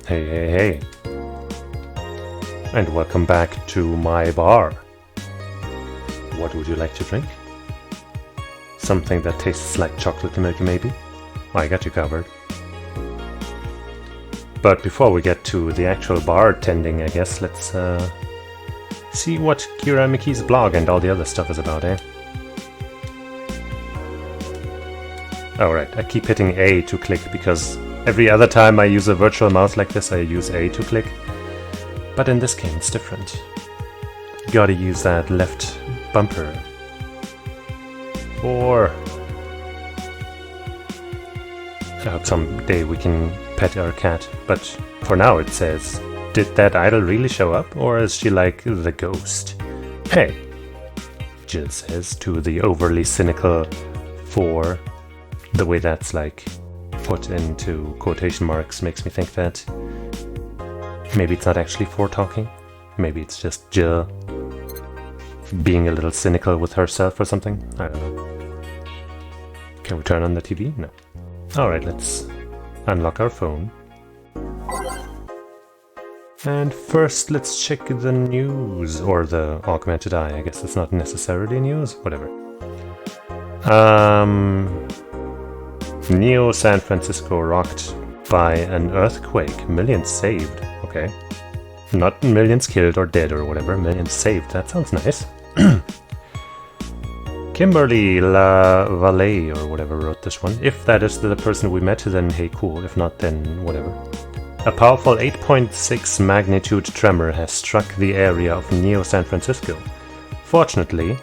Hey, hey, hey. And welcome back to my bar. What would you like to drink? Something that tastes like chocolate milk, maybe? I got you covered. But before we get to the actual bartending, I guess, let's see what Kira Miki's blog and all the other stuff is about, eh? Alright, I keep hitting A to click because every other time I use a virtual mouse like this, I use A to click. But in this game, it's different. You gotta use that left bumper. Or I hope someday we can pet our cat, but for now it says, did that idol really show up, or is she like the ghost? Hey, Jill says to the overly cynical 4. The way that's like put into quotation marks makes me think that maybe it's not actually 4 talking. Maybe it's just Jill being a little cynical with herself or something. I don't know. Can we turn on the TV? No. Alright, let's unlock our phone. And first let's check the news, or the augmented eye. I guess it's not necessarily news, whatever. Neo San Francisco rocked by an earthquake. Millions saved. Okay. Not millions killed or dead or whatever. Millions saved. That sounds nice. Kimberly LaValle or whatever wrote this one. If that is the person we met, then hey, cool. If not, then whatever. A powerful 8.6 magnitude tremor has struck the area of Neo San Francisco. Fortunately,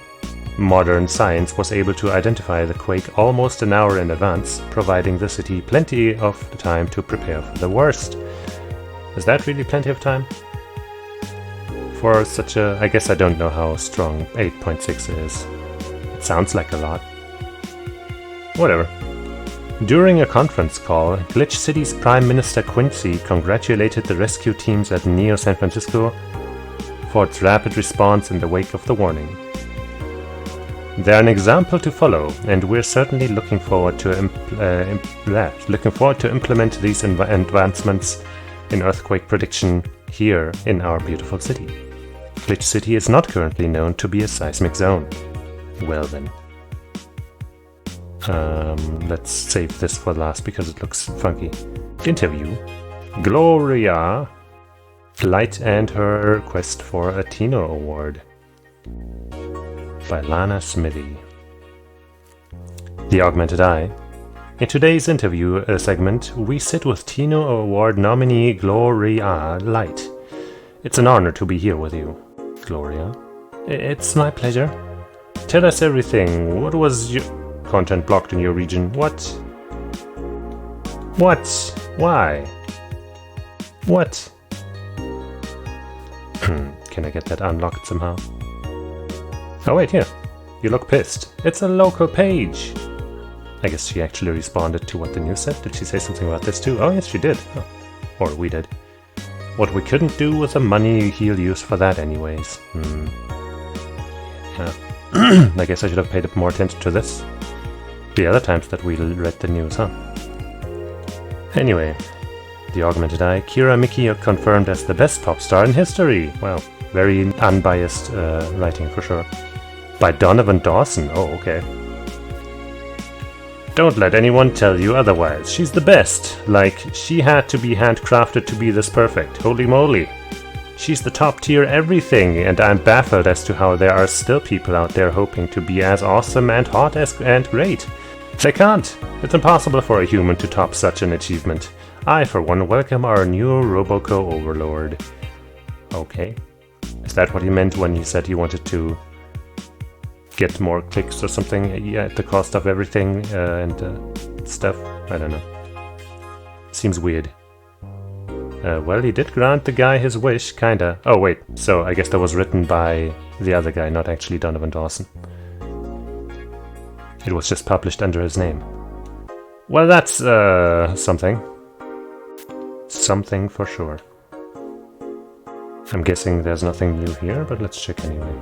modern science was able to identify the quake almost an hour in advance, providing the city plenty of time to prepare for the worst. Is that really plenty of time? For such a... I guess I don't know how strong 8.6 is. It sounds like a lot. Whatever. During a conference call, Glitch City's Prime Minister Quincy congratulated the rescue teams at Neo San Francisco for its rapid response in the wake of the warning. They're an example to follow, and we're certainly looking forward to implement these advancements in earthquake prediction here in our beautiful city. Glitch City is not currently known to be a seismic zone. Well then. Let's save this for last because it looks funky. Interview. Gloria Light and her quest for a Tino Award. By Lana Smithy. The Augmented Eye. In today's interview segment, we sit with Tino Award nominee Gloria Light. It's an honor to be here with you, Gloria. It's my pleasure. Tell us everything. What was your content blocked in your region? What? Why? What? Can I get that unlocked somehow? Oh wait, here. You look pissed. It's a local page. I guess she actually responded to what the news said. Did she say something about this too? Oh yes, she did. Oh. Or we did. What we couldn't do with the money he'll use for that anyways. Yeah. I guess I should have paid more attention to this. The other times that we read the news, huh? Anyway. The Augmented Eye. Kira Miki confirmed as the best pop star in history. Well, very unbiased writing for sure. By Donovan Dawson. Oh, okay. Don't let anyone tell you otherwise. She's the best. Like, she had to be handcrafted to be this perfect. Holy moly. She's the top tier everything, and I'm baffled as to how there are still people out there hoping to be as awesome and hot and great. They can't. It's impossible for a human to top such an achievement. I, for one, welcome our new Roboco overlord. Okay. Is that what he meant when he said he wanted to get more clicks or something at the cost of everything and stuff? I don't know. Seems weird. Well, he did grant the guy his wish, kinda. Oh wait, so I guess that was written by the other guy, not actually Donovan Dawson. It was just published under his name. Well, that's something. Something for sure. I'm guessing there's nothing new here, but let's check anyway.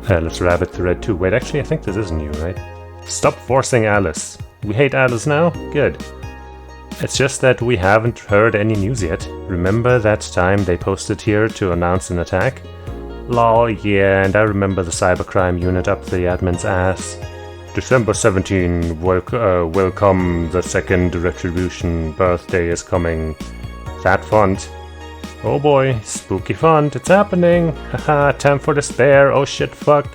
Let's rabbit thread too. Wait, actually I think this is new, right? Stop forcing Alice. We hate Alice now? Good. It's just that we haven't heard any news yet. Remember that time they posted here to announce an attack? Lol, yeah, and I remember the cybercrime unit up the admin's ass. December 17, welcome the second retribution, birthday is coming. That font. Oh boy, spooky font, it's happening. Haha, time for despair, oh shit, fuck.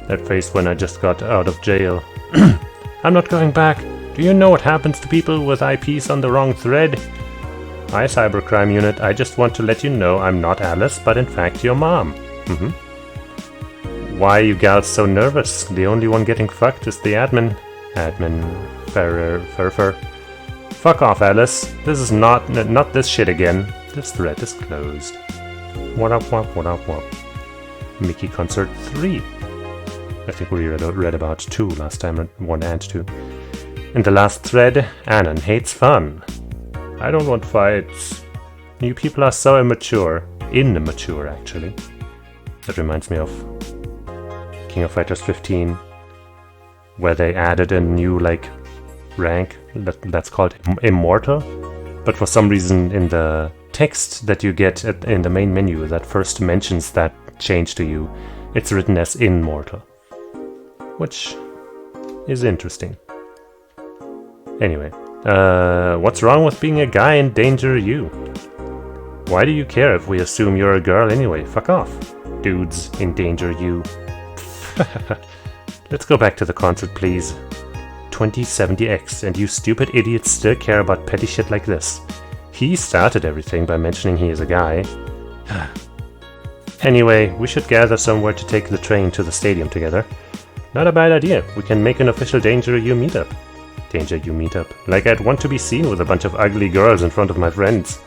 That face when I just got out of jail. I'm not going back. Do you know what happens to people with IPs on the wrong thread? Hi, cybercrime unit, I just want to let you know I'm not Alice, but in fact your mom. Why are you gals so nervous? The only one getting fucked is the admin. Furfer. Fuck off, Alice. This is not this shit again. This thread is closed. What up? Mickey Concert 3. I think we read about 2 last time, 1 and 2. In the last thread, Anon hates fun. I don't want fights. You people are so immature. Immature, actually. That reminds me of King of Fighters 15, where they added a new, rank that's called Immortal. But for some reason in the text that you get in the main menu that first mentions that change to you, it's written as Immortal. Which is interesting. Anyway, what's wrong with being a guy in Danger U? Why do you care if we assume you're a girl anyway? Fuck off. Dudes in Danger U. Let's go back to the concert, please. 2070X, and you stupid idiots still care about petty shit like this. He started everything by mentioning he is a guy. Anyway, we should gather somewhere to take the train to the stadium together. Not a bad idea. We can make an official Danger U meetup. Danger U meetup. Like I'd want to be seen with a bunch of ugly girls in front of my friends.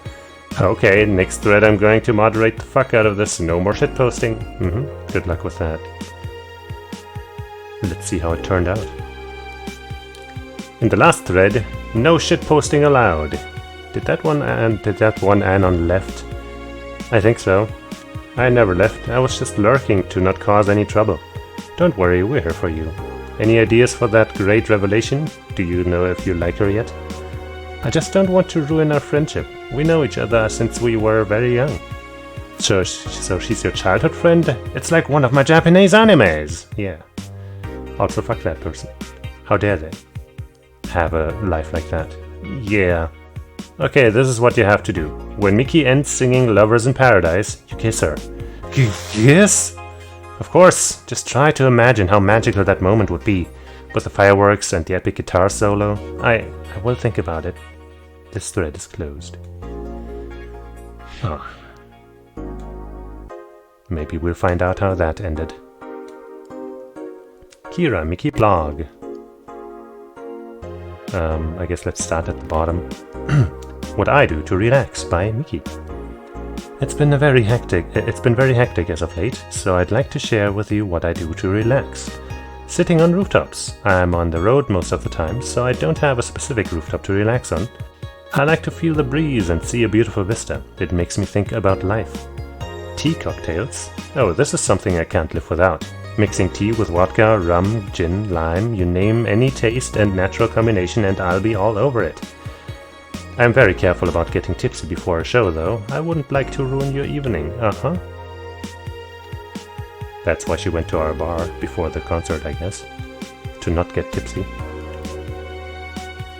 Okay, next thread I'm going to moderate the fuck out of this. No more shitposting. Good luck with that. Let's see how it turned out. In the last thread, no shitposting allowed. Did that one Anon left? I think so. I never left. I was just lurking to not cause any trouble. Don't worry, we're here for you. Any ideas for that great revelation? Do you know if you like her yet? I just don't want to ruin our friendship. We know each other since we were very young. So she's your childhood friend? It's like one of my Japanese animes! Yeah. Also fuck that person. How dare they have a life like that? Yeah. Okay, this is what you have to do. When Mickey ends singing Lovers in Paradise, you kiss her. Yes? Of course, just try to imagine how magical that moment would be, with the fireworks and the epic guitar solo. I will think about it. This thread is closed. Oh. Maybe we'll find out how that ended. Kira, Mickey blog. I guess let's start at the bottom. What I do to relax by Mickey. It's been very hectic as of late, so I'd like to share with you what I do to relax. Sitting on rooftops. I'm on the road most of the time, so I don't have a specific rooftop to relax on. I like to feel the breeze and see a beautiful vista. It makes me think about life. Tea cocktails. Oh, this is something I can't live without. Mixing tea with vodka, rum, gin, lime, you name any taste and natural combination and I'll be all over it. I'm very careful about getting tipsy before a show, though. I wouldn't like to ruin your evening. That's why she went to our bar before the concert, I guess. To not get tipsy.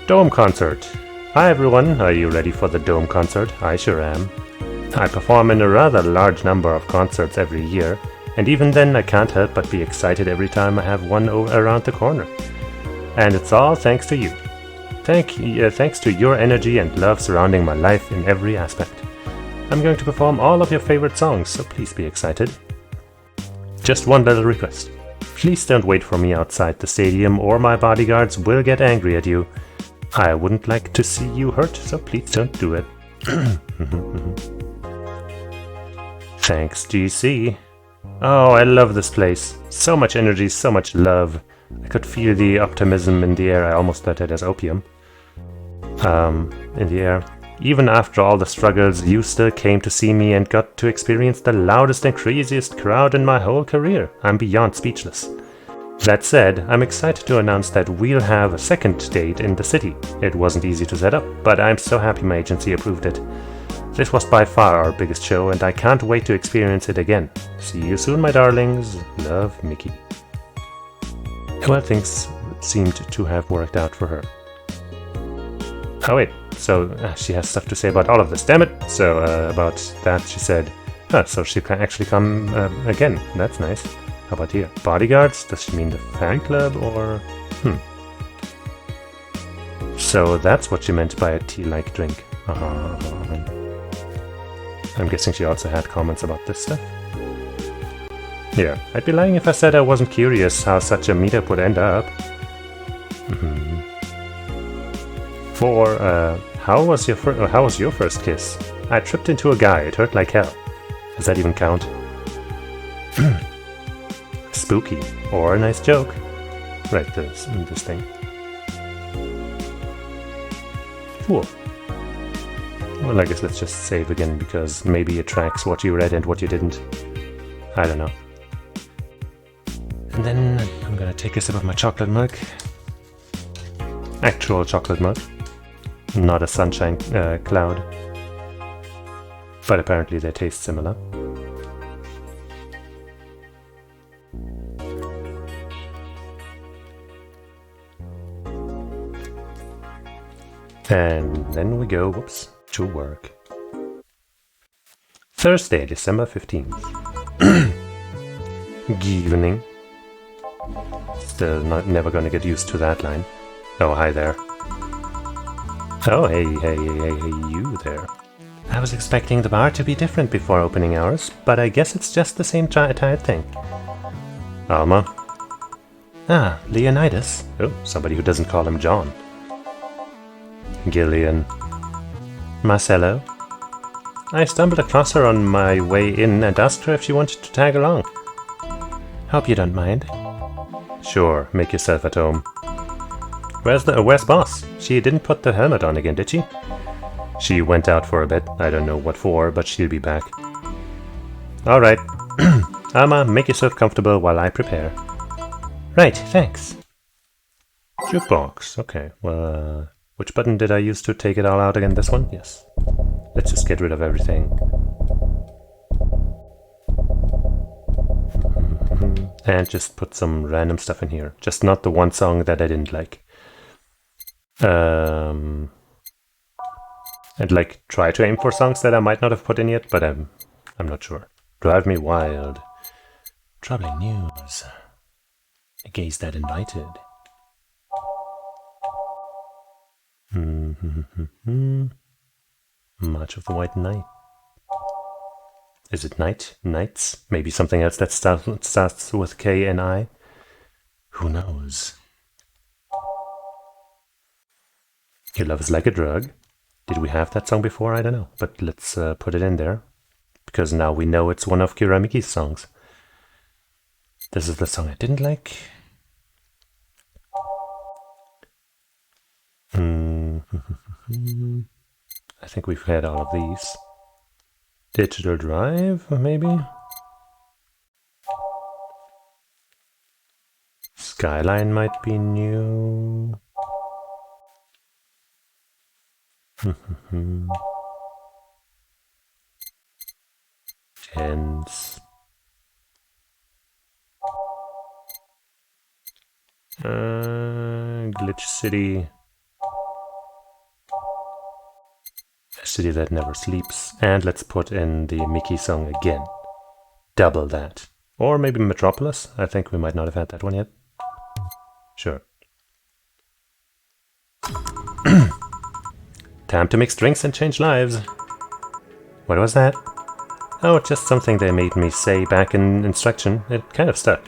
Dome concert. Hi everyone, are you ready for the Dome concert? I sure am. I perform in a rather large number of concerts every year, and even then I can't help but be excited every time I have one around the corner. And it's all thanks to you. Thanks to your energy and love surrounding my life in every aspect. I'm going to perform all of your favorite songs, so please be excited. Just one little request. Please don't wait for me outside the stadium or my bodyguards will get angry at you. I wouldn't like to see you hurt, so please don't do it. Thanks, GC. Oh, I love this place. So much energy, so much love. I could feel the optimism in the air. I almost thought it as opium. In the air. Even after all the struggles, you still came to see me and got to experience the loudest and craziest crowd in my whole career. I'm beyond speechless. That said, I'm excited to announce that we'll have a second date in the city. It wasn't easy to set up, but I'm so happy my agency approved it. This was by far our biggest show, and I can't wait to experience it again. See you soon, my darlings. Love, Mickey. Well, things seemed to have worked out for her. Oh wait, so she has stuff to say about all of this, damn it! So about that she said, so she can actually come again, that's nice. How about here? Bodyguards? Does she mean the fan club or... So that's what she meant by a tea-like drink. I'm guessing she also had comments about this stuff. Yeah, I'd be lying if I said I wasn't curious how such a meetup would end up. How was your first kiss? I tripped into a guy, it hurt like hell. Does that even count? Spooky, or a nice joke. Right, this thing. Cool. Well, I guess let's just save again, because maybe it tracks what you read and what you didn't. I don't know. And then I'm gonna take a sip of my chocolate milk. Actual chocolate milk. Not a sunshine cloud. But apparently they taste similar. And then we go, to work. Thursday, December 15th. Evening. Still never gonna get used to that line. Oh, hi there. Oh, hey, you there. I was expecting the bar to be different before opening hours, but I guess it's just the same tired thing. Alma. Ah, Leonidas. Oh, somebody who doesn't call him John. Gillian. Marcello. I stumbled across her on my way in and asked her if she wanted to tag along. Hope you don't mind. Sure, make yourself at home. Where's Boss? She didn't put the helmet on again, did she? She went out for a bit. I don't know what for, but she'll be back. Alright. Alma, make yourself comfortable while I prepare. Right, thanks. Jukebox. Okay, well, which button did I use to take it all out again? This one? Yes. Let's just get rid of everything. And just put some random stuff in here. Just not the one song that I didn't like. I'd like try to aim for songs that I might not have put in yet, but I'm not sure. Drive Me Wild. Troubling news. A gaze that invited. March of the White Knight. Is it night? Nights? Maybe something else that starts with K and I? Who knows? Your Love Is Like a Drug. Did we have that song before? I don't know. But let's put it in there. Because now we know it's one of Kira Miki's songs. This is the song I didn't like. I think we've had all of these. Digital Drive, maybe? Skyline might be new. Tense. Glitch City. A city that never sleeps. And let's put in the Mickey song again. Double that. Or maybe Metropolis. I think we might not have had that one yet. Sure. Time to mix drinks and change lives. What was that? Oh, just something they made me say back in instruction. It kind of stuck.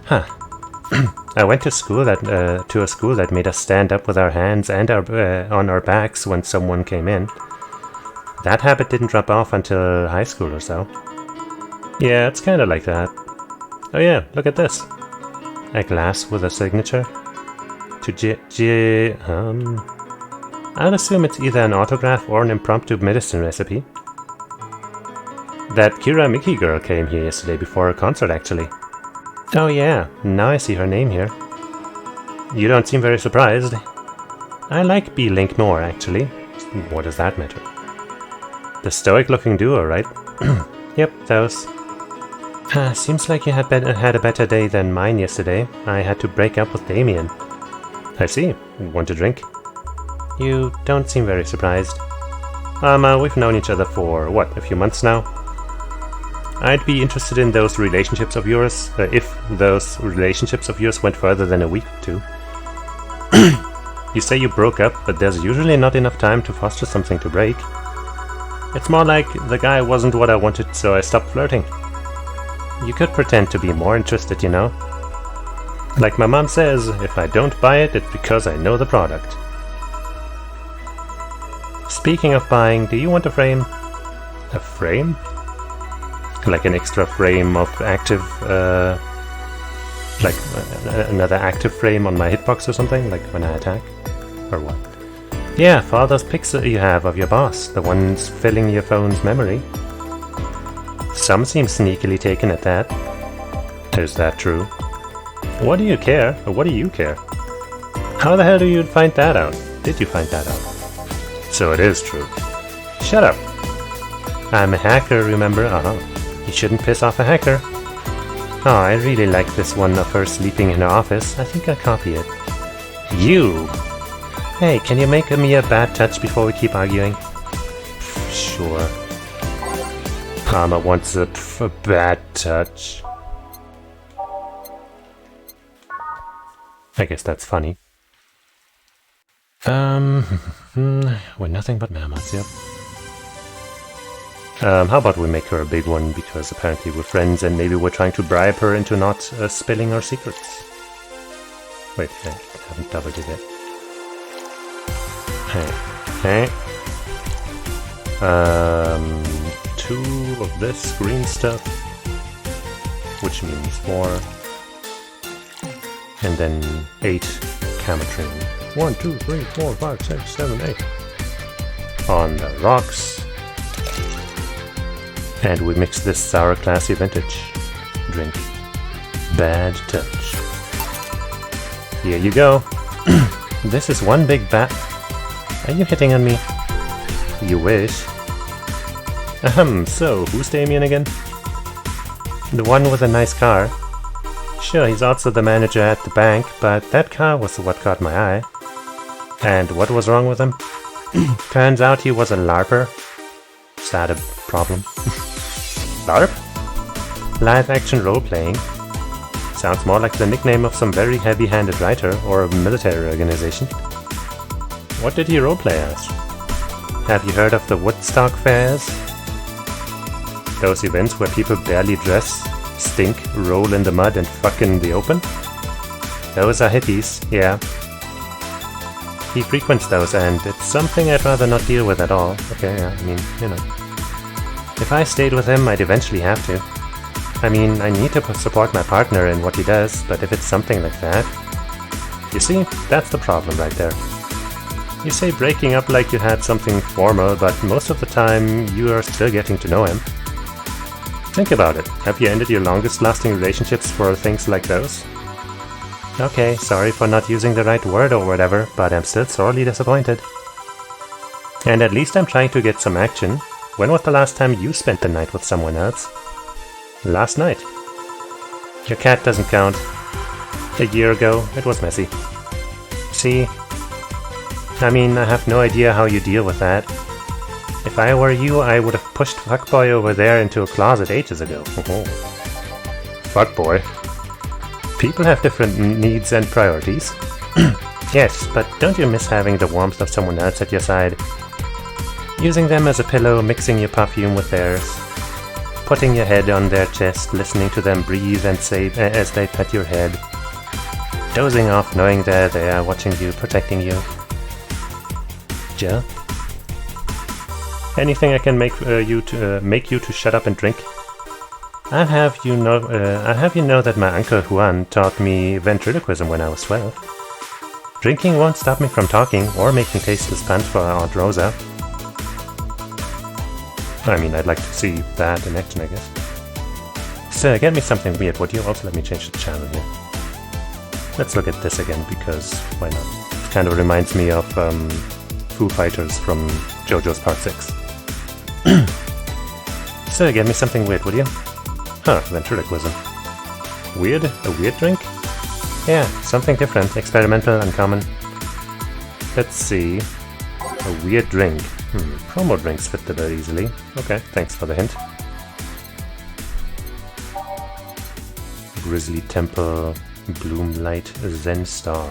Huh. I went to school to a school that made us stand up with our hands and on our backs when someone came in. That habit didn't drop off until high school or so. Yeah, it's kind of like that. Oh yeah, look at this. A glass with a signature. I'll assume it's either an autograph or an impromptu medicine recipe. That Kira Miki girl came here yesterday before her concert, actually. Oh yeah, now I see her name here. You don't seem very surprised. I like B-Link more, actually. What does that matter? The stoic-looking duo, right? Yep, those. Seems like you had a better day than mine yesterday. I had to break up with Damien. I see. Want a drink? You don't seem very surprised. We've known each other for, what, a few months now? I'd be interested in those relationships of yours, if those relationships of yours went further than a week or two. You say you broke up, but there's usually not enough time to foster something to break. It's more like the guy wasn't what I wanted, so I stopped flirting. You could pretend to be more interested, you know? Like my mom says, if I don't buy it, it's because I know the product. Speaking of buying, do you want a frame? A frame? Like an extra frame of active, like another active frame on my hitbox or something, like when I attack? Or what? Yeah, for all those pics that you have of your boss, the ones filling your phone's memory. Some seem sneakily taken at that. Is that true? What do you care? Or what do you care? How the hell do you find that out? Did you find that out? So it is true. Shut up. I'm a hacker, remember? You shouldn't piss off a hacker. Oh, I really like this one of her sleeping in her office. I think I'll copy it. You! Hey, can you make me a bad touch before we keep arguing? Sure. Karma wants a bad touch. I guess that's funny. We're nothing but mammoths, yep. How about we make her a big one, because apparently we're friends and maybe we're trying to bribe her into not spilling our secrets. Wait, I haven't doubled it yet. Hey. 2 of this green stuff, which means 4. And then 8 Camatrin. 1, 2, 3, 4, 5, 6, 7, 8. On the rocks. And we mix this sour classy vintage drink. Bad touch. Here you go. This is one big bat. Are you hitting on me? You wish. So who's Damien again? The one with a nice car. Sure, he's also the manager at the bank, but that car was what caught my eye. And what was wrong with him? Turns out he was a LARPer. Is that a problem? LARP? Live action role-playing. Sounds more like the nickname of some very heavy-handed writer or a military organization. What did he roleplay as? Have you heard of the Woodstock fairs? Those events where people barely dress, stink, roll in the mud and fuck in the open? Those are hippies, yeah. He frequents those and it's something I'd rather not deal with at all. Okay, yeah, I mean, you know. If I stayed with him, I'd eventually have to. I mean, I need to support my partner in what he does, but if it's something like that... You see, that's the problem right there. You say breaking up like you had something formal, but most of the time you are still getting to know him. Think about it. Have you ended your longest-lasting relationships for things like those? Okay, sorry for not using the right word or whatever, but I'm still sorely disappointed. And at least I'm trying to get some action. When was the last time you spent the night with someone else? Last night. Your cat doesn't count. A year ago, it was messy. See? I mean, I have no idea how you deal with that. If I were you, I would have pushed Fuckboy over there into a closet ages ago. Fuckboy? People have different needs and priorities. Yes, but don't you miss having the warmth of someone else at your side? Using them as a pillow, mixing your perfume with theirs. Putting your head on their chest, listening to them breathe and say as they pet your head. Dozing off, knowing they're there, watching you, protecting you. Jill? Anything I can make you to shut up and drink? I'll have you know that my Uncle Juan taught me ventriloquism when I was 12. Drinking won't stop me from talking or making tasteless puns for Aunt Rosa. I mean, I'd like to see that in action, I guess. So get me something weird, would you? Also let me change the channel here. Let's look at this again, because why not? It kind of reminds me of Foo Fighters from JoJo's Part 6. So get me something weird, would you? Huh, ventriloquism. Weird? A weird drink? Yeah, something different, experimental, uncommon. Let's see. A weird drink. Promo drinks fit the bill easily. Okay, thanks for the hint. Grizzly Temple, Bloomlight, Zen Star.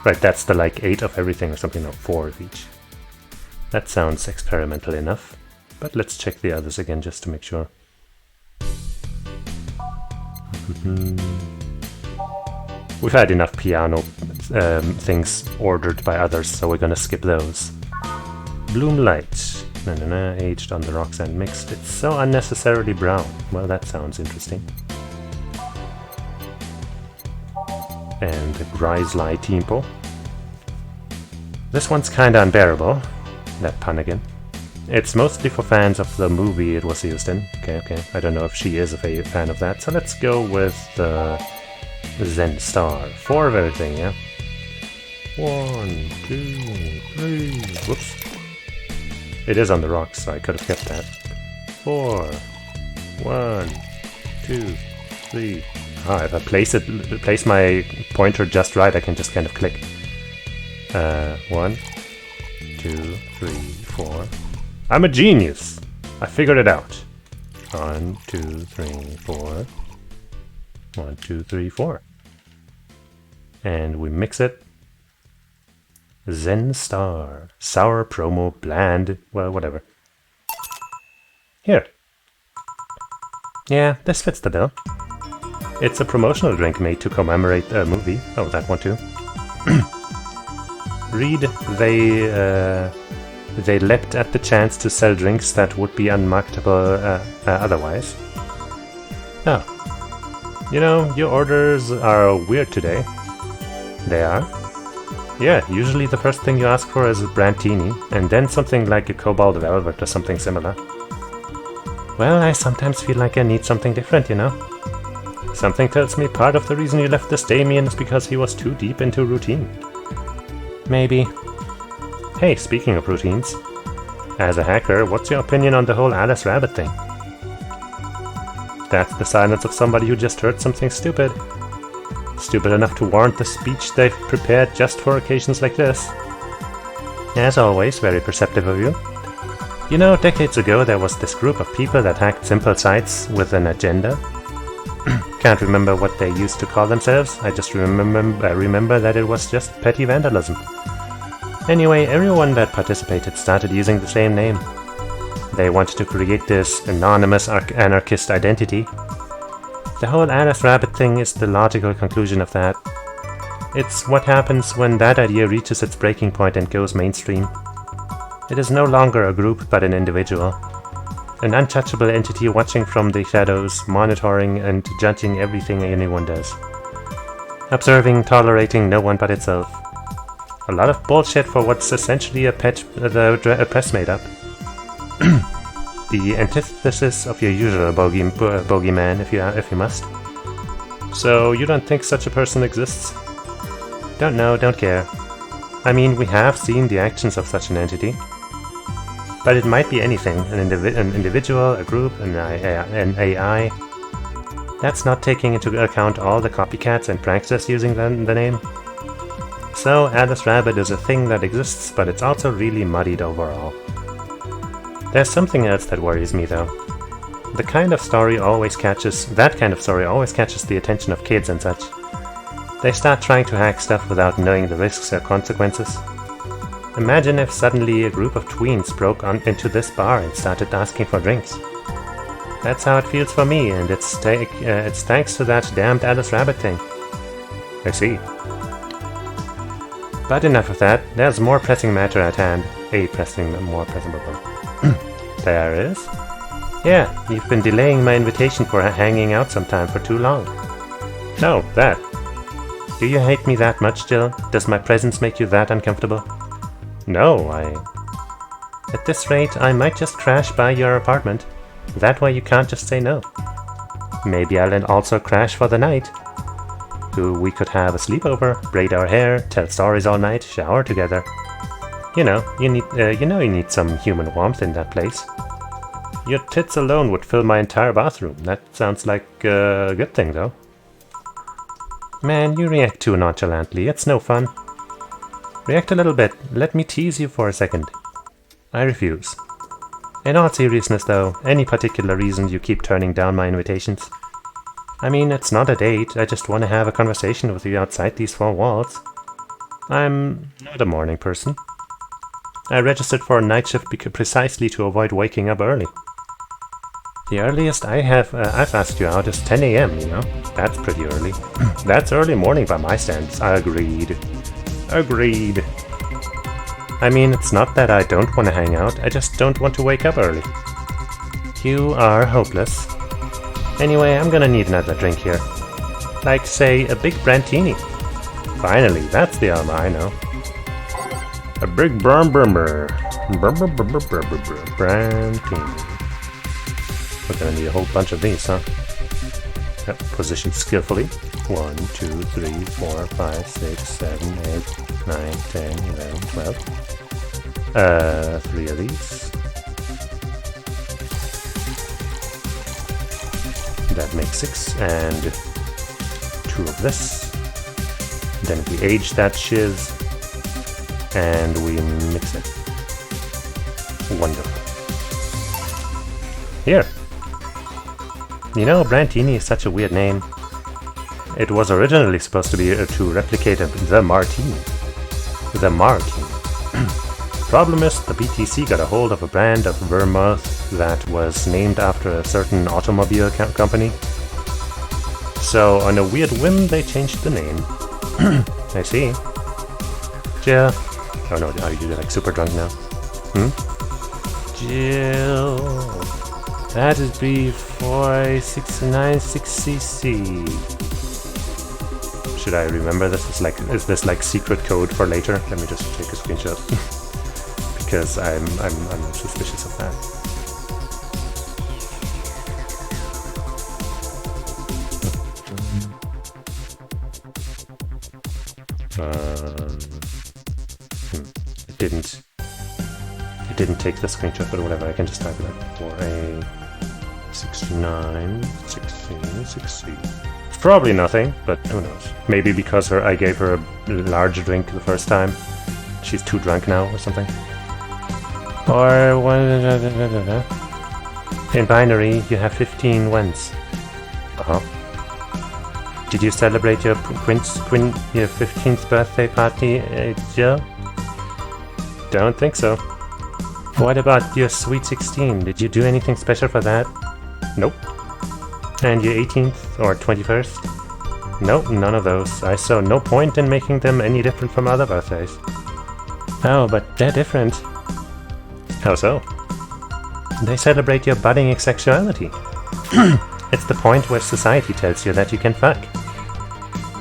Right, that's the like 8 of everything or something, no, 4 of each. That sounds experimental enough, but let's check the others again just to make sure. We've had enough piano things ordered by others, so we're gonna skip those. Bloomlight, aged on the rocks and mixed. It's so unnecessarily brown. Well, that sounds interesting. And a Grizzly Temple. This one's kinda unbearable. That pun again. It's mostly for fans of the movie it was used in. Okay. I don't know if she is a fan of that, so let's go with the Zen Star. 4 of everything, yeah? 1, 2, 3... Whoops. It is on the rocks, so I could have kept that. 4... 1, 2, 3... Ah, if I place my pointer just right, I can just kind of click. 1, 2, 3, 4... I'm a genius! I figured it out. 1, 2, 3, 4... 1, 2, 3, 4. And we mix it. Zen Star. Sour promo, bland, well, whatever. Here. Yeah, this fits the bill. It's a promotional drink made to commemorate a movie. Oh, that one too. Read, they leapt at the chance to sell drinks that would be unmarketable otherwise. Oh. You know, your orders are weird today. They are? Yeah, usually the first thing you ask for is a Brandtini, and then something like a Cobalt Velvet or something similar. Well, I sometimes feel like I need something different, you know? Something tells me part of the reason you left this Damien is because he was too deep into routine. Maybe. Hey, speaking of routines, as a hacker, what's your opinion on the whole Alice Rabbit thing? That's the silence of somebody who just heard something stupid. Stupid enough to warrant the speech they've prepared just for occasions like this. As always, very perceptive of you. You know, decades ago there was this group of people that hacked simple sites with an agenda. Can't remember what they used to call themselves, I just remember that it was just petty vandalism. Anyway, everyone that participated started using the same name. They wanted to create this anonymous anarchist identity. The whole Alice Rabbit thing is the logical conclusion of that. It's what happens when that idea reaches its breaking point and goes mainstream. It is no longer a group but an individual. An untouchable entity watching from the shadows, monitoring and judging everything anyone does. Observing, tolerating no one but itself. A lot of bullshit for what's essentially a press made up. The antithesis of your usual bogeyman, if you must. So you don't think such a person exists? Don't know, don't care. I mean, we have seen the actions of such an entity. But it might be anything, an individual, a group, an AI. That's not taking into account all the copycats and pranksters using the name. So Alice Rabbit is a thing that exists, but it's also really muddied overall. There's something else that worries me though. That kind of story always catches the attention of kids and such. They start trying to hack stuff without knowing the risks or consequences. Imagine if suddenly a group of tweens broke into this bar and started asking for drinks. That's how it feels for me, and it's thanks to that damned Alice Rabbit thing. I see. But enough of that, there's more pressing matter at hand. More pressing matter. There is? Yeah, you've been delaying my invitation for hanging out sometime for too long. No, that. Do you hate me that much, Jill? Does my presence make you that uncomfortable? No, At this rate, I might just crash by your apartment. That way you can't just say no. Maybe I'll also crash for the night. We could have a sleepover, braid our hair, tell stories all night, shower together. You know, you need some human warmth in that place. Your tits alone would fill my entire bathroom. That sounds like a good thing, though. Man, you react too nonchalantly. It's no fun. React a little bit. Let me tease you for a second. I refuse. In all seriousness, though, any particular reason you keep turning down my invitations? I mean, it's not a date. I just want to have a conversation with you outside these four walls. I'm not a morning person. I registered for a night shift precisely to avoid waking up early. The earliest I've asked you out is 10 AM, you know? That's pretty early. That's early morning by my standards. Agreed. Agreed. I mean, it's not that I don't want to hang out, I just don't want to wake up early. You are hopeless. Anyway, I'm gonna need another drink here. Like, say, a big Brantini. Finally, that's the Alma I know. A big Brantini. We're gonna need a whole bunch of these, huh? Yep, positioned skillfully. 1, 2, 3, 4, 5, 6, 7, 8, 9, 10, 11, 12. 3 of these. That makes 6, and 2 of this. Then we age that shiz, and we mix it. Wonderful. Here. You know, Brantini is such a weird name. It was originally supposed to be to replicate the Martini. The Martini. Problem is, the BTC got a hold of a brand of vermouth that was named after a certain automobile company. So, on a weird whim, they changed the name. I see. Jill. Oh no, are you like super drunk now? Jill. That is B4696cc. Should I remember this? Is this like secret code for later? Let me just take a screenshot. Because I'm suspicious of that. It didn't take the screenshot, but whatever, I can just type it up. For a 69, 16, 16. Probably nothing, but who knows. Maybe because I gave her a large drink the first time. She's too drunk now or something. Or in binary, you have 15 wins. Did you celebrate your 15th birthday party, Jill? Don't think so. What about your sweet 16? Did you do anything special for that? Nope. And your 18th or 21st? Nope, none of those. I saw no point in making them any different from other birthdays. Oh, but they're different. How so? They celebrate your budding sexuality. It's the point where society tells you that you can fuck.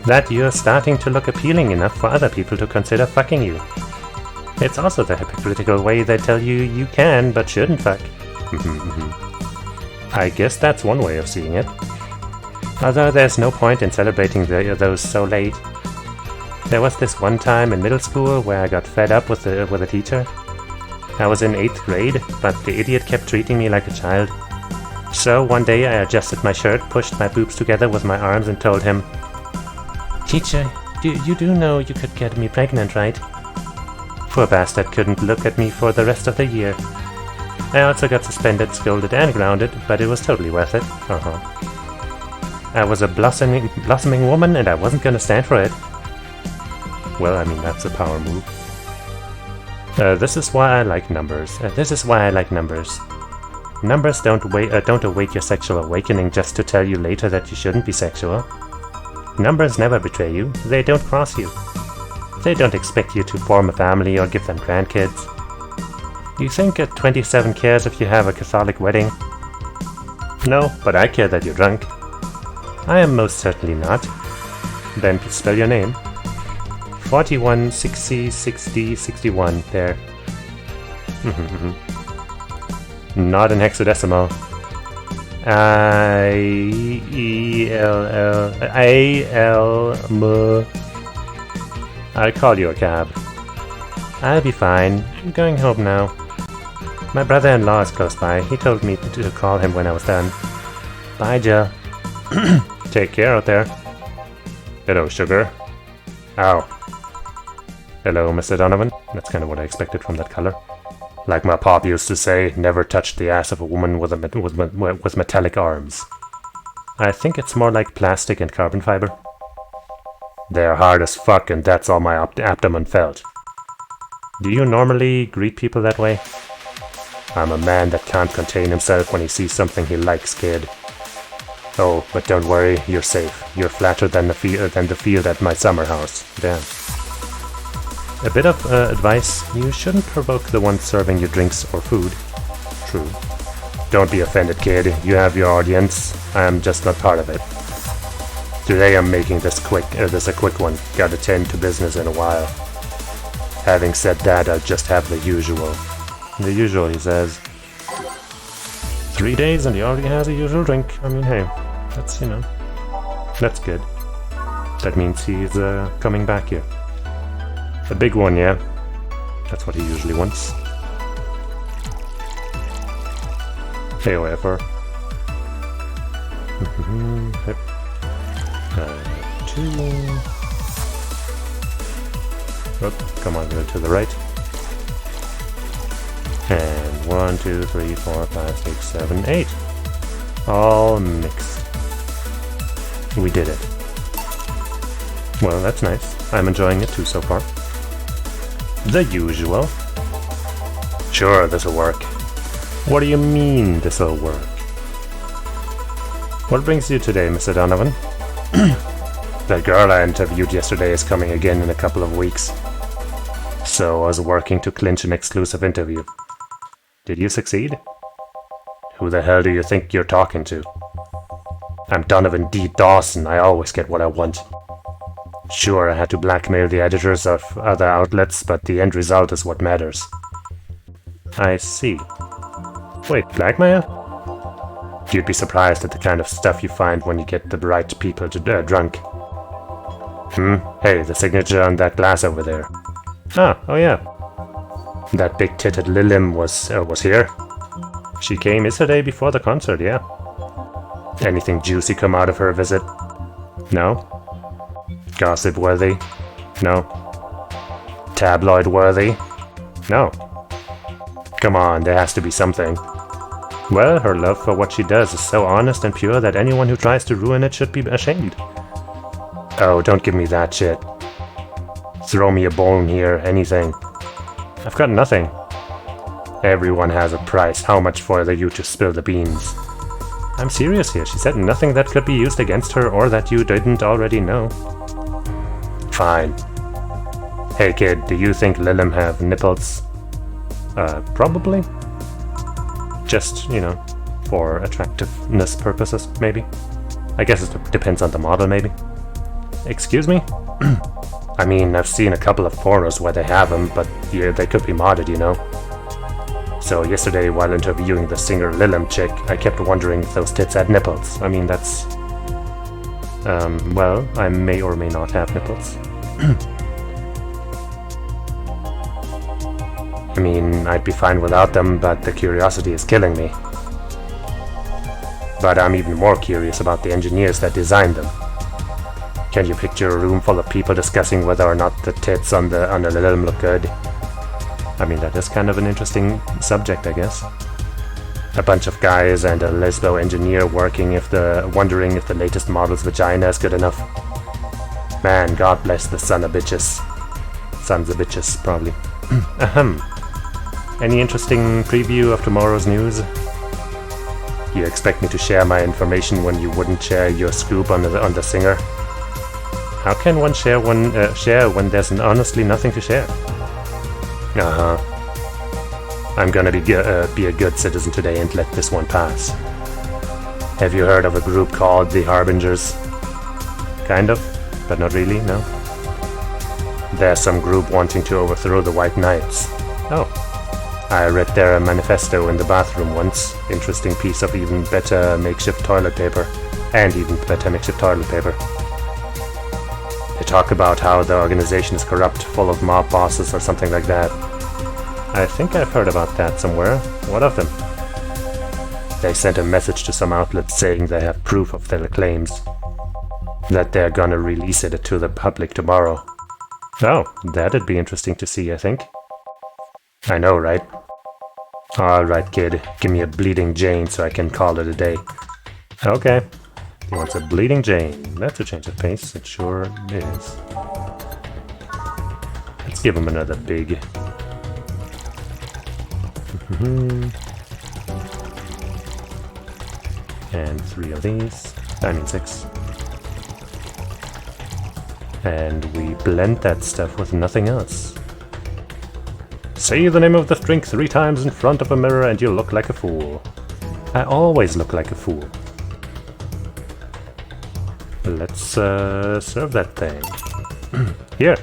That you're starting to look appealing enough for other people to consider fucking you. It's also the hypocritical way they tell you you can but shouldn't fuck. I guess that's one way of seeing it. Although there's no point in celebrating those so late. There was this one time in middle school where I got fed up with a teacher. I was in 8th grade, but the idiot kept treating me like a child. So one day I adjusted my shirt, pushed my boobs together with my arms and told him, "Teacher, you do know you could get me pregnant, right?" Poor bastard couldn't look at me for the rest of the year. I also got suspended, scolded and grounded, but it was totally worth it. I was a blossoming woman and I wasn't gonna stand for it. Well, I mean, that's a power move. This is why I like numbers. Numbers don't await your sexual awakening just to tell you later that you shouldn't be sexual. Numbers never betray you. They don't cross you. They don't expect you to form a family or give them grandkids. You think a 27 cares if you have a Catholic wedding? No, but I care that you're drunk. I am most certainly not. Then spell your name. 41, 60, 60, 61, there. Not in hexadecimal. I-E-L-L-A-L-M. I'll call you a cab. I'll be fine. I'm going home now. My brother-in-law is close by. He told me to call him when I was done. Bye, Jill. Take care out there. Hello, sugar. Ow. Hello, Mr. Donovan. That's kind of what I expected from that color. Like my pop used to say, never touch the ass of a woman with metallic arms. I think it's more like plastic and carbon fiber. They're hard as fuck, and that's all my abdomen felt. Do you normally greet people that way? I'm a man that can't contain himself when he sees something he likes, kid. Oh, but don't worry, you're safe. You're flatter than the field at my summer house. Damn. A bit of advice, you shouldn't provoke the one serving you drinks or food. True. Don't be offended, kid. You have your audience. I'm just not part of it. Today I'm making this a quick one. Gotta tend to business in a while. Having said that, I'll just have the usual. The usual, he says. 3 days and he already has a usual drink. I mean, hey, that's, you know, that's good. That means he's coming back here. A big one, yeah. That's what he usually wants. However. Yep. 2. Oh, come on, go to the right. And 1, 2, 3, 4, 5, 6, 7, 8. All mixed. We did it. Well, that's nice. I'm enjoying it too so far. The usual. Sure, this'll work. What do you mean, this'll work? What brings you today, Mr. Donovan? That girl I interviewed yesterday is coming again in a couple of weeks. So I was working to clinch an exclusive interview. Did you succeed? Who the hell do you think you're talking to? I'm Donovan D. Dawson. I always get what I want. Sure, I had to blackmail the editors of other outlets, but the end result is what matters. I see. Wait, blackmail? You'd be surprised at the kind of stuff you find when you get the right people to drunk. Hey, the signature on that glass over there. Oh yeah. That big-titted Lilim was here. She came yesterday before the concert, yeah. Anything juicy come out of her visit? No? Gossip-worthy? No. Tabloid-worthy? No. Come on, there has to be something. Well, her love for what she does is so honest and pure that anyone who tries to ruin it should be ashamed. Oh, don't give me that shit. Throw me a bone here, anything. I've got nothing. Everyone has a price. How much for you to spill the beans? I'm serious here. She said nothing that could be used against her or that you didn't already know. Fine. Hey kid, do you think Lilim have nipples? Probably. Just, you know, for attractiveness purposes, maybe. I guess it depends on the model, maybe. Excuse me? I mean, I've seen a couple of pornos where they have them, but yeah, they could be modded, you know. So yesterday, while interviewing the singer Lilim chick, I kept wondering if those tits had nipples. I mean, that's... well, I may or may not have nipples. I mean, I'd be fine without them, but the curiosity is killing me. But I'm even more curious about the engineers that designed them. Can you picture a room full of people discussing whether or not the tits on the Lilim look good? I mean, that is kind of an interesting subject, I guess. A bunch of guys and a lesbo engineer wondering if the latest model's vagina is good enough. Man, God bless the son of bitches. Sons of bitches, probably. Ahem. Any interesting preview of tomorrow's news? You expect me to share my information when you wouldn't share your scoop on the singer? How can one share when there's honestly nothing to share? I'm gonna be a good citizen today and let this one pass. Have you heard of a group called the Harbingers? Kind of, but not really, no? There's some group wanting to overthrow the White Knights. Oh. I read their manifesto in the bathroom once. Interesting piece of even better makeshift toilet paper. And even better makeshift toilet paper. They talk about how the organization is corrupt, full of mob bosses or something like that. I think I've heard about that somewhere. What of them? They sent a message to some outlet saying they have proof of their claims. That they're gonna release it to the public tomorrow. Oh, that'd be interesting to see, I think. I know, right? Alright, kid. Give me a bleeding Jane so I can call it a day. Okay. He wants a bleeding Jane. That's a change of pace. It sure is. Let's give him another big. And 3 of these. I mean 6. And we blend that stuff with nothing else. Say the name of the drink 3 times in front of a mirror and you'll look like a fool. I always look like a fool. Let's serve that thing. Here.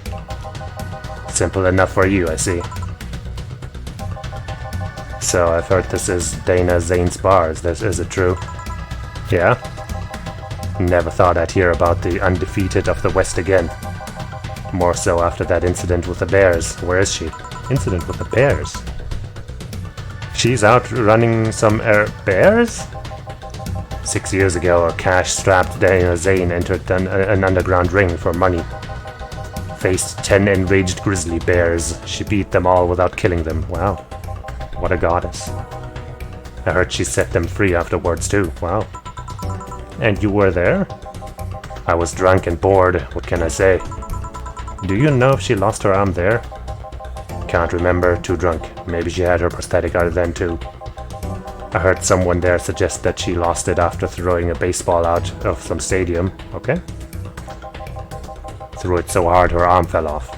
Simple enough for you, I see. So I've heard this is Dana Zane's bar. Is it true? Yeah? Never thought I'd hear about the undefeated of the West again. More so after that incident with the bears. Where is she? Incident with the bears? She's out running some bears? 6 years ago, a cash-strapped Dana Zane entered an underground ring for money. Faced 10 enraged grizzly bears. She beat them all without killing them. Wow. What a goddess. I heard she set them free afterwards too. Wow. And you were there? I was drunk and bored. What can I say? Do you know if she lost her arm there? Can't remember. Too drunk. Maybe she had her prosthetic out then too. I heard someone there suggest that she lost it after throwing a baseball out of some stadium. Okay. Threw it so hard her arm fell off.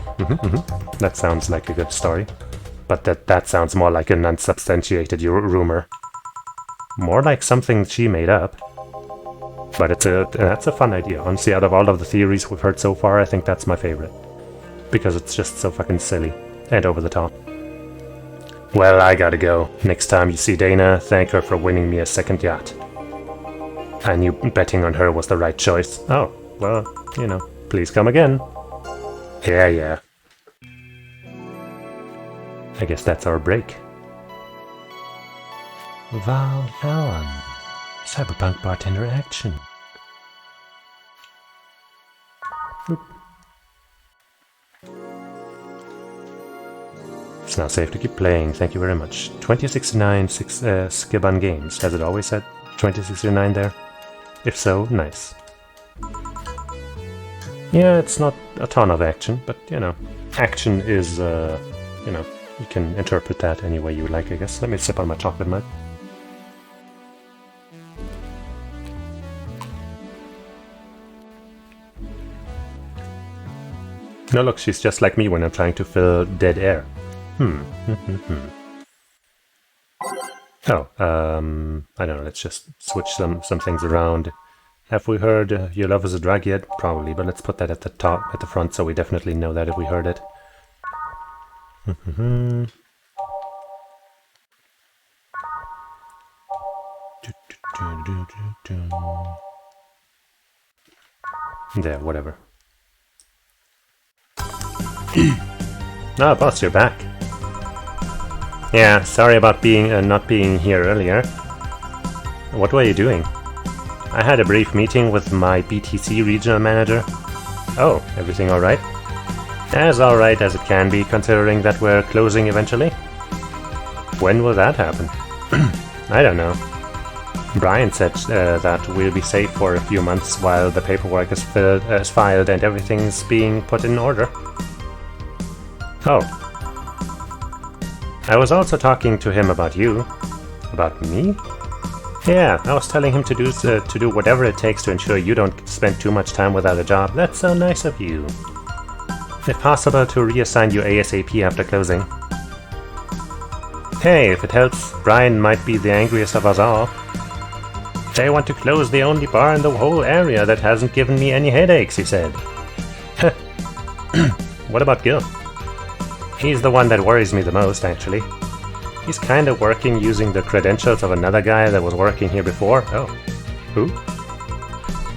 That sounds like a good story. But that sounds more like an unsubstantiated rumor. More like something she made up. But that's a fun idea. Honestly, out of all of the theories we've heard so far, I think that's my favorite. Because it's just so fucking silly. And over the top. Well, I gotta go. Next time you see Dana, thank her for winning me a second yacht. I knew betting on her was the right choice. Oh, well, you know, please come again. Yeah. I guess that's our break. VA-11. Cyberpunk bartender action. Oop. It's now safe to keep playing, thank you very much. 2069 Skiban Games. Has it always said 2069 there? If so, nice. Yeah, it's not a ton of action, but, you know, action is, you know, you can interpret that any way you like, I guess. Let me sip on my chocolate mug. No, look, she's just like me when I'm trying to fill dead air. Oh, I don't know, let's just switch some things around. Have we heard Your Love Is a Drug yet? Probably, but let's put that at the top, at the front, so we definitely know that if we heard it. There, whatever. Ah, boss, you're back. Yeah, sorry about not being here earlier. What were you doing? I had a brief meeting with my BTC regional manager. Oh, everything alright? As alright as it can be, considering that we're closing eventually. When will that happen? I don't know. Brian said that we'll be safe for a few months while the paperwork is filed and everything's being put in order. Oh. I was also talking to him about you. About me? Yeah, I was telling him to do whatever it takes to ensure you don't spend too much time without a job. That's so nice of you. If possible, to reassign you ASAP after closing. Hey, if it helps, Brian might be the angriest of us all. They want to close the only bar in the whole area that hasn't given me any headaches, he said. What about Gil? He's the one that worries me the most, actually. He's kind of working using the credentials of another guy that was working here before. Oh. Who?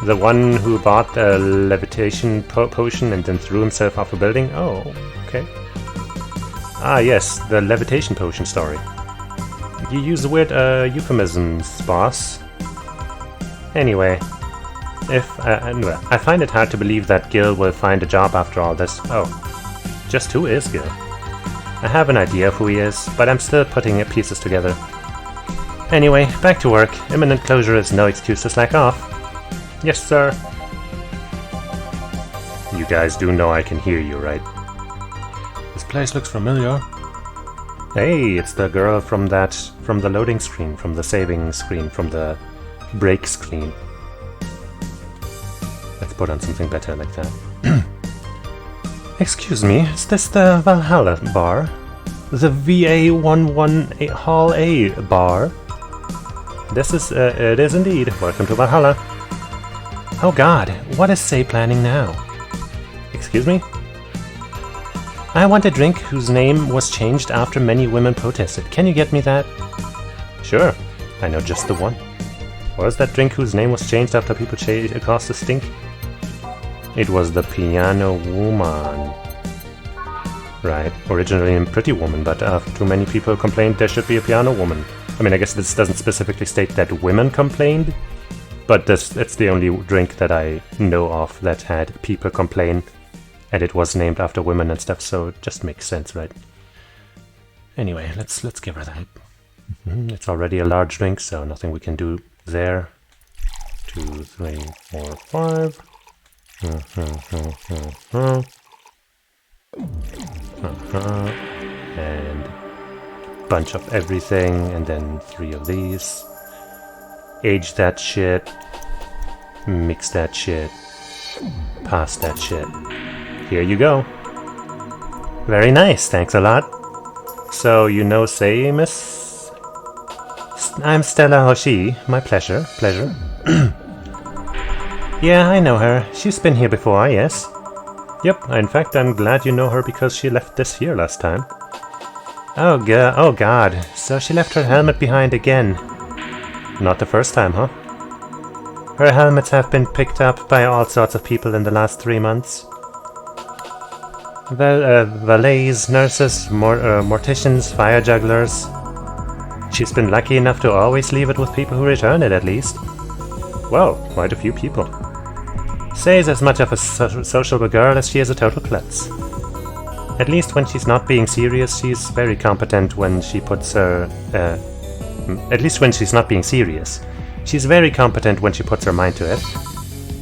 The one who bought the levitation potion and then threw himself off a building? Oh, okay. Ah, yes, the levitation potion story. You use weird euphemisms, boss. Anyway, I find it hard to believe that Gil will find a job after all this. Oh, just who is Gil? I have an idea of who he is, but I'm still putting pieces together. Anyway, back to work. Imminent closure is no excuse to slack off. Yes, sir. You guys do know I can hear you, right? This place looks familiar. Hey, it's the girl from the loading screen, from the saving screen, from the break screen. Let's put on something better like that. Excuse me, is this the Valhalla bar? The VA-11 Hall A bar? This is, it is indeed. Welcome to Valhalla. Oh god, what is Say planning now? Excuse me? I want a drink whose name was changed after many women protested. Can you get me that? Sure, I know just the one. What was that drink whose name was changed after people caused a stink? It was the Piano Woman. Right, originally a Pretty Woman, but too many people complained there should be a Piano Woman. I mean, I guess this doesn't specifically state that women complained, but it's the only drink that I know of that had people complain, and it was named after women and stuff, so it just makes sense, right? Anyway, let's give her that. It's already a large drink, so nothing we can do there. 2, 3, 4, 5. And bunch of everything, and then 3 of these. Age that shit. Mix that shit. Pass that shit. Here you go. Very nice, thanks a lot. So, you know Say, miss? I'm Stella Hoshi. My pleasure. Yeah, I know her. She's been here before, yes. Yep, in fact, I'm glad you know her because she left this here last time. Oh god, so she left her helmet behind again. Not the first time, huh? Her helmets have been picked up by all sorts of people in the last 3 months. Valets, nurses, morticians, fire jugglers. She's been lucky enough to always leave it with people who return it, at least. Well, quite a few people. Say's as much of a sociable girl as she is a total klutz. At least when she's not being serious, she's very competent when she puts her... at least when she's not being serious. She's very competent when she puts her mind to it.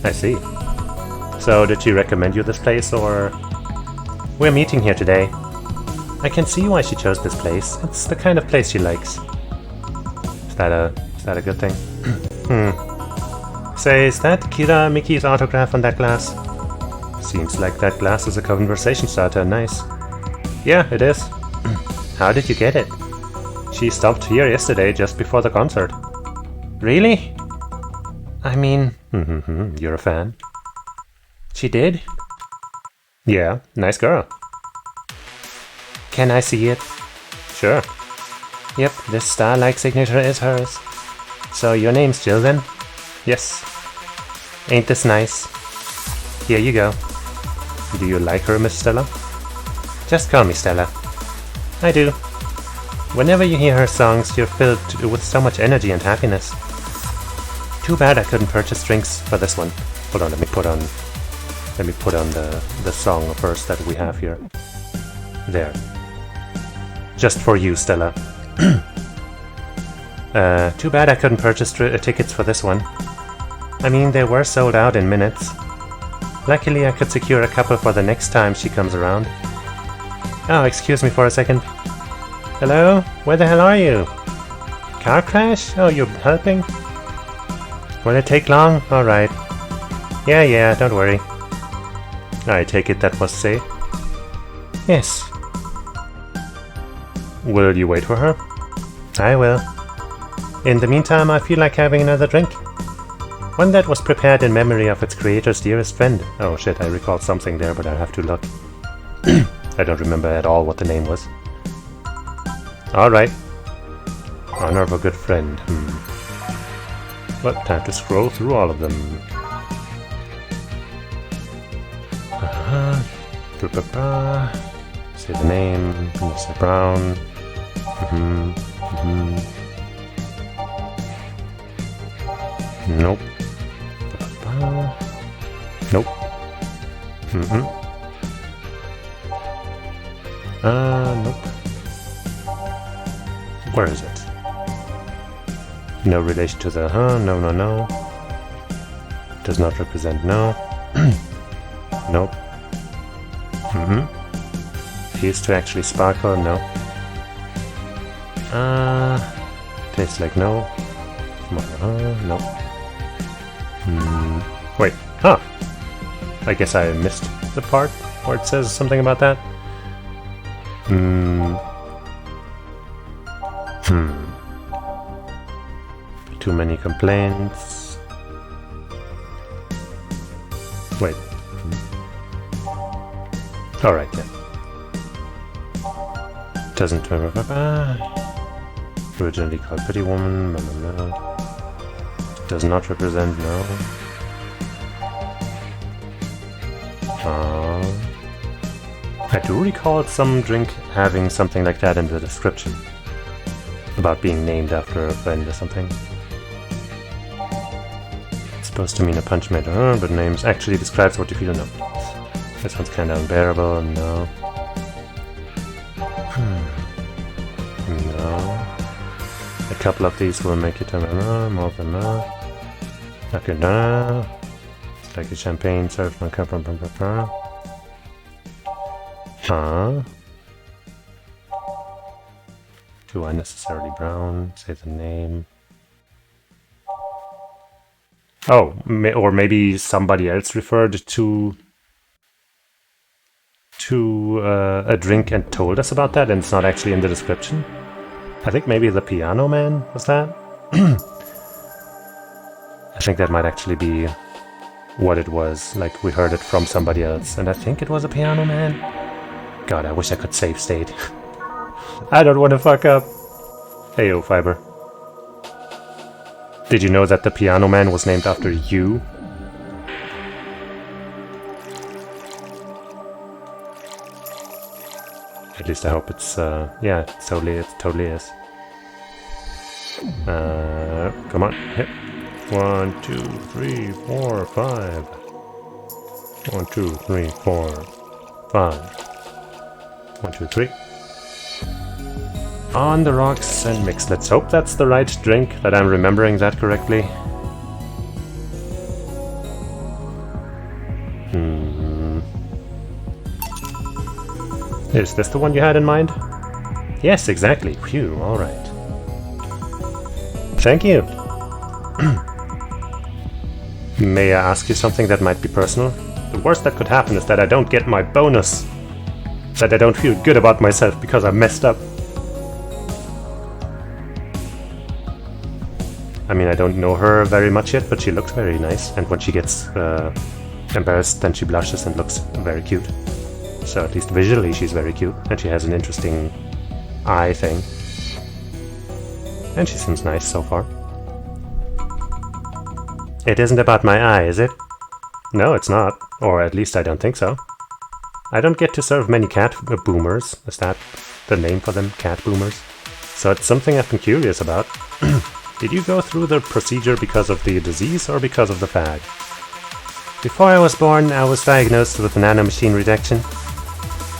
I see. So, did she recommend you this place, or... We're meeting here today. I can see why she chose this place. It's the kind of place she likes. Is that a good thing? Say, is that Kira Miki's autograph on that glass? Seems like that glass is a conversation starter. Nice. Yeah, it is. How did you get it? She stopped here yesterday, just before the concert. Really? I mean... you're a fan. She did? Yeah, nice girl. Can I see it? Sure. Yep, this star-like signature is hers. So your name's Jill then? Yes. Ain't this nice? Here you go. Do you like her, Miss Stella? Just call me Stella. I do. Whenever you hear her songs, you're filled with so much energy and happiness. Too bad I couldn't purchase drinks for this one. Hold on, let me put on the song first that we have here. There. Just for you, Stella. Too bad I couldn't purchase tickets for this one. I mean, they were sold out in minutes. Luckily, I could secure a couple for the next time she comes around. Oh, excuse me for a second. Hello? Where the hell are you? Car crash? Oh, you're helping? Will it take long? Alright. Yeah, don't worry. I take it that was safe? Yes. Will you wait for her? I will. In the meantime, I feel like having another drink. One that was prepared in memory of its creator's dearest friend. Oh shit, I recalled something there, but I'll have to look. I don't remember at all what the name was. Alright, Honor of a good friend. But time to scroll through all of them. Say the name. Mr. Brown. Nope. Nope. Nope. Where is it? No relation to the no. Does not represent no. Nope. Appears to actually sparkle, no. Tastes like no. No. Wait, I guess I missed the part where it says something about that. Too many complaints. Wait. Alright, yeah. Doesn't originally called Pretty Woman. Does not represent no. I do recall some drink having something like that in the description. About being named after a friend or something. It's supposed to mean a punch made, but names actually describes what you feel. No. This one's kinda unbearable, no. No. A couple of these will make you turn more than no. Okay, no. It's like a champagne served on cup. Too unnecessarily brown. Say the name. Oh, or maybe somebody else referred to a drink and told us about that, and it's not actually in the description. I think maybe the Piano Man was that. I think that might actually be what it was. Like, we heard it from somebody else, and I think it was a Piano Man. God, I wish I could save state. I don't want to fuck up. Heyo, Fiber. Did you know that the Piano Man was named after you? At least I hope it's, yeah, it totally is. Come on, hit. 1, 2, 3, 4, 5. 1, 2, 3, 4, 5. 1, 2, 3. On the rocks and mix. Let's hope that's the right drink, that I'm remembering that correctly. Is this the one you had in mind? Yes, exactly. Phew, alright. Thank you. May I ask you something that might be personal? The worst that could happen is that I don't get my bonus. That I don't feel good about myself because I messed up. I mean, I don't know her very much yet, but she looks very nice. And when she gets embarrassed, then she blushes and looks very cute. So at least visually she's very cute, and she has an interesting eye thing. And she seems nice so far. It isn't about my eye, is it? No, it's not. Or at least I don't think so. I don't get to serve many cat boomers. Is that the name for them? Cat boomers? So it's something I've been curious about. Did you go through the procedure because of the disease or because of the fag? Before I was born, I was diagnosed with nanomachine rejection.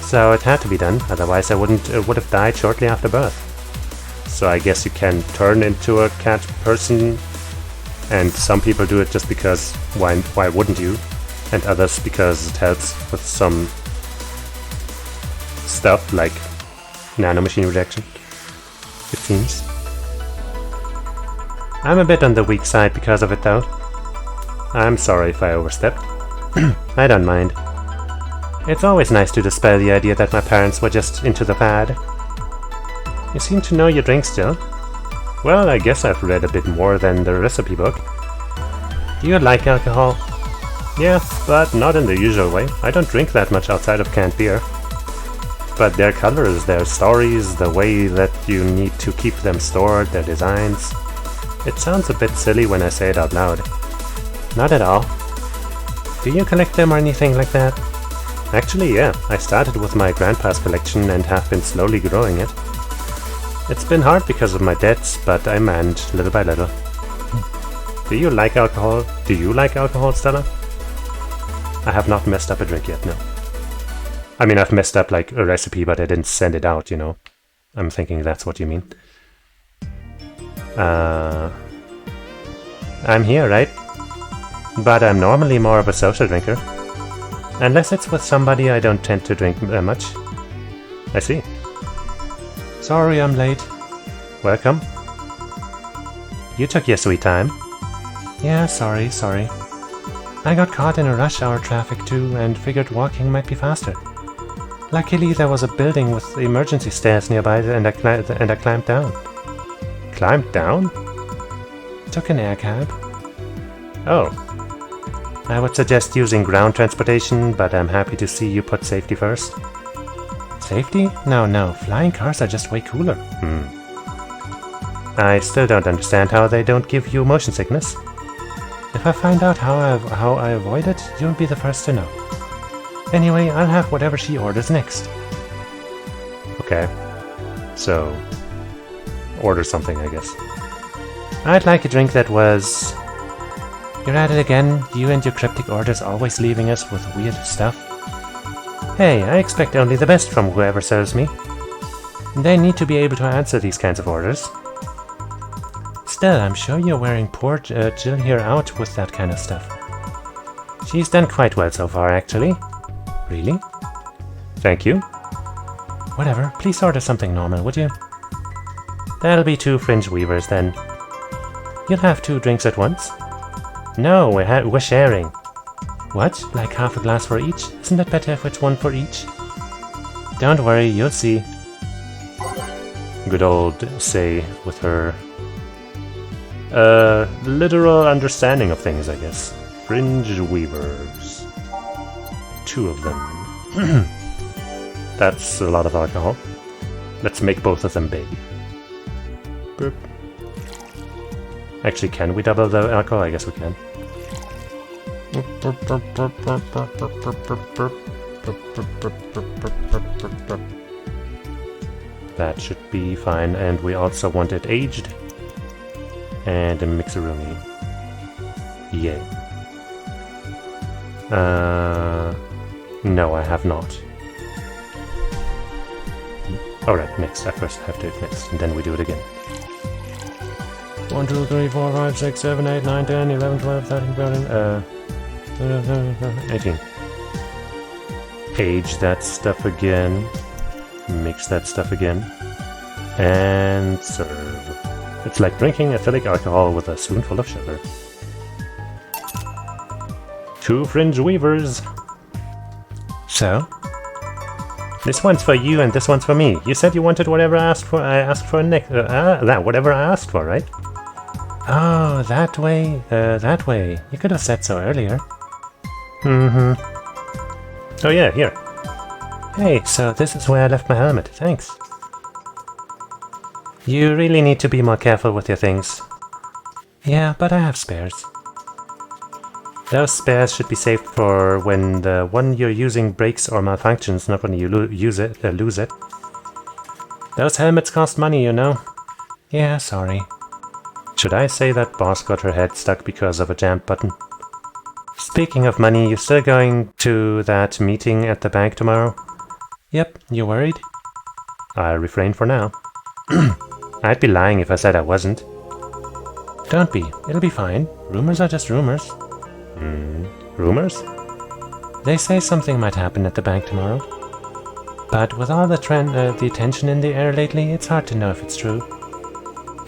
So it had to be done, otherwise I would have died shortly after birth. So I guess you can turn into a cat person, and some people do it just because why wouldn't you? And others because it helps with some stuff like nanomachine rejection, it seems. I'm a bit on the weak side because of it though. I'm sorry if I overstepped. I don't mind. It's always nice to dispel the idea that my parents were just into the fad. You seem to know your drink still. Well, I guess I've read a bit more than the recipe book. Do you like alcohol? Yeah, but not in the usual way. I don't drink that much outside of canned beer. but their colors, their stories, the way that you need to keep them stored, their designs. It sounds a bit silly when I say it out loud. Not at all. Do you collect them or anything like that? Actually, yeah. I started with my grandpa's collection and have been slowly growing it. It's been hard because of my debts, but I managed little by little. Do you like alcohol? Do you like alcohol, Stella? I have not messed up a drink yet, no. I mean, I've messed up like a recipe, but I didn't send it out, you know. I'm thinking that's what you mean. I'm here, right? But I'm normally more of a social drinker. Unless it's with somebody, I don't tend to drink much. I see. Sorry I'm late. Welcome. You took your sweet time. Yeah, sorry. I got caught in a rush hour traffic too and figured walking might be faster. Luckily there was a building with emergency stairs nearby and I climbed down. Climbed down? Took an air cab. Oh. I would suggest using ground transportation, but I'm happy to see you put safety first. Safety? No. Flying cars are just way cooler. I still don't understand how they don't give you motion sickness. If I find out how I avoid it, you'll be the first to know. Anyway, I'll have whatever she orders next. Okay. So, order something, I guess. I'd like a drink that was... You're at it again, you and your cryptic orders always leaving us with weird stuff. Hey, I expect only the best from whoever serves me. They need to be able to answer these kinds of orders. Still, I'm sure you're wearing poor Jill here out with that kind of stuff. She's done quite well so far, actually. Really? Thank you. Whatever, please order something normal, would you? That'll be 2 fringe weavers, then. You'll have 2 drinks at once? No, we're sharing. What? Like half a glass for each? Isn't it better if it's 1 for each? Don't worry, you'll see. Good old Say with her literal understanding of things, I guess. Fringe weavers. 2 of them. That's a lot of alcohol. Let's make both of them big. Burp. Actually, can we double the alcohol? I guess we can. That should be fine, and we also want it aged. And a mixeroni. Yay. No, I have not. Alright, mix. I first have to mix, and then we do it again. 1, 2, 3, 4, 5, 6, 7, 8, 9, 10, 11, 12, 13, 14, 18. Age that stuff again. Mix that stuff again. And serve. It's like drinking ethylic alcohol with a spoonful of sugar. 2 fringe weavers. So? This one's for you and this one's for me. You said you wanted whatever I asked for. I asked for next. Whatever I asked for, right? Oh, that way. That way. You could have said so earlier. Oh yeah, here. Hey, so this is where I left my helmet. Thanks. You really need to be more careful with your things. Yeah, but I have spares. Those spares should be saved for when the one you're using breaks or malfunctions, not when you lose it. Those helmets cost money, you know. Yeah, sorry. Should I say that boss got her head stuck because of a jammed button? Speaking of money, you still going to that meeting at the bank tomorrow? Yep, you worried? I'll refrain for now. I'd be lying if I said I wasn't. Don't be, it'll be fine. Rumors are just rumors. Rumors? They say something might happen at the bank tomorrow. But with all the tension in the air lately, it's hard to know if it's true.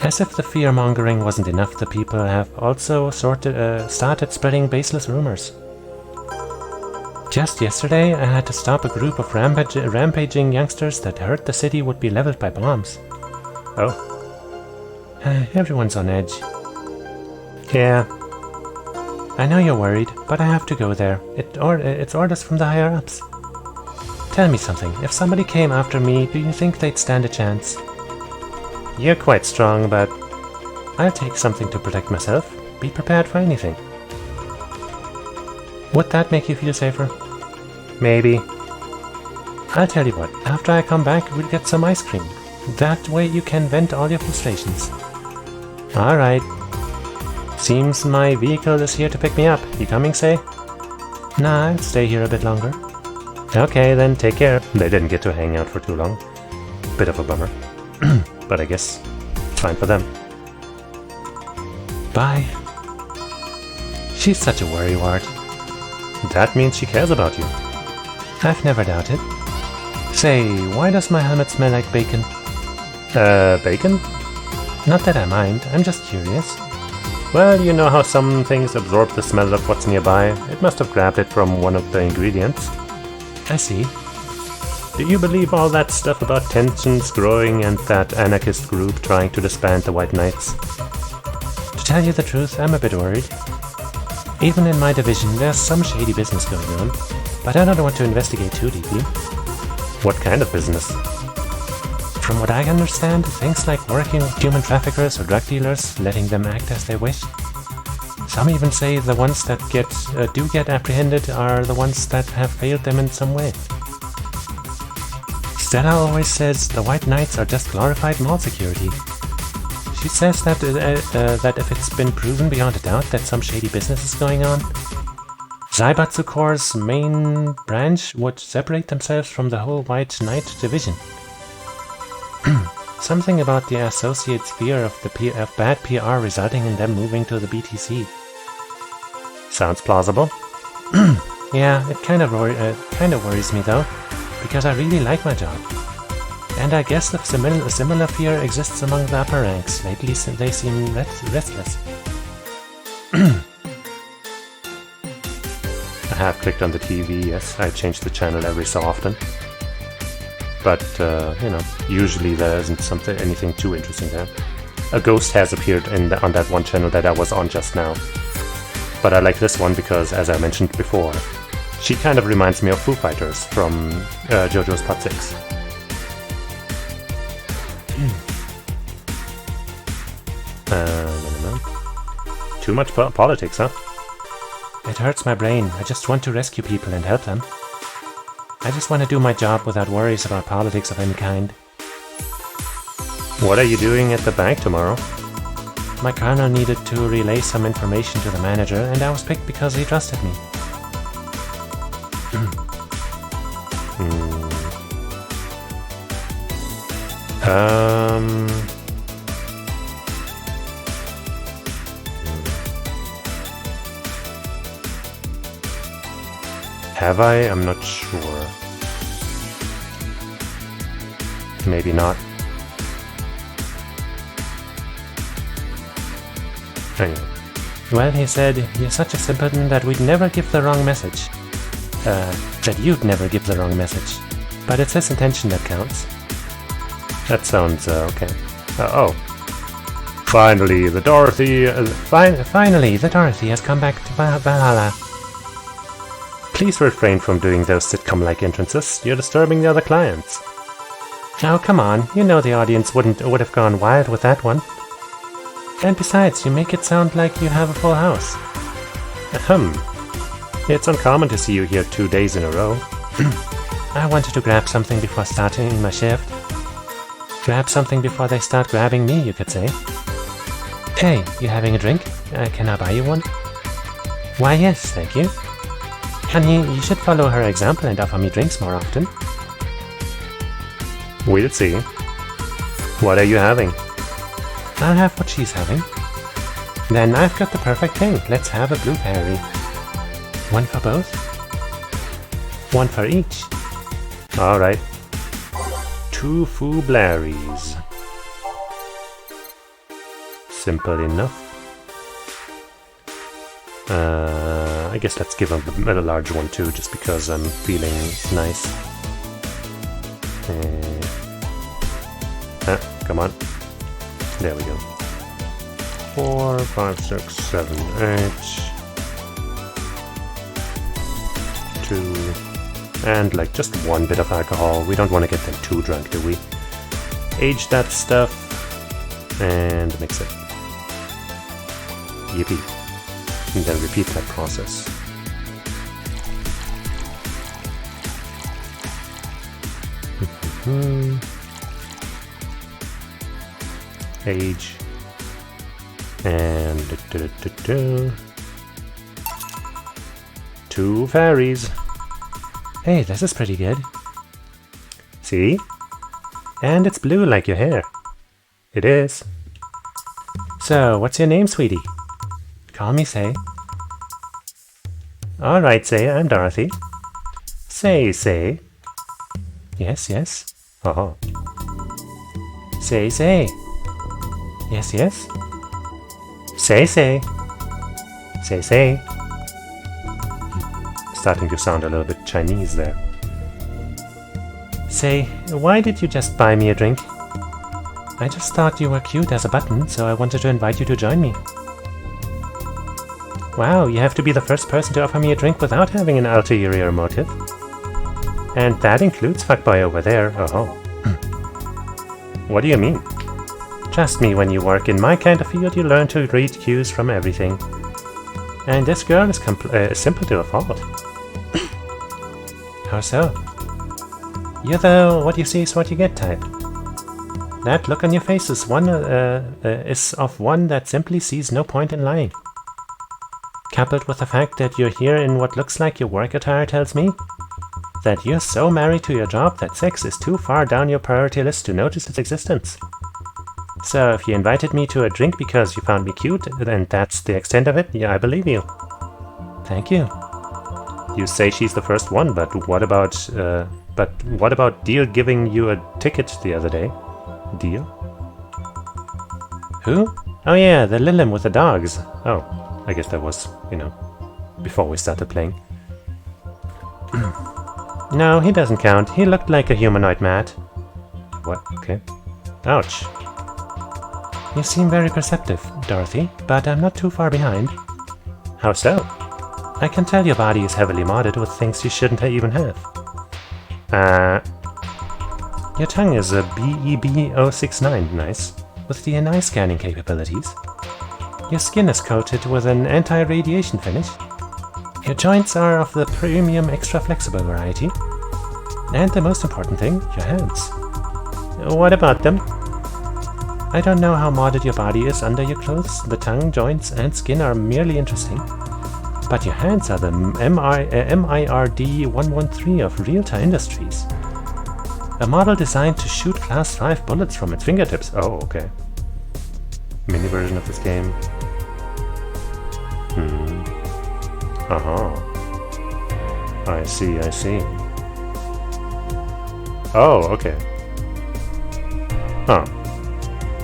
As if the fear-mongering wasn't enough, the people have also started spreading baseless rumors. Just yesterday, I had to stop a group of rampaging youngsters that heard the city would be leveled by bombs. Oh. Everyone's on edge. Yeah. I know you're worried, but I have to go there. It's orders from the higher-ups. Tell me something. If somebody came after me, do you think they'd stand a chance? You're quite strong, but I'll take something to protect myself. Be prepared for anything. Would that make you feel safer? Maybe. I'll tell you what, after I come back, we'll get some ice cream. That way you can vent all your frustrations. Alright. Seems my vehicle is here to pick me up. You coming, say? Nah, I'll stay here a bit longer. Okay, then take care. They didn't get to hang out for too long. Bit of a bummer. But I guess fine for them. Bye. She's such a worrywart. That means she cares about you. I've never doubted. Say, why does my helmet smell like bacon? Bacon? Not that I mind, I'm just curious. Well, you know how some things absorb the smell of what's nearby. It must have grabbed it from one of the ingredients. I see. Do you believe all that stuff about tensions growing and that anarchist group trying to disband the White Knights? To tell you the truth, I'm a bit worried. Even in my division, there's some shady business going on, but I don't want to investigate too deeply. What kind of business? From what I understand, things like working with human traffickers or drug dealers, letting them act as they wish. Some even say the ones that do get apprehended are the ones that have failed them in some way. Stella always says the White Knights are just glorified mall security. She says that if it's been proven beyond a doubt that some shady business is going on, Zaibatsu Corps' main branch would separate themselves from the whole White Knight division. Something about the Associates' fear of bad PR resulting in them moving to the BTC. Sounds plausible. Yeah, it kind of worries me though, because I really like my job. And I guess a similar fear exists among the upper ranks. Lately they seem restless. I have clicked on the TV, yes, I change the channel every so often. But, you know, usually there isn't anything too interesting there. A ghost has appeared on that one channel that I was on just now. But I like this one because, as I mentioned before, she kind of reminds me of Foo Fighters from JoJo's Part 6. Too much politics, huh? It hurts my brain. I just want to rescue people and help them. I just want to do my job without worries about politics of any kind. What are you doing at the bank tomorrow? My colonel needed to relay some information to the manager, and I was picked because he trusted me. Have I? I'm not sure. Maybe not. Anyway. Well, he said, you're such a simpleton that we'd never give the wrong message. That you'd never give the wrong message. But it's his intention that counts. That sounds, okay. Oh. Finally, the Dorothy... Finally, the Dorothy has come back to Valhalla. Please refrain from doing those sitcom-like entrances. You're disturbing the other clients. Oh, come on. You know the audience would have gone wild with that one. And besides, you make it sound like you have a full house. It's uncommon to see you here 2 days in a row. I wanted to grab something before starting my shift. Grab something before they start grabbing me, you could say. Hey, you having a drink? Can I buy you one? Why, yes, thank you. Honey, you should follow her example and offer me drinks more often. We'll see. What are you having? I'll have what she's having. Then I've got the perfect thing. Let's have a blueberry. One for both? One for each. Alright. 2 Foo-Blarries. Simple enough. I guess let's give him a large one too, just because I'm feeling nice. Come on. There we go. 4, 5, 6, 7, 8. 2. And like just one bit of alcohol. We don't want to get them too drunk, do we? Age that stuff and mix it. Yippee. And then repeat that process. Age. And 2 fairies. Hey, this is pretty good. See? And it's blue like your hair. It is. So, what's your name, sweetie? Call me Say. Alright, Say, I'm Dorothy. Say. Yes, yes. Uh-huh. Say. Yes, yes. Say. Say. Starting to sound a little bit Chinese there. Say, why did you just buy me a drink? I just thought you were cute as a button, so I wanted to invite you to join me. Wow, you have to be the first person to offer me a drink without having an ulterior motive. And that includes fuckboy over there. Oh. What do you mean? Trust me, when you work in my kind of field, you learn to read cues from everything. And this girl is simple to a fault. How so? You're the what you see is what you get type. That look on your face is of one that simply sees no point in lying. Coupled with the fact that you're here in what looks like your work attire tells me that you're so married to your job that sex is too far down your priority list to notice its existence. So if you invited me to a drink because you found me cute, then that's the extent of it, yeah, I believe you. Thank you. You say she's the first one, but what about Deal giving you a ticket the other day? Deal? Who? Oh yeah, the Lilim with the dogs. Oh, I guess that was, before we started playing. No, he doesn't count. He looked like a humanoid, Matt. What? Okay. Ouch. You seem very perceptive, Dorothy, but I'm not too far behind. How so? I can tell your body is heavily modded with things you shouldn't even have. Your tongue is a BEB069, nice, with DNA scanning capabilities. Your skin is coated with an anti-radiation finish. Your joints are of the premium extra flexible variety. And the most important thing, your hands. What about them? I don't know how modded your body is under your clothes. The tongue, joints, and skin are merely interesting. But your hands are the MIRD-113 of Realtor Industries. A model designed to shoot Class 5 bullets from its fingertips. Oh, okay. Mini version of this game. I see. Oh, okay. Huh.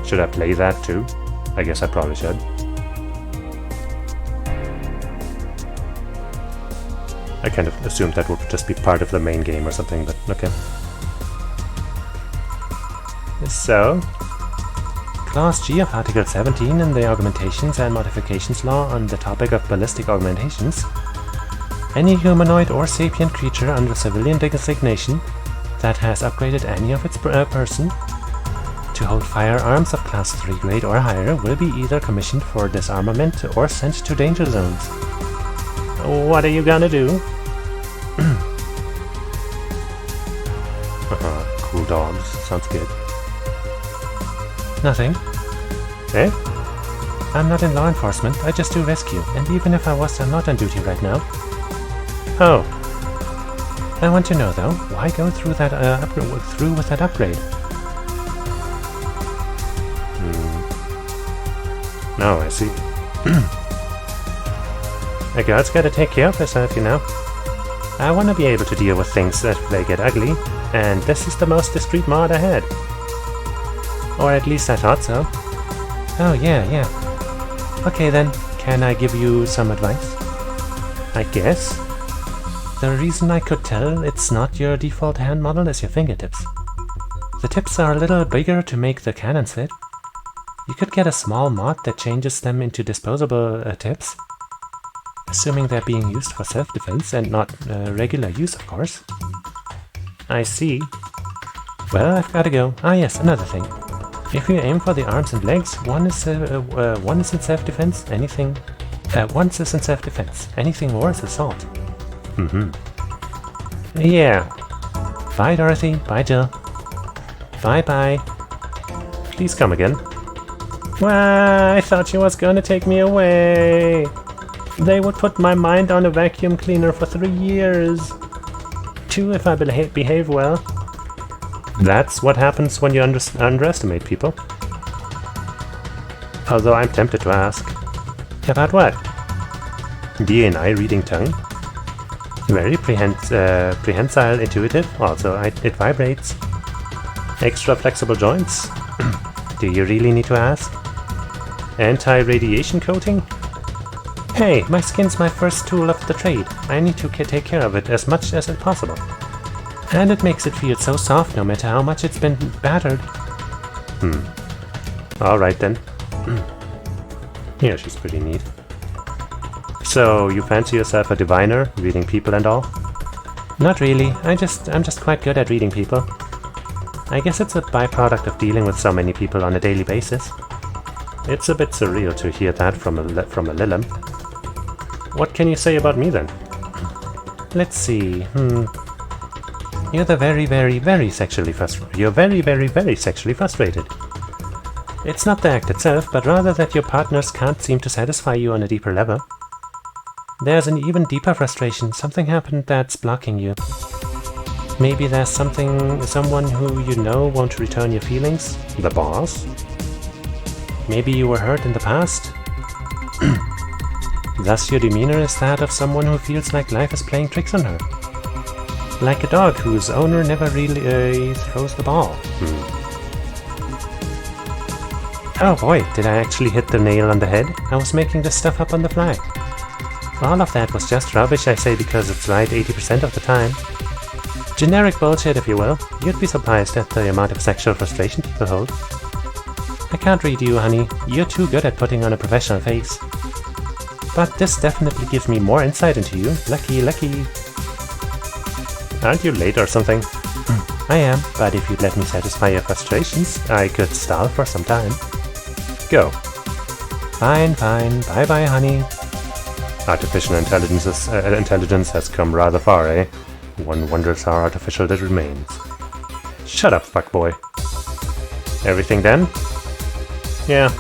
Should I play that too? I guess I probably should. I kind of assumed that would just be part of the main game or something, but okay. So, Clause G of Article 17 in the Augmentations and Modifications Law on the topic of ballistic augmentations. Any humanoid or sapient creature under civilian designation that has upgraded any of its person to hold firearms of Class 3 grade or higher will be either commissioned for disarmament or sent to danger zones. What are you gonna do? Cool dogs. Sounds good. Nothing. Eh? I'm not in law enforcement, I just do rescue, and even if I was, I'm not on duty right now. Oh. I want to know though, why go through with that upgrade? No, I see. A girl's gotta take care of herself, I want to be able to deal with things if they get ugly, and this is the most discreet mod I had. Or at least I thought so. Oh, yeah. Okay then, can I give you some advice? I guess. The reason I could tell it's not your default hand model is your fingertips. The tips are a little bigger to make the cannons fit. You could get a small mod that changes them into disposable tips. Assuming they're being used for self-defense and not regular use, of course. I see. Well, I've gotta go. Ah yes, another thing. If you aim for the arms and legs, one is in self-defense, anything... once is in self-defense. Anything more is assault. Yeah. Bye, Dorothy. Bye, Jill. Bye-bye. Please come again. Well, I thought she was gonna take me away. They would put my mind on a vacuum cleaner for 3 years. 2 if I behave well. That's what happens when you underestimate people. Although I'm tempted to ask. About what? D&I reading tongue. Very prehensile, intuitive. Also, it vibrates. Extra flexible joints. Do you really need to ask? Anti-radiation coating? Hey, my skin's my first tool of the trade. I need to take care of it as much as possible. And it makes it feel so soft no matter how much it's been battered. Alright then. Yeah, she's pretty neat. So, you fancy yourself a diviner, reading people and all? Not really. I'm just quite good at reading people. I guess it's a byproduct of dealing with so many people on a daily basis. It's a bit surreal to hear that from a Lilum. What can you say about me then? Let's see. You're very, very, very sexually frustrated. You're very, very, very sexually frustrated. It's not the act itself, but rather that your partners can't seem to satisfy you on a deeper level. There's an even deeper frustration. Something happened that's blocking you. Maybe there's someone who you know won't return your feelings. The boss? Maybe you were hurt in the past. Thus your demeanor is that of someone who feels like life is playing tricks on her. Like a dog whose owner never really throws the ball. Oh boy, did I actually hit the nail on the head? I was making this stuff up on the fly. All of that was just rubbish, I say, because it's right 80% of the time. Generic bullshit, if you will. You'd be surprised at the amount of sexual frustration people hold. I can't read you, honey. You're too good at putting on a professional face. But this definitely gives me more insight into you. Lucky, lucky. Aren't you late or something? I am, but if you'd let me satisfy your frustrations, I could stall for some time. Go. Fine, fine. Bye-bye, honey. Artificial intelligence has come rather far, eh? One wonders how artificial it remains. Shut up, fuckboy. Everything then? Yeah.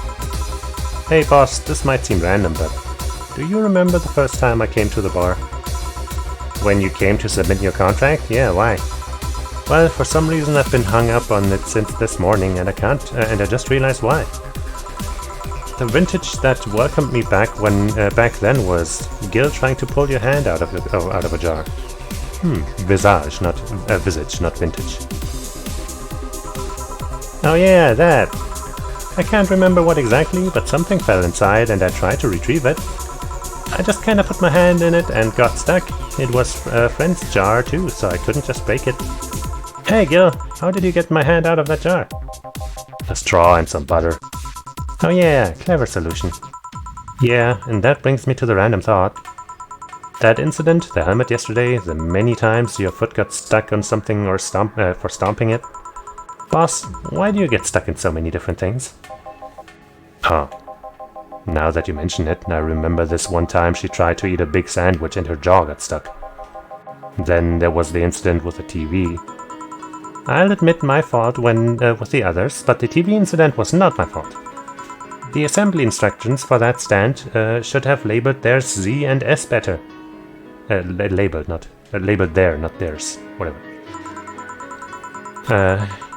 Hey boss, this might seem random, but do you remember the first time I came to the bar? When you came to submit your contract? Yeah, why? Well, for some reason I've been hung up on it since this morning, and I just realized why. The vintage that welcomed me back then was Gil trying to pull your hand out of a jar. Visage, not visage, not vintage. Oh yeah, that. I can't remember what exactly, but something fell inside and I tried to retrieve it. I just kinda put my hand in it and got stuck. It was a friend's jar too, so I couldn't just break it. Hey Gil, how did you get my hand out of that jar? A straw and some butter. Oh yeah, clever solution. Yeah, and that brings me to the random thought. That incident, the helmet yesterday, the many times your foot got stuck on something or for stomping it. Boss, why do you get stuck in so many different things? Huh. Now that you mention it, I remember this one time she tried to eat a big sandwich and her jaw got stuck. Then there was the incident with the TV. I'll admit my fault when with the others, but the TV incident was not my fault. The assembly instructions for that stand should have labeled theirs Z and S better. Labeled there, not theirs. Whatever.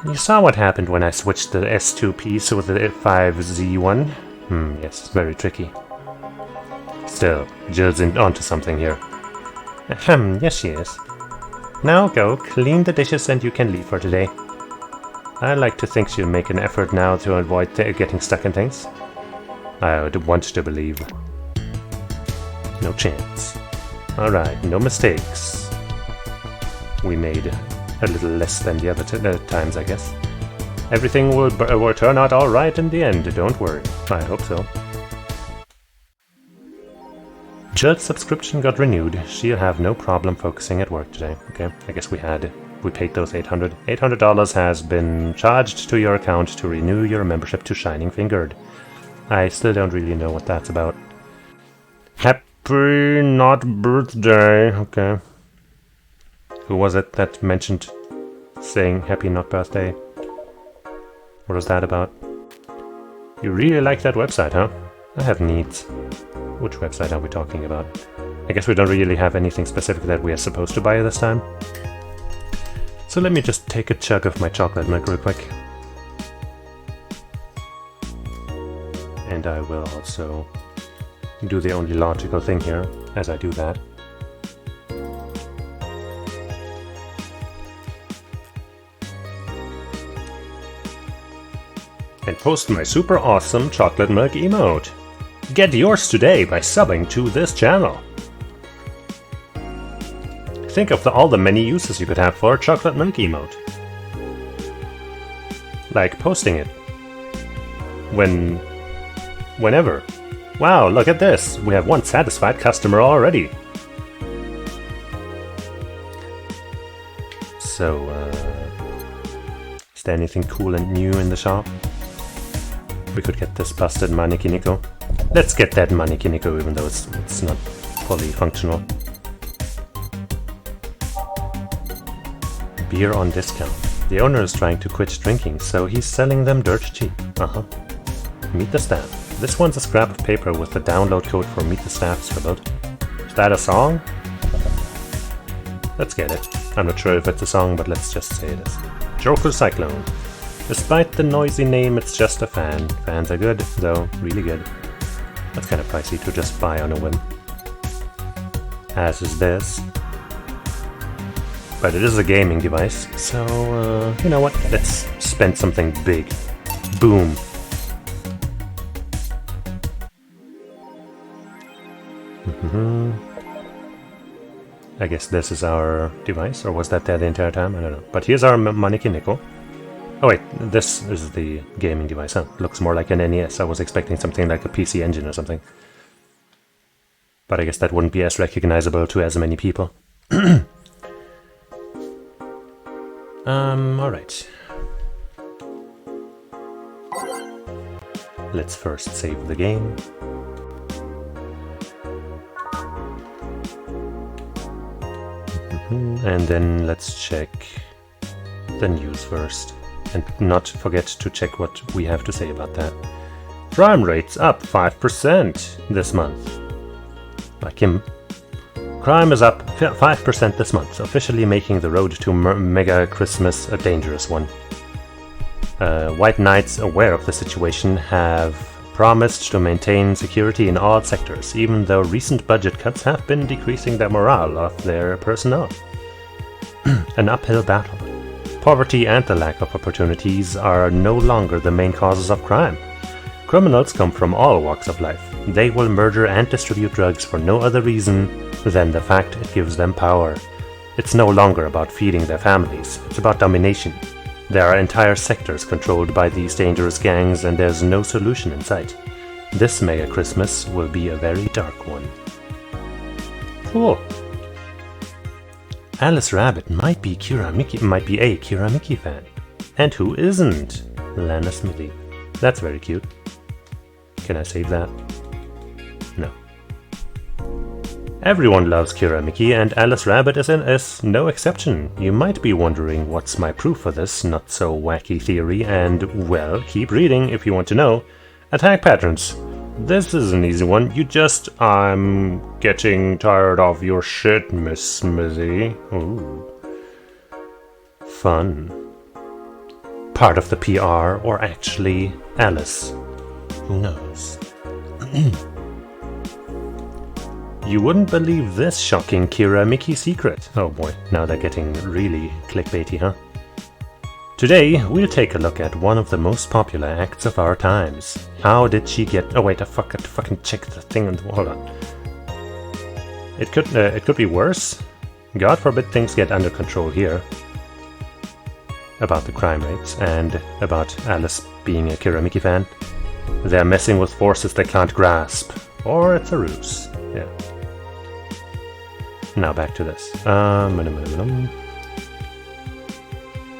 You saw what happened when I switched the S2 piece with the 5Z1? Yes, very tricky. Still, Jill's onto something here. Yes she is. Now go, clean the dishes and you can leave for today. I like to think she'll make an effort now to avoid getting stuck in things. I would want to believe. No chance. Alright, no mistakes. We made a little less than the other times, I guess. Everything will turn out alright in the end, don't worry. I hope so. Jill's subscription got renewed. She'll have no problem focusing at work today. Okay, I guess we had we paid those $800. $800 has been charged to your account to renew your membership to Shining Fingered. I still don't really know what that's about. Happy not birthday. Okay. Who was it that mentioned saying happy not birthday? What was that about? You really like that website, huh? I have needs. Which website are we talking about? I guess we don't really have anything specific that we are supposed to buy this time. So let me just take a chug of my chocolate milk real quick. And I will also do the only logical thing here as I do that. And post my super awesome chocolate milk emote. Get yours today by subbing to this channel. Think of all the many uses you could have for a chocolate milk emote. Like posting it. Whenever. Wow, look at this! We have one satisfied customer already. So, is there anything cool and new in the shop? We could get this busted Maneki Nico. Let's get that Maneki Nico even though it's not fully functional. Beer on discount. The owner is trying to quit drinking, so he's selling them dirt cheap. Meet the Staff. This one's a scrap of paper with the download code for Meet the Staff scribbled. Is that a song? Let's get it. I'm not sure if it's a song, but let's just say it is. Joker Cyclone. Despite the noisy name, it's just a fan. Fans are good, though, really good. That's kind of pricey to just buy on a whim. As is this. But it is a gaming device, so, you know what? Let's spend something big. Boom. I guess this is our device, or was that there the entire time? I don't know. But here's our Maneki Nico. Oh wait, this is the gaming device, huh? Looks more like an NES. I was expecting something like a PC Engine or something. But I guess that wouldn't be as recognizable to as many people. Alright. Let's first save the game. And then let's check the news first. And not forget to check what we have to say about that. Crime rates up 5% this month. Like him. Crime is up 5% this month, officially making the road to Mega Christmas a dangerous one. White Knights, aware of the situation, have promised to maintain security in all sectors, even though recent budget cuts have been decreasing the morale of their personnel. An uphill battle. Poverty and the lack of opportunities are no longer the main causes of crime. Criminals come from all walks of life. They will murder and distribute drugs for no other reason than the fact it gives them power. It's no longer about feeding their families, it's about domination. There are entire sectors controlled by these dangerous gangs and there's no solution in sight. This Mega Christmas will be a very dark one. Cool. Alice Rabbit might be a Kiramiki fan. And who isn't? Lana Smithy. That's very cute. Can I save that? No. Everyone loves Kiramiki, and Alice Rabbit is no exception. You might be wondering what's my proof for this not so wacky theory, and, well, keep reading if you want to know. Attack patterns. This is an easy one. I'm getting tired of your shit, Miss Smithy. Ooh. Fun. Part of the PR, or actually Alice. Who knows? You wouldn't believe this shocking Kiramiki secret. Oh boy, now they're getting really clickbaity, huh? Today, we'll take a look at one of the most popular acts of our times. How did she get... Oh wait, I forgot to fucking check the thing on the... Hold on. It could be worse. God forbid things get under control here. About the crime rates, and about Alice being a Kiramiki fan. They're messing with forces they can't grasp. Or it's a ruse. Yeah.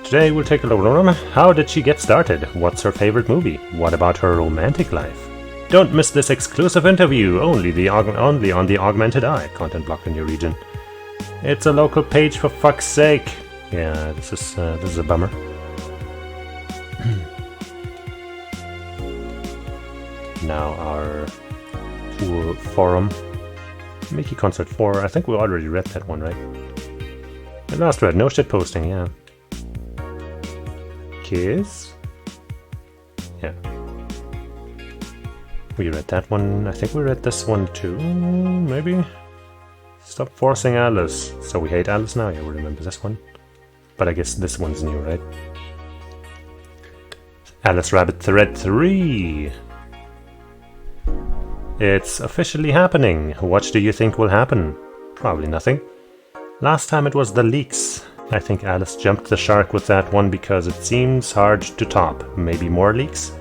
Today we'll take a look at how did she get started, what's her favorite movie, what about her romantic life. Don't miss this exclusive interview, only on the Augmented Eye, content blocked in your region. It's a local page for fuck's sake. Yeah, this is a bummer. Now our full forum. Mickey Concert 4, I think we already read that one, right? The last read, no shit posting, yeah. Kiss? Yeah. We read that one, I think we read this one too, maybe? Stop forcing Alice. So we hate Alice now? Yeah, we remember this one. But I guess this one's new, right? Alice Rabbit Thread 3! It's officially happening. What do you think will happen? Probably nothing. Last time it was the leaks. I think Alice jumped the shark with that one because it seems hard to top. Maybe more leaks?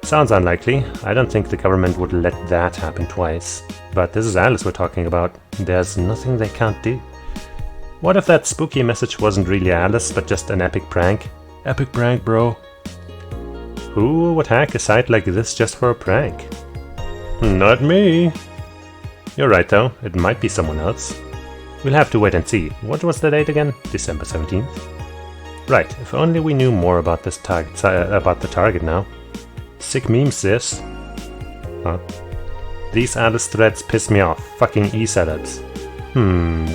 Sounds unlikely. I don't think the government would let that happen twice. But this is Alice we're talking about. There's nothing they can't do. What if that spooky message wasn't really Alice, but just an epic prank? Epic prank, bro. Who would hack a site like this just for a prank? Not me. You're right though, it might be someone else. We'll have to wait and see. What was the date again? December 17th? Right, if only we knew more about this about the target now. Sick meme, sis. Huh? These Alice threads piss me off. Fucking e-celebs.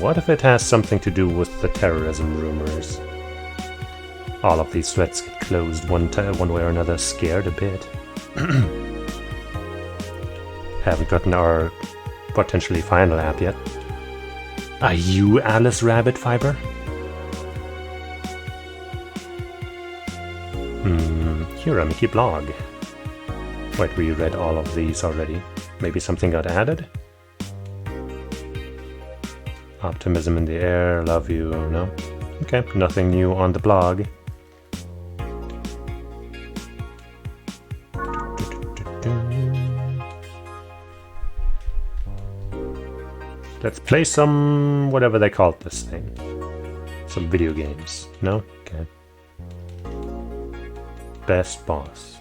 What if it has something to do with the terrorism rumors? All of these threads get closed one way or another. Scared a bit. Haven't gotten our potentially final app yet. Are you Alice Rabbit Fiber? Here, Mickey blog. Wait, we read all of these already. Maybe something got added? Optimism in the air, love you, no? Okay, nothing new on the blog. Let's play some... whatever they called this thing. Some video games. No? Okay. Best boss.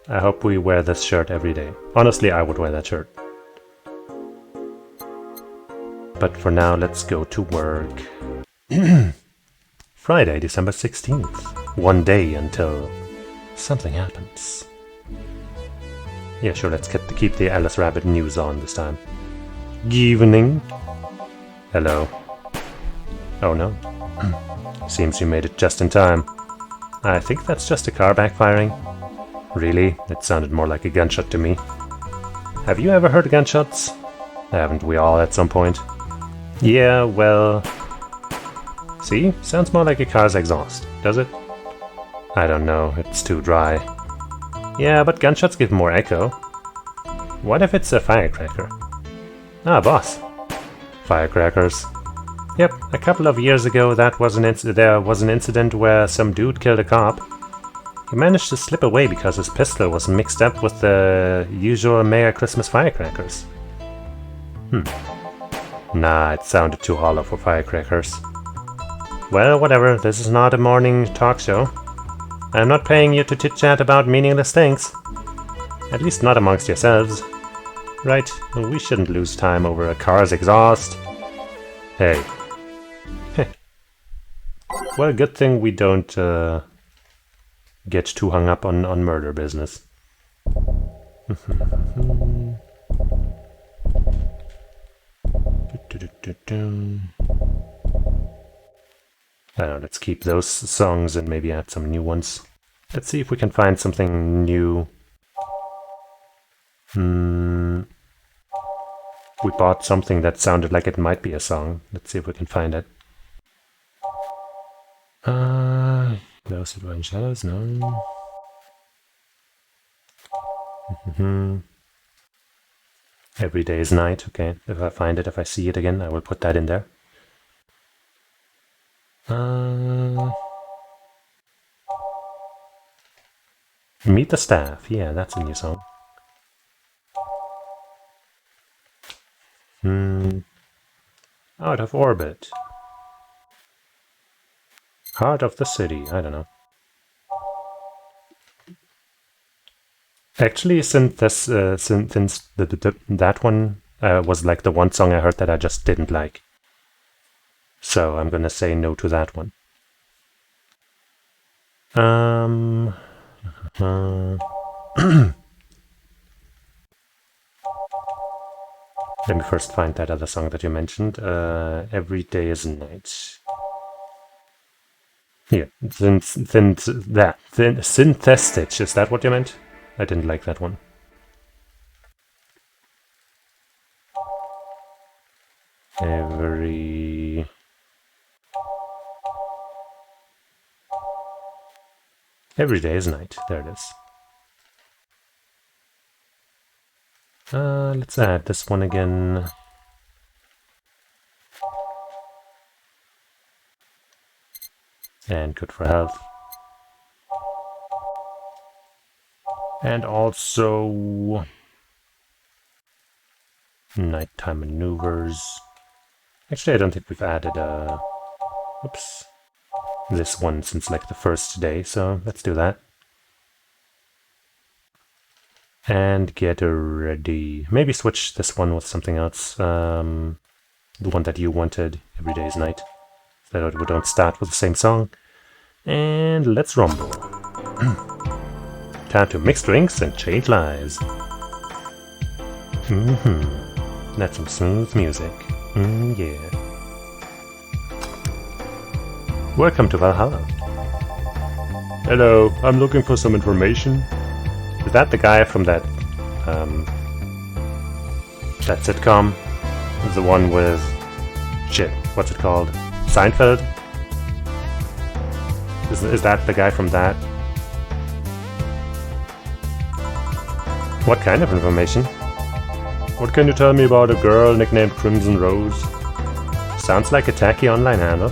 I hope we wear this shirt every day. Honestly, I would wear that shirt. But for now, let's go to work. Friday, December 16th. One day until something happens. Yeah, sure, let's keep the Alice Rabbit news on this time. Evening. Hello. Oh no. Seems you made it just in time. I think that's just a car backfiring. Really? It sounded more like a gunshot to me. Have you ever heard gunshots? Haven't we all at some point? Yeah, well... See? Sounds more like a car's exhaust, does it? I don't know, it's too dry. Yeah, but gunshots give more echo. What if it's a firecracker? Ah, boss. Firecrackers. Yep, a couple of years ago there was an incident where some dude killed a cop. He managed to slip away because his pistol was mixed up with the usual Merry Christmas firecrackers. Nah, it sounded too hollow for firecrackers. Well, whatever, this is not a morning talk show. I'm not paying you to chit-chat about meaningless things. At least not amongst yourselves. Right, we shouldn't lose time over a car's exhaust. Hey. Well, good thing we don't get too hung up on murder business. I don't know, let's keep those songs and maybe add some new ones. Let's see if we can find something new. We bought something that sounded like it might be a song. Let's see if we can find it. Those Silver Shadows, no. Every day is night, okay. If I find it, if I see it again, I will put that in there. Meet the Staff, yeah, that's a new song. Out of Orbit. Heart of the city, I don't know. Actually, since that one was like the one song I heard that I just didn't like. So I'm gonna say no to that one. Let me first find that other song that you mentioned. Every Day is Night. Here, Synthestage, is that what you meant? I didn't like that one. Every Day is Night, there it is. Let's add this one again. And good for health. And also nighttime maneuvers. Actually, I don't think we've added this one since like the first day, so let's do that. And get ready. Maybe switch this one with something else. The one that you wanted, Every Day is Night. So that we don't start with the same song. And let's rumble. Time to mix drinks and change lives. That's some smooth music. Yeah. Welcome to Valhalla. Hello, I'm looking for some information. Is that the guy from that sitcom? The one with... shit, what's it called? Seinfeld? Is that the guy from that? What kind of information? What can you tell me about a girl nicknamed Crimson Rose? Sounds like a tacky online handle.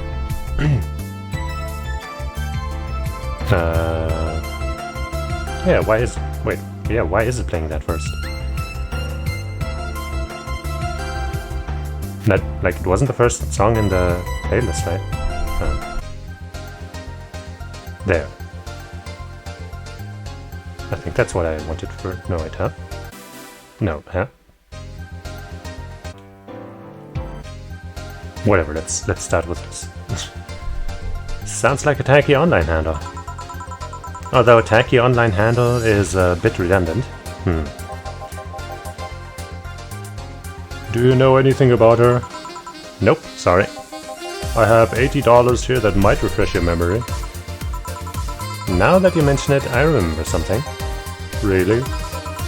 Yeah, why is... wait, yeah, why is it playing that first? That, like, it wasn't the first song in the playlist, right? There. I think that's what I wanted for... no, wait, huh? No, huh? Whatever, let's start with this. Sounds like a tacky online handle. Although a tacky online handle is a bit redundant. Do you know anything about her? Nope, sorry. I have $80 here that might refresh your memory. Now that you mention it, I remember something. Really?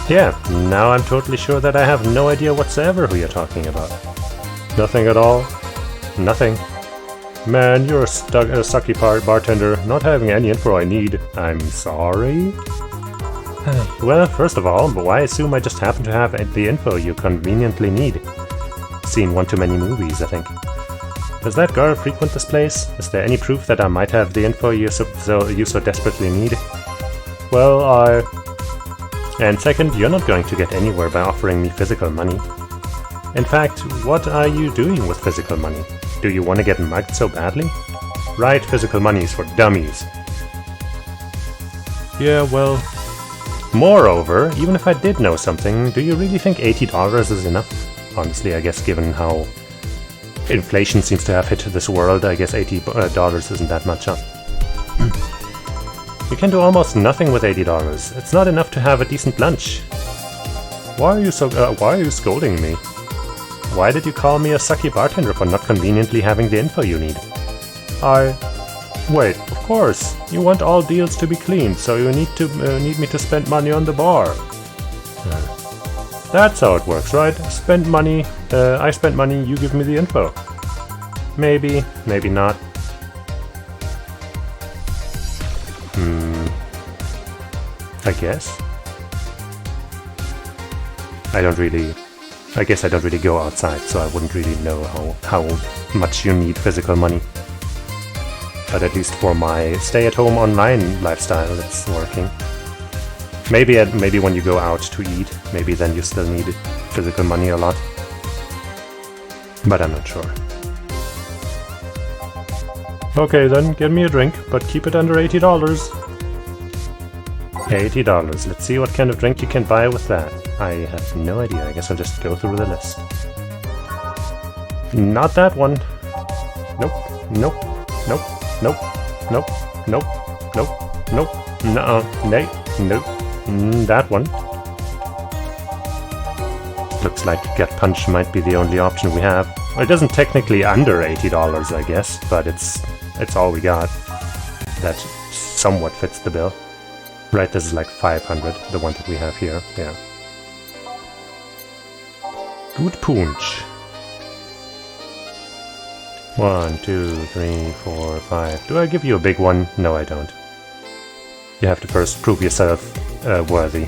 Yeah, now I'm totally sure that I have no idea whatsoever who you're talking about. Nothing at all? Nothing. Man, you're a sucky bartender, not having any info I need. I'm sorry? Well, first of all, why assume I just happen to have the info you conveniently need? Seen one too many movies, I think. Does that girl frequent this place? Is there any proof that I might have the info you so desperately need? Well, And second, you're not going to get anywhere by offering me physical money. In fact, what are you doing with physical money? Do you want to get mugged so badly? Right, physical money is for dummies. Yeah, well... Moreover, even if I did know something, do you really think $80 is enough? Honestly, I guess given how inflation seems to have hit this world, I guess $80 isn't that much, huh? You can do almost nothing with $80. It's not enough to have a decent lunch. Why are you scolding me? Why did you call me a sucky bartender for not conveniently having the info you need? Wait, of course. You want all deals to be clean, so you need me to spend money on the bar. That's how it works, right? Spend money, I spend money, you give me the info. Maybe, maybe not. I guess. I guess I don't really go outside, so I wouldn't really know how much you need physical money. But at least for my stay-at-home online lifestyle, it's working. Maybe when you go out to eat, maybe then you still need physical money a lot. But I'm not sure. Okay then, get me a drink, but keep it under $80. $80. Let's see what kind of drink you can buy with that. I have no idea. I guess I'll just go through the list. Not that one. Nope. Nope. Nope. Nope. Nope. Nope. Nope. Nope. Nuh-uh. Nay. Nope. That one. Looks like Gut Punch might be the only option we have. Well, it isn't technically under $80, I guess, but it's all we got. That somewhat fits the bill. Right, this is like 500, the one that we have here, yeah. Good punch. 1, 2, 3, 4, 5. Do I give you a big one? No, I don't. You have to first prove yourself worthy.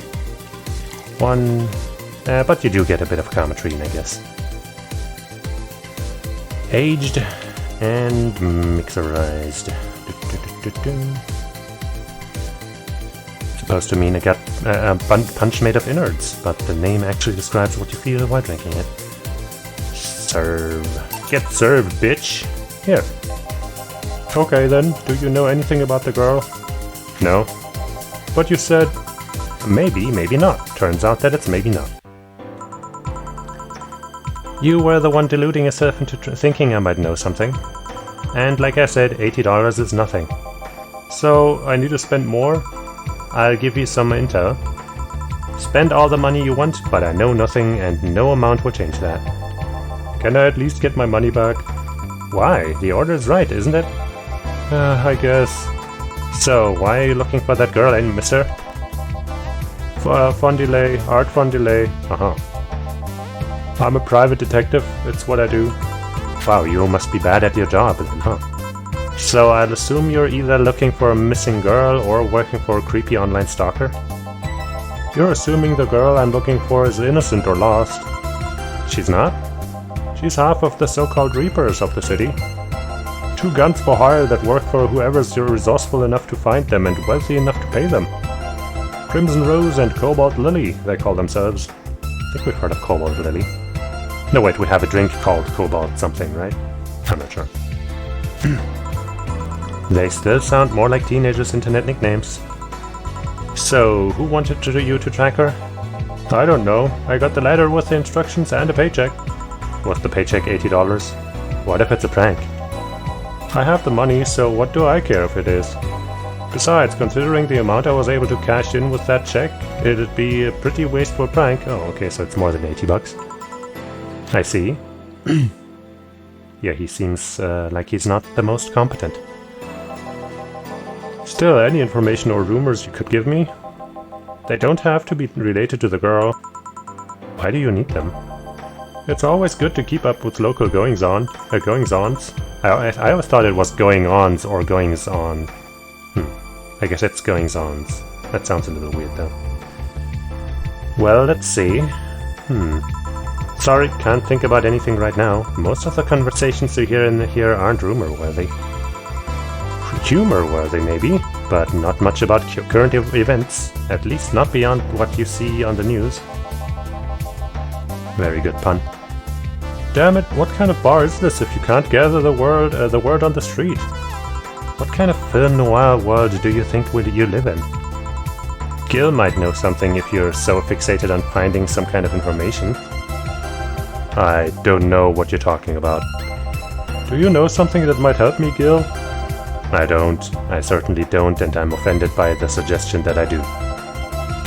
1, but you do get a bit of Karmatrine, I guess. Aged and mixerized. Supposed to mean a punch made of innards, but the name actually describes what you feel while drinking it. Serve. Get served, bitch! Here. Okay then, do you know anything about the girl? No. But you said... maybe, maybe not. Turns out that it's maybe not. You were the one deluding yourself into thinking I might know something. And like I said, $80 is nothing. So, I need to spend more? I'll give you some intel. Spend all the money you want, but I know nothing and no amount will change that. Can I at least get my money back? Why? The order is right, isn't it? I guess. So, why are you looking for that girl, mister? Fun delay, art fun delay. I'm a private detective, it's what I do. Wow, you must be bad at your job, huh? So I'll assume you're either looking for a missing girl or working for a creepy online stalker? You're assuming the girl I'm looking for is innocent or lost. She's not? She's half of the so-called Reapers of the city. 2 guns for hire that work for whoever's resourceful enough to find them and wealthy enough to pay them. Crimson Rose and Cobalt Lily, they call themselves. I think we've heard of Cobalt Lily. No wait, we have a drink called Cobalt something, right? I'm not sure. They still sound more like teenagers' internet nicknames. So, who wanted you to track her? I don't know. I got the letter with the instructions and a paycheck. Was the paycheck $80? What if it's a prank? I have the money, so what do I care if it is? Besides, considering the amount I was able to cash in with that check, it'd be a pretty wasteful prank. Oh, okay, so it's more than $80. I see. Yeah, he seems like he's not the most competent. Still, any information or rumors you could give me? They don't have to be related to the girl. Why do you need them? It's always good to keep up with local goings-ons. I always thought it was going-ons or goings-on. I guess it's goings-ons. That sounds a little weird though. Well, let's see. Sorry, can't think about anything right now. Most of the conversations you hear in here aren't rumor-worthy. Humor-worthy, maybe, but not much about current events. At least not beyond what you see on the news. Very good pun. Damn it, what kind of bar is this if you can't gather the word on the street? What kind of film noir world do you think you live in? Gil might know something if you're so fixated on finding some kind of information. I don't know what you're talking about. Do you know something that might help me, Gil? I don't. I certainly don't, and I'm offended by the suggestion that I do.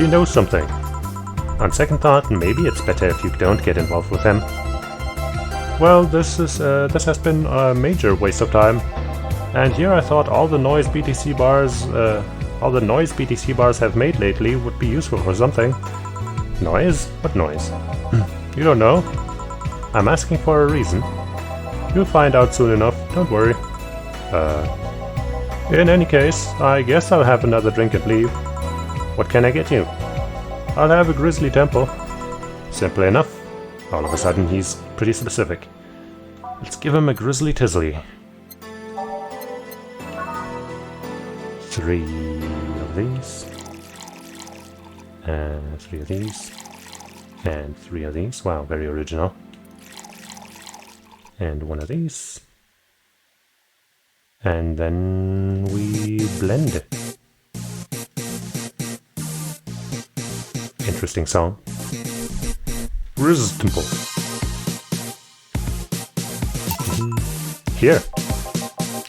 You know something. On second thought, maybe it's better if you don't get involved with them. Well, this has been a major waste of time. And here I thought all the noise BTC bars have made lately would be useful for something. Noise? What noise? You don't know? I'm asking for a reason. You'll find out soon enough, don't worry. In any case, I guess I'll have another drink and leave. What can I get you? I'll have a Grizzly Temple. Simple enough. All of a sudden he's pretty specific. Let's give him a Grizzly Tizzly. 3 of these. And 3 of these. And 3 of these. Wow, very original. And 1 of these. And then we blend. Interesting song. Resistable. Here.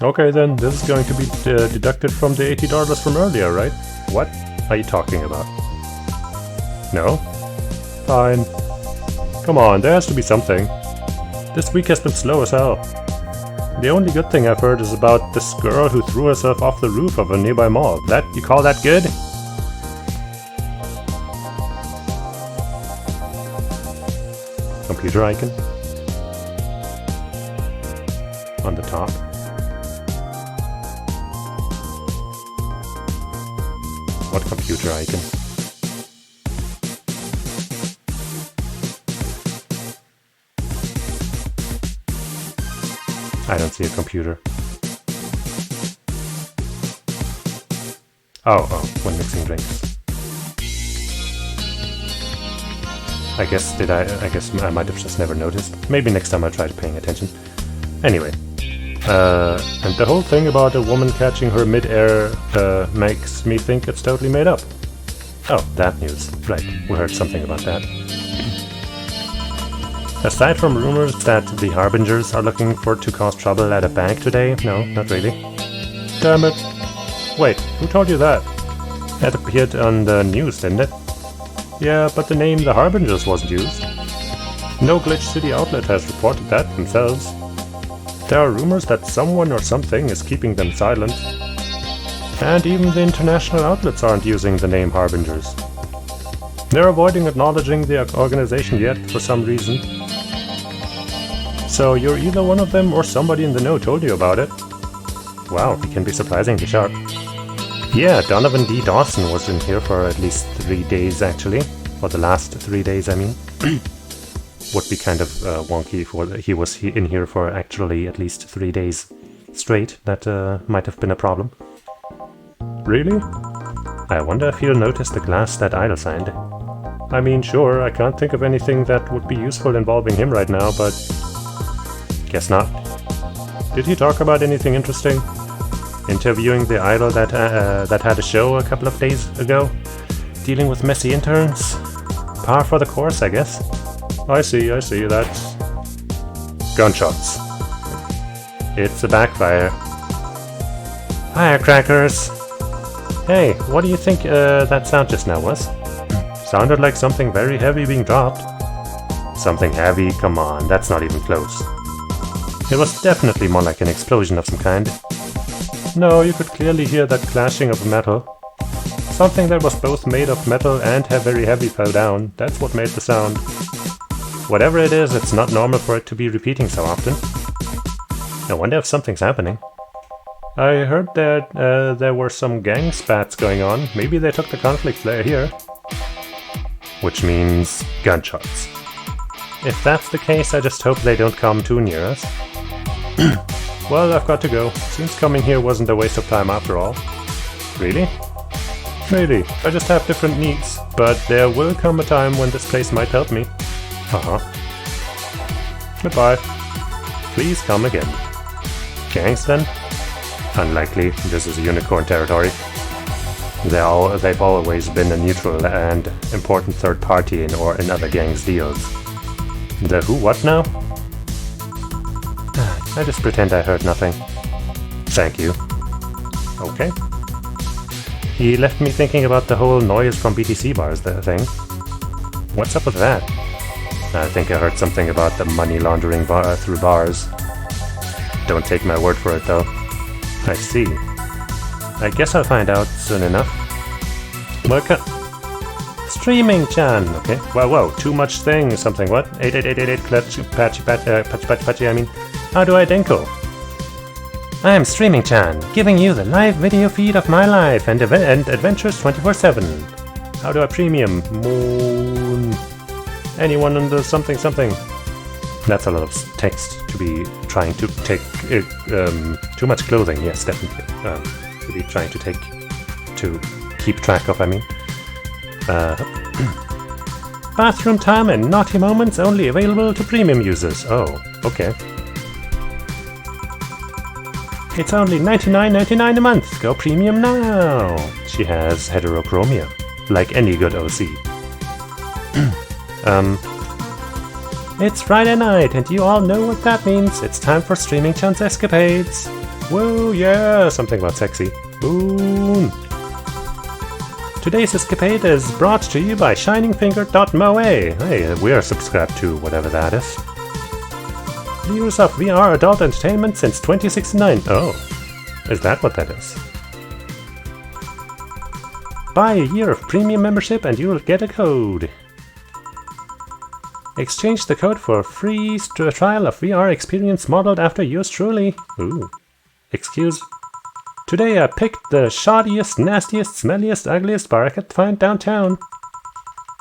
Okay then, this is going to be deducted from the $80 from earlier, right? What are you talking about? No? Fine. Come on, there has to be something. This week has been slow as hell. The only good thing I've heard is about this girl who threw herself off the roof of a nearby mall. You call that good? Computer icon. On the top. What computer icon? I don't see a computer. Oh, when mixing drinks. I guess I might have just never noticed. Maybe next time I'll try paying attention. Anyway. And the whole thing about a woman catching her mid-air makes me think it's totally made up. Oh, that news. Right, we heard something about that. Aside from rumors that the Harbingers are looking to cause trouble at a bank today, no, not really. Damn it. Wait, who told you that? That appeared on the news, didn't it? Yeah, but the name The Harbingers wasn't used. No Glitch City outlet has reported that themselves. There are rumors that someone or something is keeping them silent. And even the international outlets aren't using the name Harbingers. They're avoiding acknowledging the organization yet for some reason. So you're either one of them or somebody in the know told you about it. Wow, he can be surprisingly sharp. Yeah, Donovan D. Dawson was in here for at least 3 days actually. For the last 3 days, I mean. Would be kind of wonky if he was in here for actually at least 3 days straight. That might have been a problem. Really? I wonder if he'll notice the glass that Idle signed. I mean, sure, I can't think of anything that would be useful involving him right now, but... guess not. Did he talk about anything interesting? Interviewing the Idol that had a show a couple of days ago? Dealing with messy interns? Par for the course, I guess. I see, that's... gunshots. It's a backfire. Firecrackers! Hey, what do you think that sound just now was? Sounded like something very heavy being dropped. Something heavy? Come on, that's not even close. It was definitely more like an explosion of some kind. No, you could clearly hear that clashing of metal. Something that was both made of metal and very heavy fell down. That's what made the sound. Whatever it is, it's not normal for it to be repeating so often. I wonder if something's happening. I heard that there were some gang spats going on. Maybe they took the conflict flare here. Which means gunshots. If that's the case, I just hope they don't come too near us. Well, I've got to go. Seems coming here wasn't a waste of time after all. Really? Maybe. I just have different needs. But there will come a time when this place might help me. Goodbye. Please come again. Gangs then? Unlikely. This is unicorn territory. They've always been a neutral and important third party in other gangs' deals. The who what now? I just pretend I heard nothing. Thank you. Okay. He left me thinking about the whole noise from BTC bars thing. What's up with that? I think I heard something about the money laundering through bars. Don't take my word for it though. I see. I guess I'll find out soon enough. Welcome. Streaming-chan! Okay. Whoa, too much thing, something, what? 8888 patchy, I mean. How do I denko? I am Streaming-chan, giving you the live video feed of my life and adventures 24/7. How do I premium? Moon... Anyone under something? That's a lot of text to be trying to take... too much clothing, yes, definitely. To be trying to take... to keep track of, I mean. Bathroom time and naughty moments only available to premium users. Oh, okay. It's only $99.99 a month. Go premium now. She has heterochromia, like any good OC. It's Friday night, and you all know what that means. It's time for Streaming Chun's escapades. Whoa, yeah, something about sexy. Boom. Today's escapade is brought to you by ShiningFinger.moe. Hey, we are subscribed to whatever that is. Years of VR adult entertainment since 2069. Oh, is that what that is? Buy a year of premium membership and you'll get a code. Exchange the code for a free trial of VR experience modeled after yours truly. Ooh. Excuse. Today I picked the shoddiest, nastiest, smelliest, ugliest bar I could find downtown.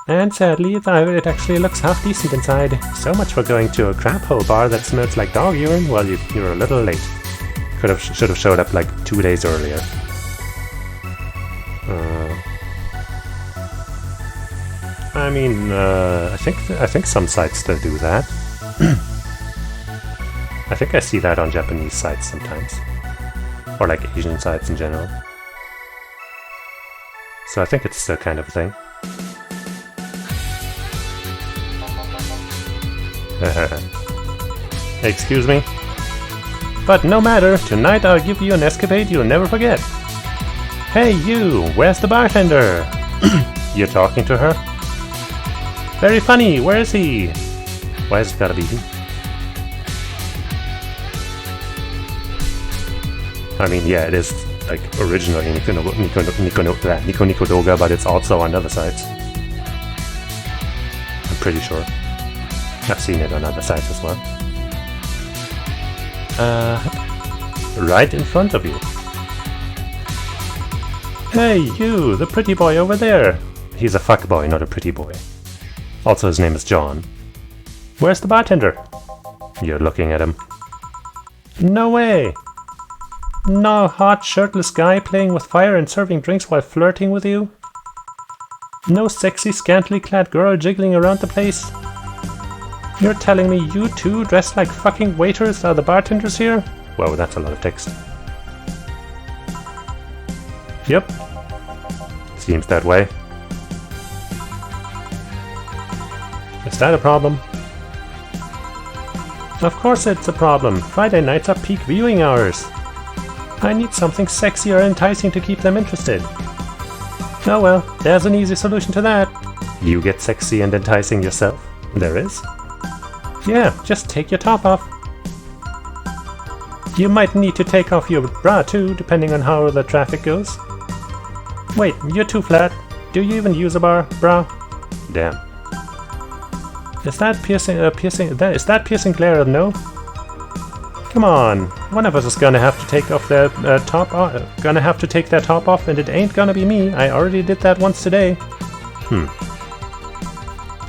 And sadly, it actually looks half decent inside. So much for going to a crap hole bar that smells like dog urine. Well, you're a little late. Should have showed up like 2 days earlier. I mean, I think some sites still do that. I think I see that on Japanese sites sometimes, or like Asian sites in general. So I think it's still kind of a thing. Excuse me? But no matter, tonight I'll give you an escapade you'll never forget. Hey you, where's the bartender? You're talking to her? Very funny, where is he? Why has it gotta be he? I mean, yeah, it is like originally Nico Nico Doga, but it's also on other sites. I'm pretty sure. I've seen it on other sites as well. Right in front of you. Hey, you, the pretty boy over there. He's a fuckboy, not a pretty boy. Also, his name is John. Where's the bartender? You're looking at him. No way! No hot, shirtless guy playing with fire and serving drinks while flirting with you? No sexy, scantily clad girl jiggling around the place? You're telling me you two, dressed like fucking waiters, are the bartenders here? Whoa, that's a lot of text. Yep. Seems that way. Is that a problem? Of course it's a problem. Friday nights are peak viewing hours. I need something sexy or enticing to keep them interested. Oh well, there's an easy solution to that. You get sexy and enticing yourself? There is? Yeah, just take your top off. You might need to take off your bra too, depending on how the traffic goes. Wait, you're too flat. Do you even use a bra? Damn. Is that piercing glare? No? Come on, one of us is gonna have to take off their top off. Gonna have to take their top off, and it ain't gonna be me. I already did that once today.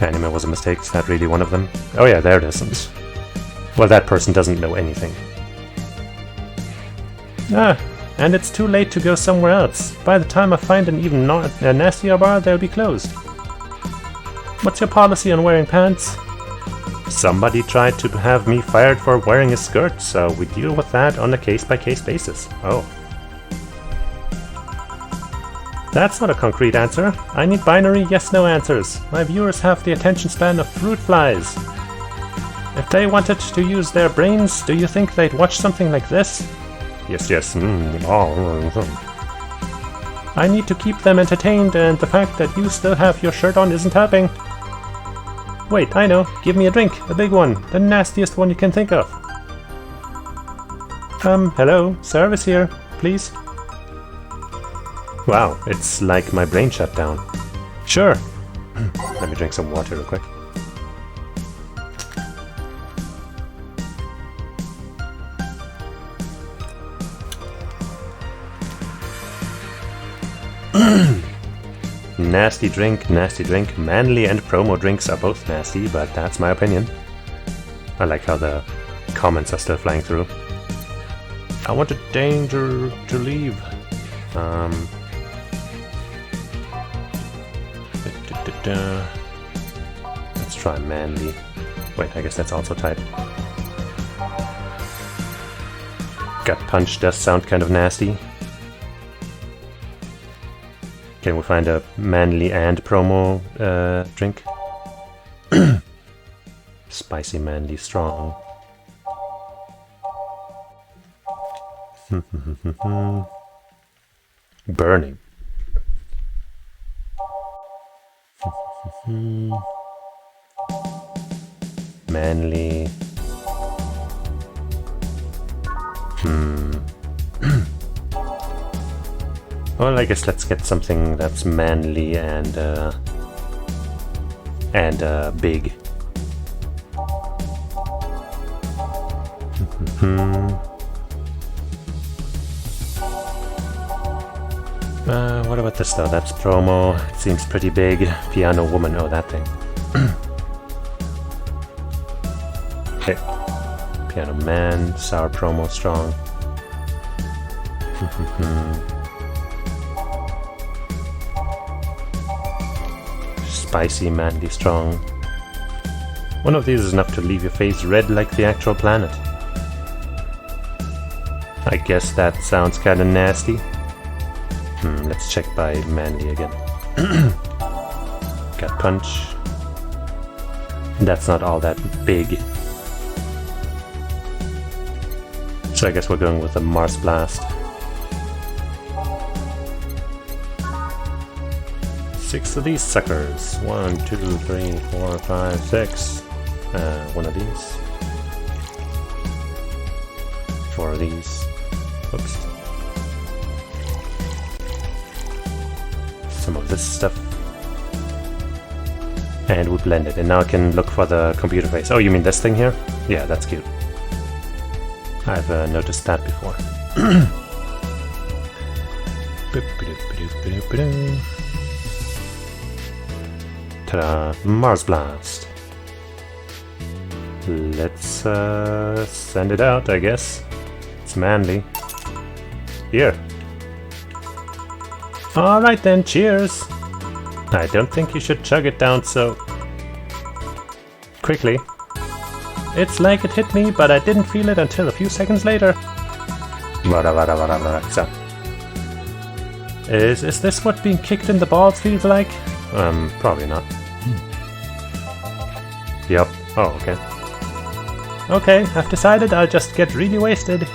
Anime was a mistake. Is that really one of them? Oh yeah, there it isn't. Well, that person doesn't know anything. Ah, and it's too late to go somewhere else. By the time I find an even nastier bar, they'll be closed. What's your policy on wearing pants? Somebody tried to have me fired for wearing a skirt, so we deal with that on a case-by-case basis. Oh. That's not a concrete answer. I need binary yes-no answers. My viewers have the attention span of fruit flies. If they wanted to use their brains, do you think they'd watch something like this? Yes, yes. I need to keep them entertained, and the fact that you still have your shirt on isn't helping. Wait, I know. Give me a drink. A big one. The nastiest one you can think of. Hello. Service here, please. Wow, it's like my brain shut down. Sure. Let me drink some water real quick. Nasty drink, nasty drink. Manly and promo drinks are both nasty, but that's my opinion. I like how the comments are still flying through. I want a danger to leave. Let's try manly. Wait, I guess that's also type. Gut punch does sound kind of nasty. Can we find a manly and promo drink? Spicy, manly, strong. Burning. Manly. Well, I guess let's get something that's manly and big. What about this though? That's promo. It seems pretty big. Piano woman. Oh, that thing. Okay. Piano man. Sour promo. Strong. Spicy, manly, strong. One of these is enough to leave your face red like the actual planet. I guess that sounds kinda nasty. Let's check by manly again. Gut punch. That's not all that big. So I guess we're going with the Mars Blast. 6 of these suckers. 1, 2, 3, 4, 5, 6. One of these. 4 of these. Oops. Some of this stuff. And we blend it. And now I can look for the computer face. Oh, you mean this thing here? Yeah, that's cute. I've noticed that before. Ta-da! Mars Blast. Let's send it out, I guess. It's manly. Here. Alright then, cheers! I don't think you should chug it down so quickly. It's like it hit me, but I didn't feel it until a few seconds later. So. Is this what being kicked in the balls feels like? Probably not. Yep. Oh, okay. Okay, I've decided I'll just get really wasted.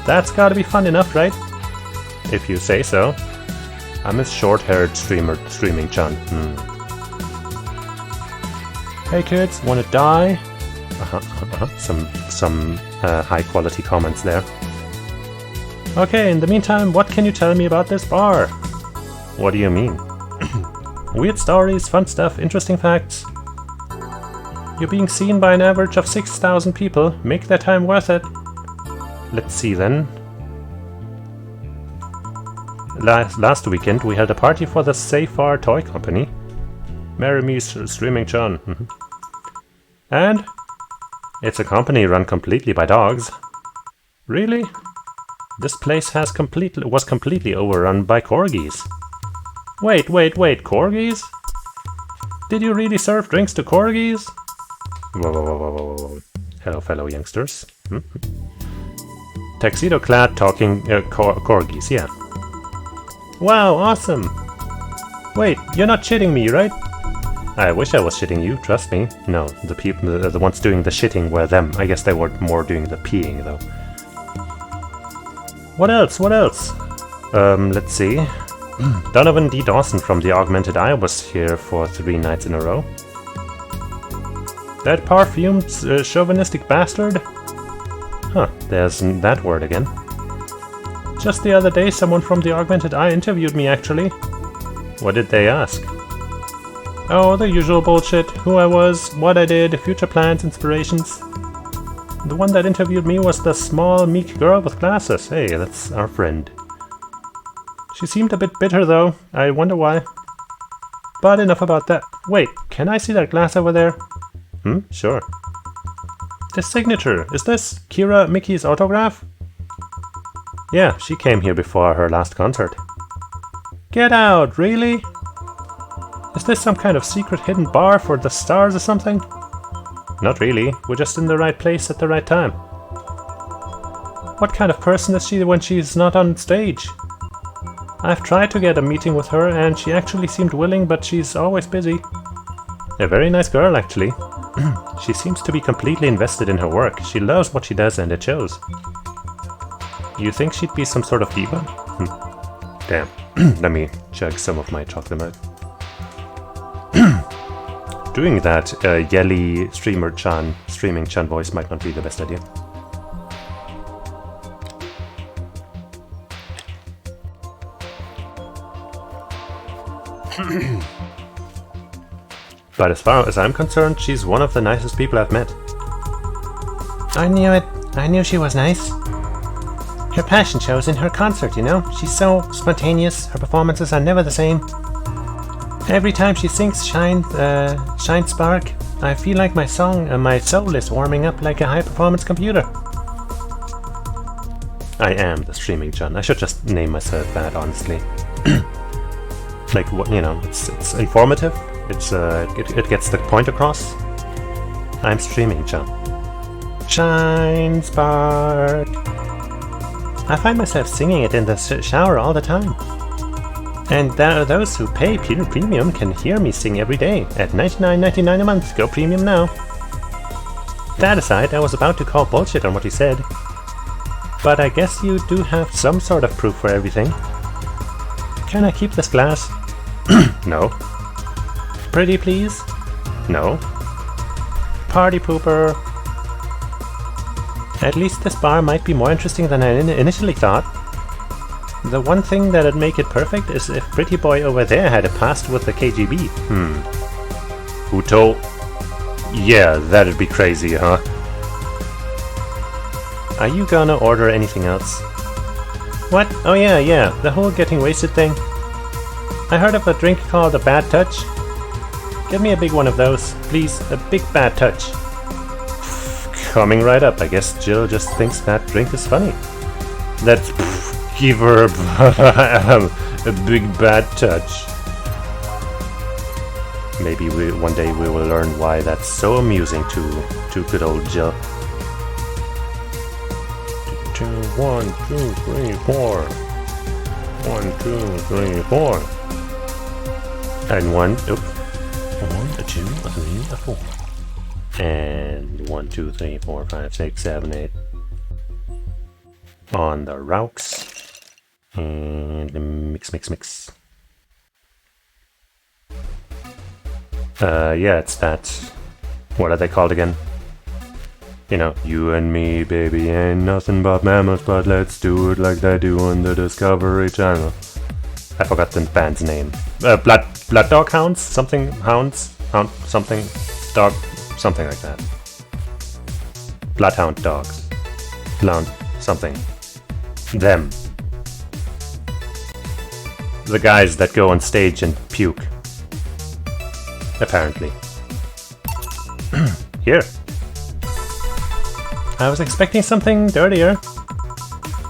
That's gotta be fun enough, right? If you say so. I'm a short-haired streaming Chan. Hey kids, wanna die? Some high-quality comments there. Okay, in the meantime, what can you tell me about this bar? What do you mean? Weird stories, fun stuff, interesting facts. You're being seen by an average of 6,000 people. Make that time worth it. Let's see then. Last weekend we held a party for the Safar Toy Company. Marry me, streaming John. And? It's a company run completely by dogs. Really? This place was completely overrun by corgis. Wait, corgis? Did you really serve drinks to corgis? Whoa. Hello, fellow youngsters. Tuxedo-clad talking corgis, yeah. Wow, awesome! Wait, you're not shitting me, right? I wish I was shitting you, trust me. No, the ones doing the shitting were them. I guess they were more doing the peeing, though. What else? Let's see. Donovan D. Dawson from the Augmented Eye was here for 3 nights in a row. That perfumed, chauvinistic bastard? Huh, there's that word again. Just the other day someone from the Augmented Eye interviewed me, actually. What did they ask? Oh, the usual bullshit. Who I was, what I did, future plans, inspirations. The one that interviewed me was the small, meek girl with glasses. Hey, that's our friend. She seemed a bit bitter, though. I wonder why. But enough about that. Wait, can I see that glass over there? Sure. The signature. Is this Kira Mickey's autograph? Yeah, she came here before her last concert. Get out, really? Is this some kind of secret hidden bar for the stars or something? Not really, we're just in the right place at the right time. What kind of person is she when she's not on stage? I've tried to get a meeting with her and she actually seemed willing, but she's always busy. A very nice girl, actually. She seems to be completely invested in her work. She loves what she does and it shows. You think she'd be some sort of diva? Damn. Let me chug some of my chocolate milk. Doing that yelly streaming Chan voice might not be the best idea. But as far as I'm concerned, she's one of the nicest people I've met. I knew it. I knew she was nice. Her passion shows in her concert, you know? She's so spontaneous, her performances are never the same. Every time she sings Shine Spark, I feel like my soul is warming up like a high-performance computer. I am the streaming Chan. I should just name myself that, honestly. Like, what, you know, it's informative. It gets the point across. I'm streaming Chan. Shine Spark. I find myself singing it in the shower all the time. And those who pay premium can hear me sing every day at $99.99 a month. Go premium now. That aside, I was about to call bullshit on what you said. But I guess you do have some sort of proof for everything. Can I keep this glass? No. Pretty please? No. Party pooper. At least this bar might be more interesting than I initially thought. The one thing that'd make it perfect is if Pretty Boy over there had a past with the KGB. Who told? Yeah, that'd be crazy, huh? Are you gonna order anything else? What? Oh yeah, the whole getting wasted thing. I heard of a drink called a Bad Touch. Give me a big one of those, please. A big Bad Touch. Coming right up. I guess Jill just thinks that drink is funny. Let's give her a big bad touch. Maybe one day we will learn why that's so amusing to good old Jill. 1, 2, 3, 4. 1, 2, 3, 4. And 1, 2, 3, 4. And 1, 2, 3, 4, 5, 6, 7, 8. On the rocks. And mix. Yeah, it's that. What are they called again? You know, you and me, baby, ain't nothing but mammals, but let's do it like they do on the Discovery Channel. I forgot the band's name. Blood Dog Hounds? Something Hounds? Hound something dog? Something like that. Bloodhound Dogs. Blound something. Them. The guys that go on stage and puke. Apparently. Here. I was expecting something dirtier.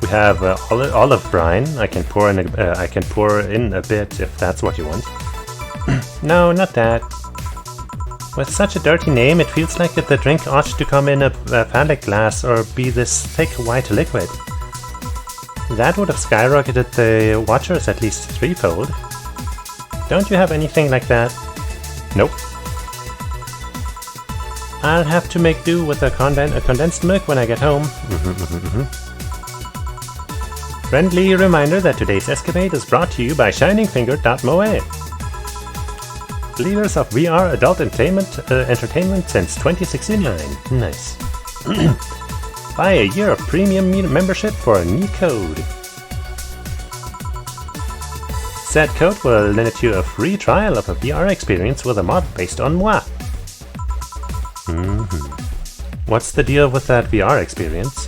We have olive brine. I can pour in a bit if that's what you want. No, not that. With such a dirty name, it feels like the drink ought to come in a phallic glass or be this thick white liquid. That would have skyrocketed the watchers at least threefold. Don't you have anything like that? Nope. I'll have to make do with a condensed milk when I get home. Friendly reminder that today's escapade is brought to you by ShiningFinger.moe. Leaders of VR adult entertainment since 2069. Nice. Buy a year of premium membership for a new code. Said code will net you a free trial of a VR experience with a mod based on moi. What's the deal with that VR experience?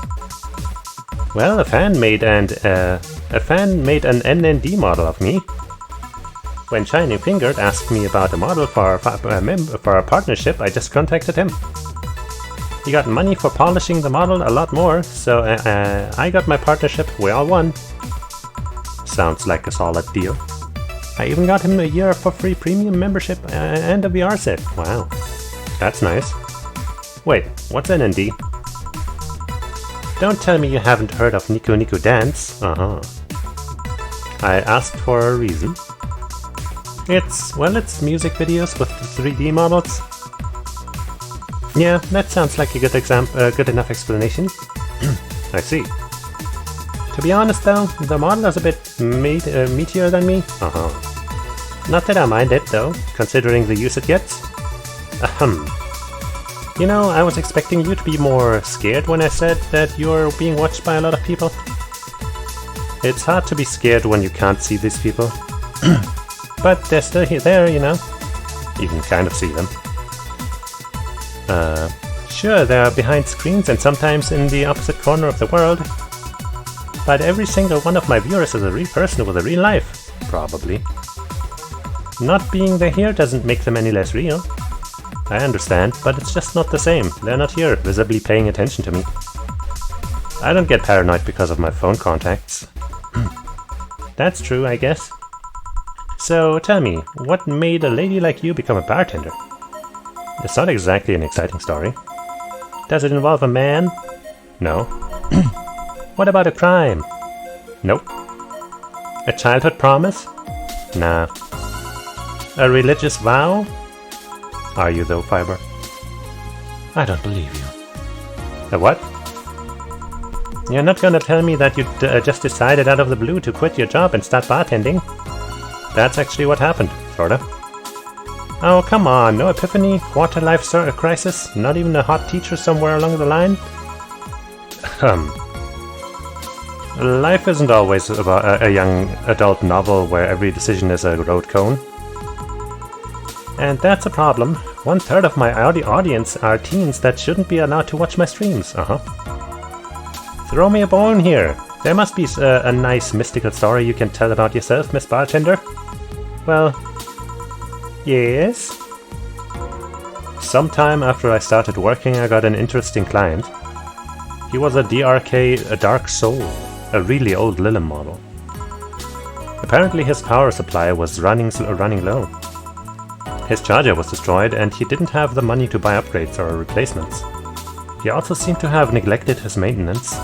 Well, a fan made an NND model of me. When Shining Fingered asked me about a model for a partnership, I just contacted him. He got money for polishing the model a lot more, so I got my partnership. We all won. Sounds like a solid deal. I even got him a year for free premium membership and a VR set. Wow, that's nice. Wait, what's NND? Don't tell me you haven't heard of Nico Nico Dance. Uh-huh. I asked for a reason. It's music videos with 3D models. Yeah, that sounds like a good enough explanation. I see. To be honest though, the model is a bit meatier than me. Uh-huh. Not that I mind it though, considering the use it gets. Ahem. You know, I was expecting you to be more scared when I said that you're being watched by a lot of people. It's hard to be scared when you can't see these people. But they're still there, you know. You can kind of see them. Sure, they're behind screens and sometimes in the opposite corner of the world. But every single one of my viewers is a real person with a real life. Probably. Not being there here doesn't make them any less real. I understand, but it's just not the same. They're not here, visibly paying attention to me. I don't get paranoid because of my phone contacts. That's true, I guess. So tell me, what made a lady like you become a bartender? It's not exactly an exciting story. Does it involve a man? No. What about a crime? Nope. A childhood promise? Nah. A religious vow? Are you though, Fiber? I don't believe you. A what? You're not gonna tell me that you just decided out of the blue to quit your job and start bartending? That's actually what happened, sorta. Oh, come on, no epiphany, quarter-life crisis, not even a hot teacher somewhere along the line? Life isn't always about a young adult novel where every decision is a road cone. And that's a problem. 1/3 of my audience are teens that shouldn't be allowed to watch my streams. Throw me a bone here. There must be a nice mystical story you can tell about yourself, Miss Bartender. Well, yes. Sometime after I started working, I got an interesting client. He was a DRK, a Dark Soul, a really old Lilith model. Apparently his power supply was running low. His charger was destroyed and he didn't have the money to buy upgrades or replacements. He also seemed to have neglected his maintenance.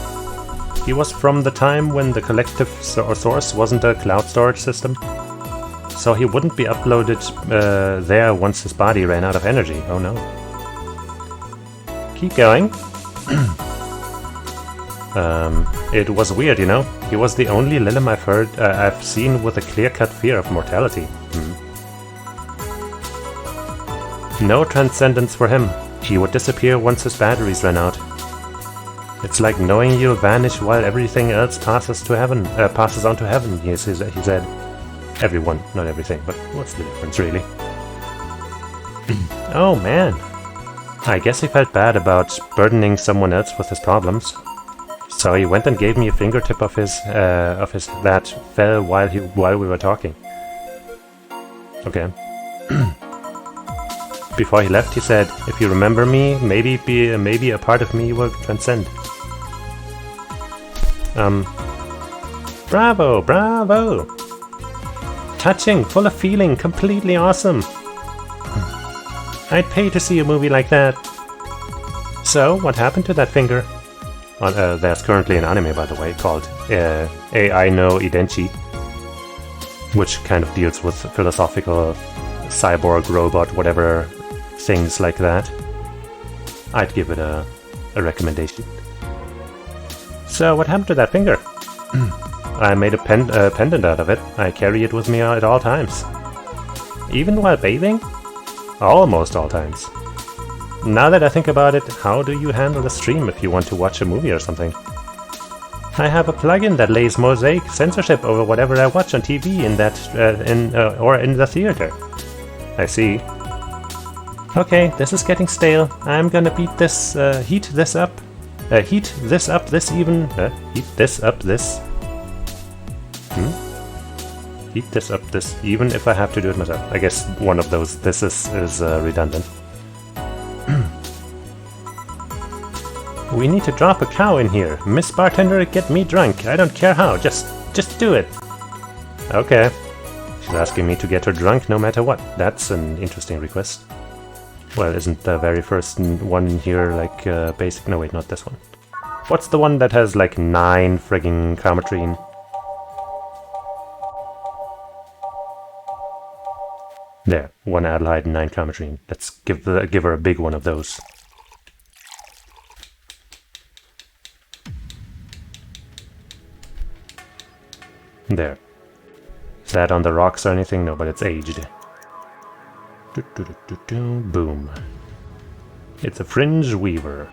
He was from the time when the collective source wasn't a cloud storage system, so he wouldn't be uploaded there once his body ran out of energy. Oh no. Keep going. It was weird, you know. He was the only Lilim I've seen with a clear-cut fear of mortality. No transcendence for him. He would disappear once his batteries ran out. It's like knowing you'll vanish while everything else passes on to heaven, he said. Everyone, not everything, but what's the difference, really? Oh man. I guess he felt bad about burdening someone else with his problems. So he went and gave me a fingertip of his that fell while we were talking. Okay. Before he left, he said, "If you remember me, maybe a part of me will transcend." Bravo, bravo! Touching, full of feeling, completely awesome. I'd pay to see a movie like that. So, what happened to that finger? There's currently an anime, by the way, called AI no Idenchi, which kind of deals with philosophical cyborg, robot, whatever things like that. I'd give it a recommendation. So, what happened to that finger? I made a pendant out of it. I carry it with me at all times. Even while bathing? Almost all times. Now that I think about it, how do you handle a stream if you want to watch a movie or something? I have a plugin that lays mosaic censorship over whatever I watch on TV or in the theater. I see. Okay, this is getting stale. I'm gonna heat this up this even if I have to do it myself. I guess one of those this is redundant. We need to drop a cow in here. Miss Bartender, get me drunk. I don't care how. Just do it. Okay. She's asking me to get her drunk no matter what. That's an interesting request. Well, isn't the very first one here like basic? No, wait, not this one. What's the one that has like 9 frigging Carmetrine? There, 1 Adelaide and 9 Carmetrine. Let's give her a big one of those. There. Is that on the rocks or anything? No, but it's aged. Boom. It's a fringe weaver.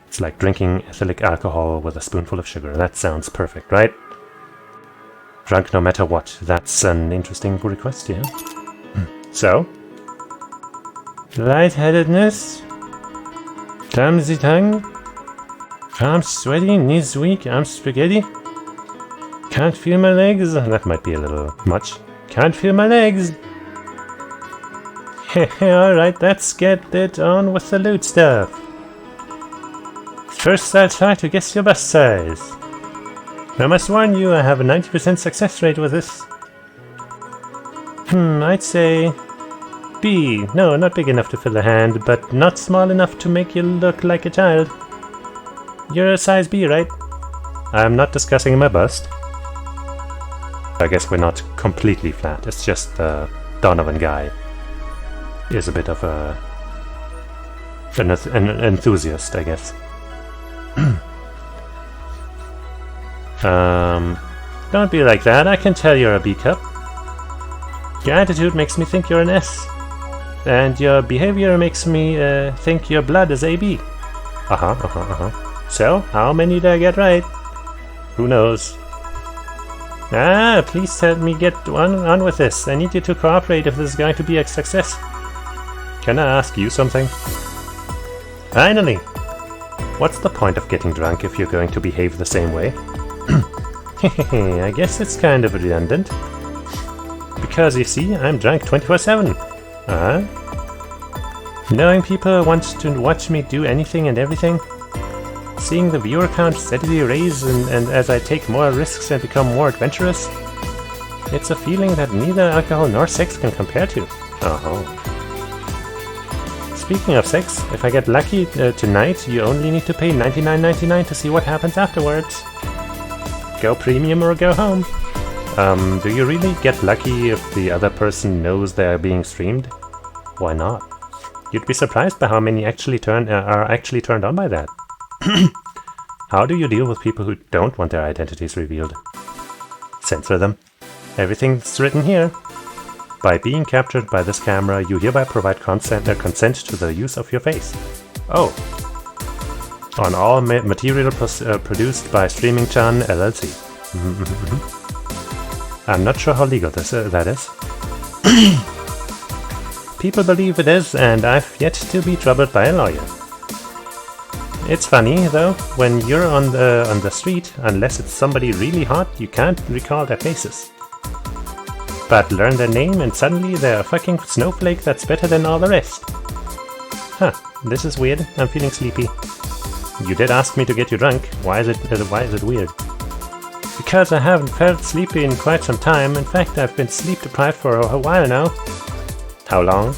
It's like drinking ethylic alcohol with a spoonful of sugar. That sounds perfect, right? Drunk no matter what. That's an interesting request, yeah? So? Lightheadedness? Clumsy tongue? Arms sweaty, knees weak, arms spaghetti? Can't feel my legs? That might be a little much. Can't feel my legs! Alright, let's get it on with the loot stuff. First I'll try to guess your bust size. I must warn you, I have a 90% success rate with this. I'd say B. No, not big enough to fill a hand, but not small enough to make you look like a child. You're a size B, right? I'm not discussing my bust. I guess we're not completely flat, it's just the Donovan guy is a bit of an enthusiast, I guess. Don't be like that, I can tell you're a B cup. Your attitude makes me think you're an S. And your behavior makes me think your blood is AB. So, how many did I get right? Who knows? Please help me get on with this. I need you to cooperate if this is going to be a success. Can I ask you something? Finally! What's the point of getting drunk if you're going to behave the same way? I guess it's kind of redundant. Because you see, I'm drunk 24/7. Knowing people want to watch me do anything and everything. Seeing the viewer count steadily raise and as I take more risks and become more adventurous. It's a feeling that neither alcohol nor sex can compare to. Speaking of sex, if I get lucky tonight, you only need to pay $99.99 to see what happens afterwards. Go premium or go home. Do you really get lucky if the other person knows they're being streamed? Why not? You'd be surprised by how many actually are actually turned on by that. How do you deal with people who don't want their identities revealed? Censor them. Everything's written here. By being captured by this camera, you hereby provide consent to the use of your face. Oh. On all material produced by Streaming Chan LLC. I'm not sure how legal that is. People believe it is, and I've yet to be troubled by a lawyer. It's funny, though, when you're on the street, unless it's somebody really hot, you can't recall their faces. But learn their name and suddenly they're a fucking snowflake that's better than all the rest. Huh, this is weird. I'm feeling sleepy. You did ask me to get you drunk. Why is it weird? Because I haven't felt sleepy in quite some time. In fact, I've been sleep deprived for a while now. How long?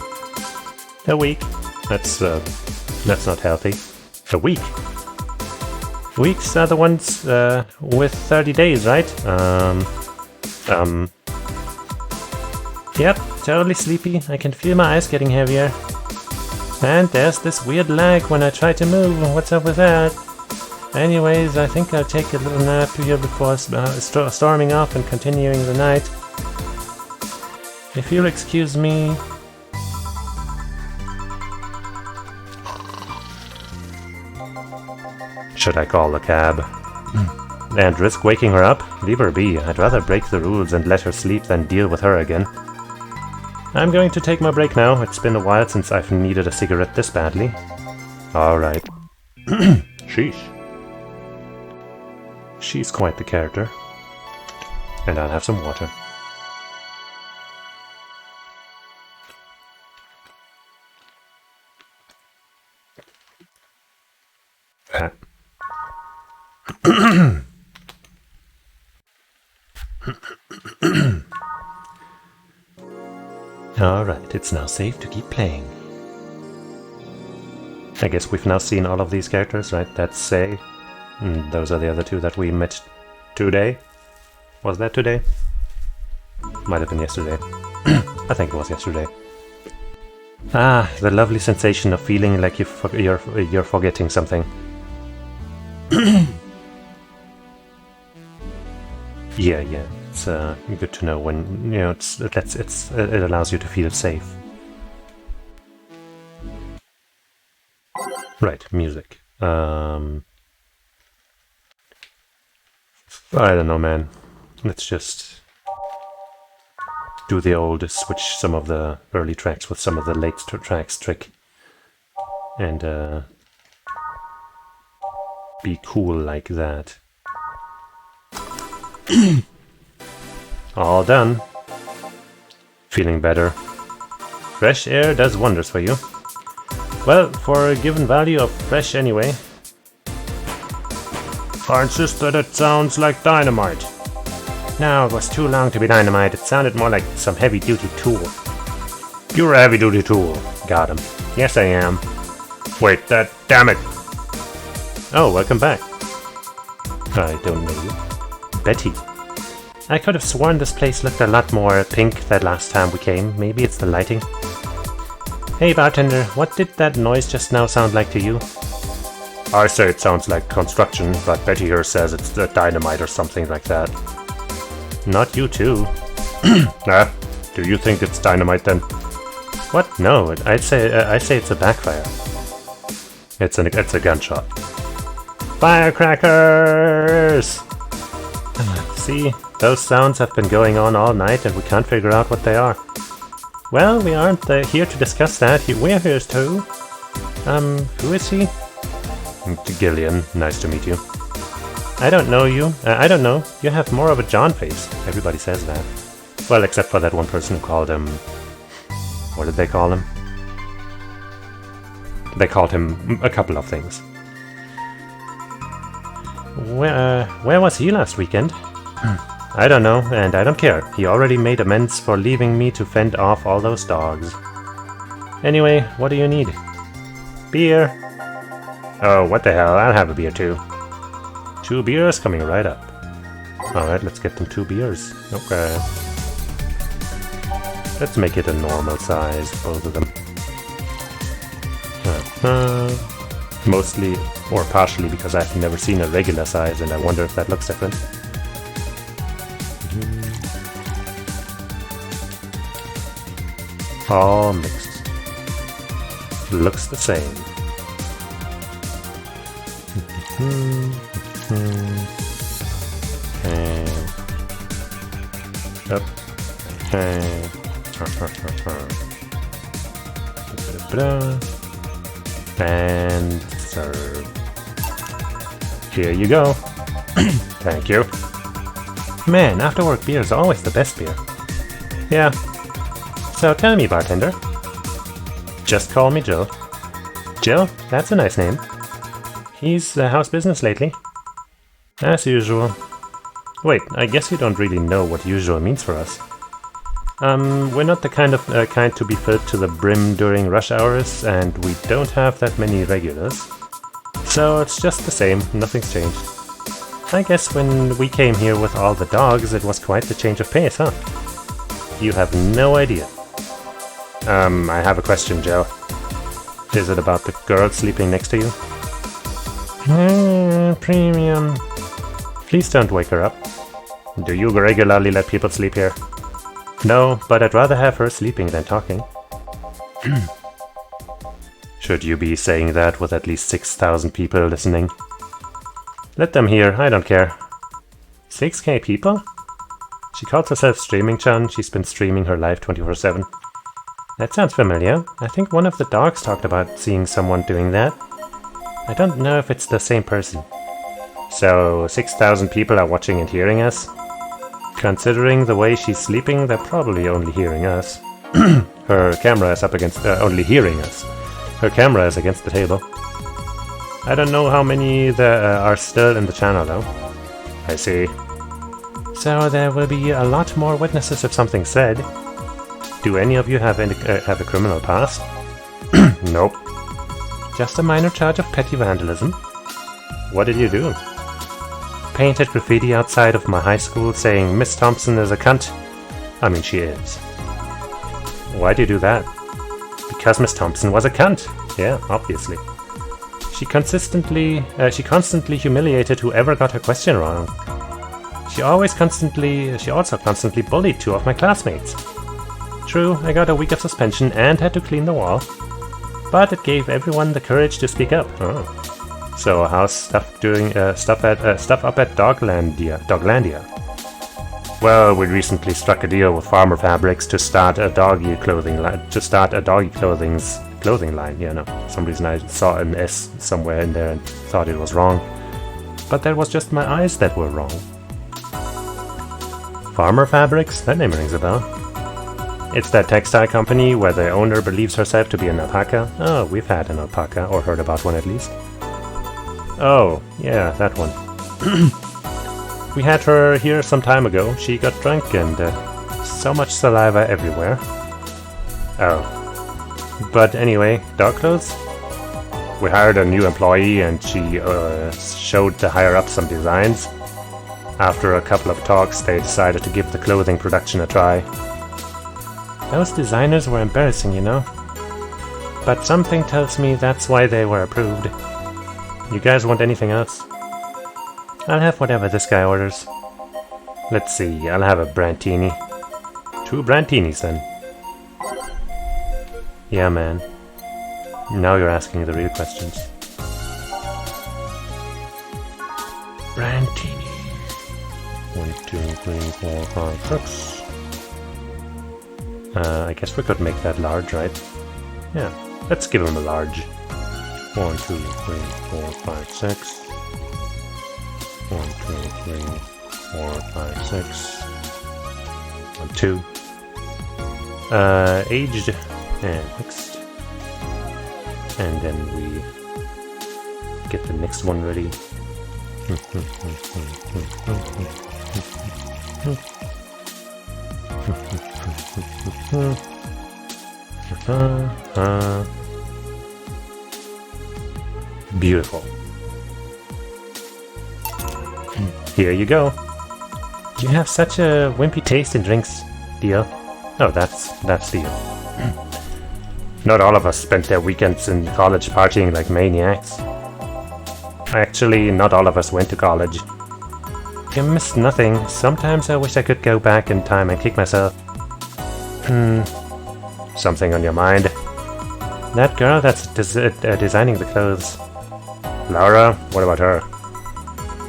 A week. That's not healthy. A week. Weeks are the ones with 30 days, right? Yep, totally sleepy. I can feel my eyes getting heavier. And there's this weird lag when I try to move. What's up with that? Anyways, I think I'll take a little nap here before storming off and continuing the night. If you'll excuse me... Should I call a cab? And risk waking her up? Leave her be. I'd rather break the rules and let her sleep than deal with her again. I'm going to take my break now. It's been a while since I've needed a cigarette this badly. Alright. Sheesh. She's quite the character. And I'll have some water. Alright, it's now safe to keep playing. I guess we've now seen all of these characters, right? That's Say, Those are the other two that we met today. Was that today? Might have been yesterday. I think it was yesterday. Ah, the lovely sensation of feeling like you're forgetting something. Yeah, it's good to know when it allows you to feel safe. Right, music. I don't know, man. Let's just do the old switch some of the early tracks with some of the late tracks trick. And be cool like that. All done. Feeling better. Fresh air does wonders for you. Well, for a given value of fresh anyway. I insist that it sounds like dynamite. No, it was too long to be dynamite. It sounded more like some heavy-duty tool. You're a heavy-duty tool. Got him. Yes, I am. Wait, damn it. Oh, welcome back. I don't know you. Betty. I could have sworn this place looked a lot more pink that last time we came. Maybe it's the lighting. Hey bartender, what did that noise just now sound like to you? I say it sounds like construction, but Betty here says it's dynamite or something like that. Not you too. Do you think it's dynamite then? What? No, I say it's a backfire. It's a gunshot. Firecrackers! See, those sounds have been going on all night and we can't figure out what they are. Well, we aren't here to discuss that. We're here too. Who is he? Gillian, nice to meet you. I don't know you. I don't know. You have more of a John face. Everybody says that. Well, except for that one person who called him... What did they call him? They called him a couple of things. Where was he last weekend? I don't know, and I don't care. He already made amends for leaving me to fend off all those dogs. Anyway, what do you need? Beer. Oh, what the hell, I'll have a beer too. 2 beers coming right up. Alright, let's get them 2 beers. Okay. Let's make it a normal size, both of them. Mostly, or partially, because I've never seen a regular size and I wonder if that looks different. All mixed. Looks the same. Up. And serve. Here you go. Thank you. Man, after work beer is always the best beer. Yeah. So tell me, bartender. Just call me Jill. Jill? That's a nice name. He's house business lately. As usual. Wait, I guess you don't really know what usual means for us. We're not the kind to be filled to the brim during rush hours, and we don't have that many regulars. So it's just the same, nothing's changed. I guess when we came here with all the dogs, it was quite the change of pace, huh? You have no idea. I have a question, Joe. Is it about the girl sleeping next to you? Premium. Please don't wake her up. Do you regularly let people sleep here? No, but I'd rather have her sleeping than talking. Should you be saying that with at least 6,000 people listening? Let them hear, I don't care. 6k people? She calls herself Streaming Chan. She's been streaming her live 24/7. That sounds familiar. I think one of the dogs talked about seeing someone doing that. I don't know if it's the same person. So, 6,000 people are watching and hearing us? Considering the way she's sleeping, they're probably only hearing us. Her camera is up against... only hearing us. Her camera is against the table. I don't know how many there are still in the channel, though. I see. So there will be a lot more witnesses if something's said. Do any of you have a criminal past? Nope. Just a minor charge of petty vandalism. What did you do? painted graffiti outside of my high school saying Miss Thompson is a cunt. I mean, she is. Why'd you do that? Because Miss Thompson was a cunt. Yeah, obviously. She constantly humiliated whoever got her question wrong. She also constantly bullied 2 of my classmates. True, I got a week of suspension and had to clean the wall, but it gave everyone the courage to speak up. Oh. So how's stuff up at Doglandia? Well, we recently struck a deal with Farmer Fabrics to start a doggy clothing line. Yeah, no. For some reason I saw an S somewhere in there and thought it was wrong, but that was just my eyes that were wrong. Farmer Fabrics? That name rings a bell. It's that textile company where the owner believes herself to be an alpaca. Oh, we've had an alpaca, or heard about one at least. Oh, yeah, that one. We had her here some time ago. She got drunk and so much saliva everywhere. Oh. But anyway, dog clothes? We hired a new employee and she showed the higher-ups some designs. After a couple of talks, they decided to give the clothing production a try. Those designers were embarrassing, you know. But something tells me that's why they were approved. You guys want anything else? I'll have whatever this guy orders. Let's see, I'll have a Brantini. 2 Brantinis then. Yeah, man. Now you're asking the real questions. Brantini. 1, 2, 3, 4, 5, 6. I guess we could make that large, right? Yeah, let's give him a large. 1, 2, 3, 4, 5, 6. 1, 2, 3, 4, 5, 6. 1, 2. Aged and mixed. And then we get the next one ready. Beautiful. Here you go. You have such a wimpy taste in drinks, Dio. Oh, that's Dio. Not all of us spent their weekends in college partying like maniacs. Actually, not all of us went to college. You missed nothing. Sometimes I wish I could go back in time and kick myself. Something on your mind? That girl that's designing the clothes. Laura? What about her?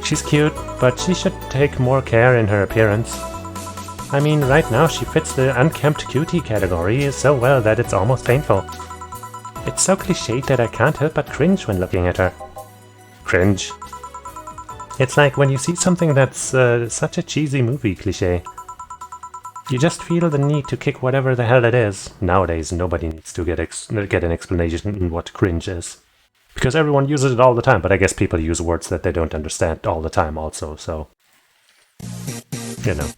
She's cute, but she should take more care in her appearance. I mean, right now she fits the unkempt cutie category so well that it's almost painful. It's so cliched that I can't help but cringe when looking at her. Cringe? It's like when you see something that's such a cheesy movie cliche. You just feel the need to kick whatever the hell it is. Nowadays, nobody needs to get an explanation in what cringe is. Because everyone uses it all the time, but I guess people use words that they don't understand all the time also, so... You know.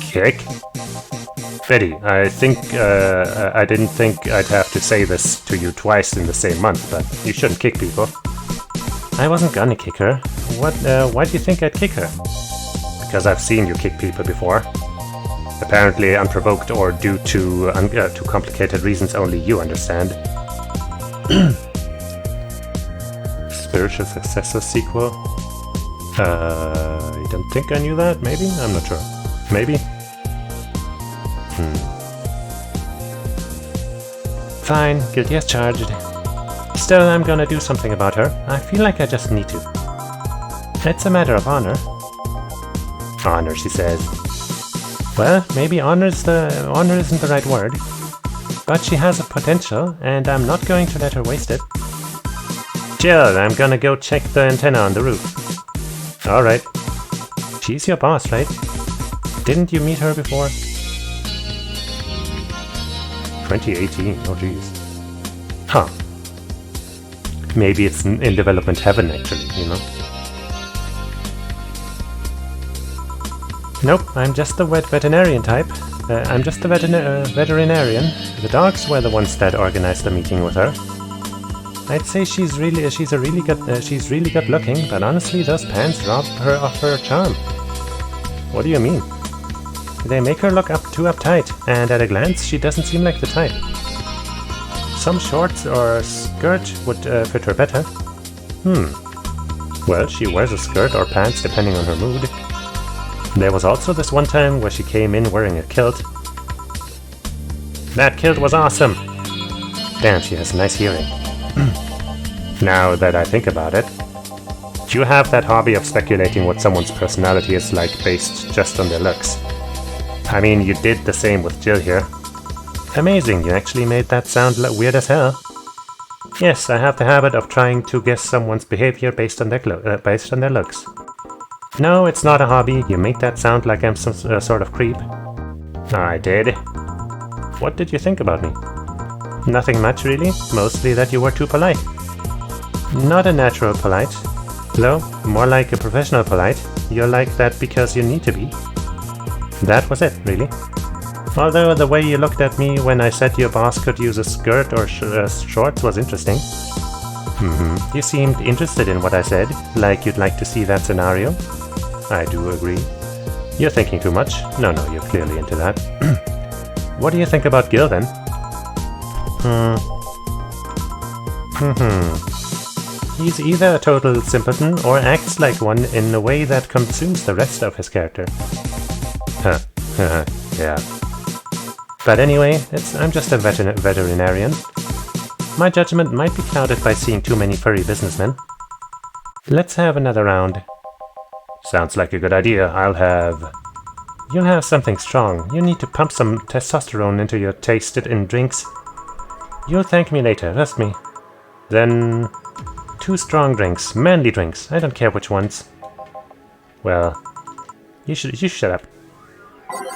Kick? Betty, I think, I didn't think I'd have to say this to you twice in the same month, but you shouldn't kick people. I wasn't gonna kick her. Why do you think I'd kick her? Because I've seen you kick people before. Apparently unprovoked or due to complicated reasons only you understand. Spiritual Successor sequel? I don't think I knew that, maybe? I'm not sure. Maybe? Fine, guilty as charged. Still, I'm gonna do something about her. I feel like I just need to. It's a matter of honor. Honor, she says. Well, maybe honor isn't the right word. But she has a potential, and I'm not going to let her waste it. Jill, I'm gonna go check the antenna on the roof. Alright. She's your boss, right? Didn't you meet her before? 2018, oh jeez. Huh. Maybe it's in development heaven, actually, you know? Nope, I'm just the veterinarian type. I'm just the veterinarian. The dogs were the ones that organized the meeting with her. I'd say she's really good looking, but honestly, those pants rob her of her charm. What do you mean? They make her look too uptight, and at a glance, she doesn't seem like the type. Some shorts or skirt would fit her better. Well, she wears a skirt or pants depending on her mood. There was also this one time where she came in wearing a kilt. That kilt was awesome! Damn, she has nice hearing. Now that I think about it, do you have that hobby of speculating what someone's personality is like based just on their looks? I mean, you did the same with Jill here. Amazing, you actually made that sound weird as hell. Yes, I have the habit of trying to guess someone's behavior based on their looks. No, it's not a hobby. You make that sound like I'm some sort of creep. I did. What did you think about me? Nothing much, really. Mostly that you were too polite. Not a natural polite. No, more like a professional polite. You're like that because you need to be. That was it, really. Although the way you looked at me when I said your boss could use a skirt or shorts was interesting. You seemed interested in what I said, like you'd like to see that scenario. I do agree. You're thinking too much. No, you're clearly into that. What do you think about Gil, then? He's either a total simpleton or acts like one in a way that consumes the rest of his character. Yeah. But anyway, I'm just a veterinarian. My judgment might be clouded by seeing too many furry businessmen. Let's have another round. Sounds like a good idea. You'll have something strong. You need to pump some testosterone into your taste-in drinks. You'll thank me later, trust me. Then 2 strong drinks, manly drinks. I don't care which ones. Well, you shut up.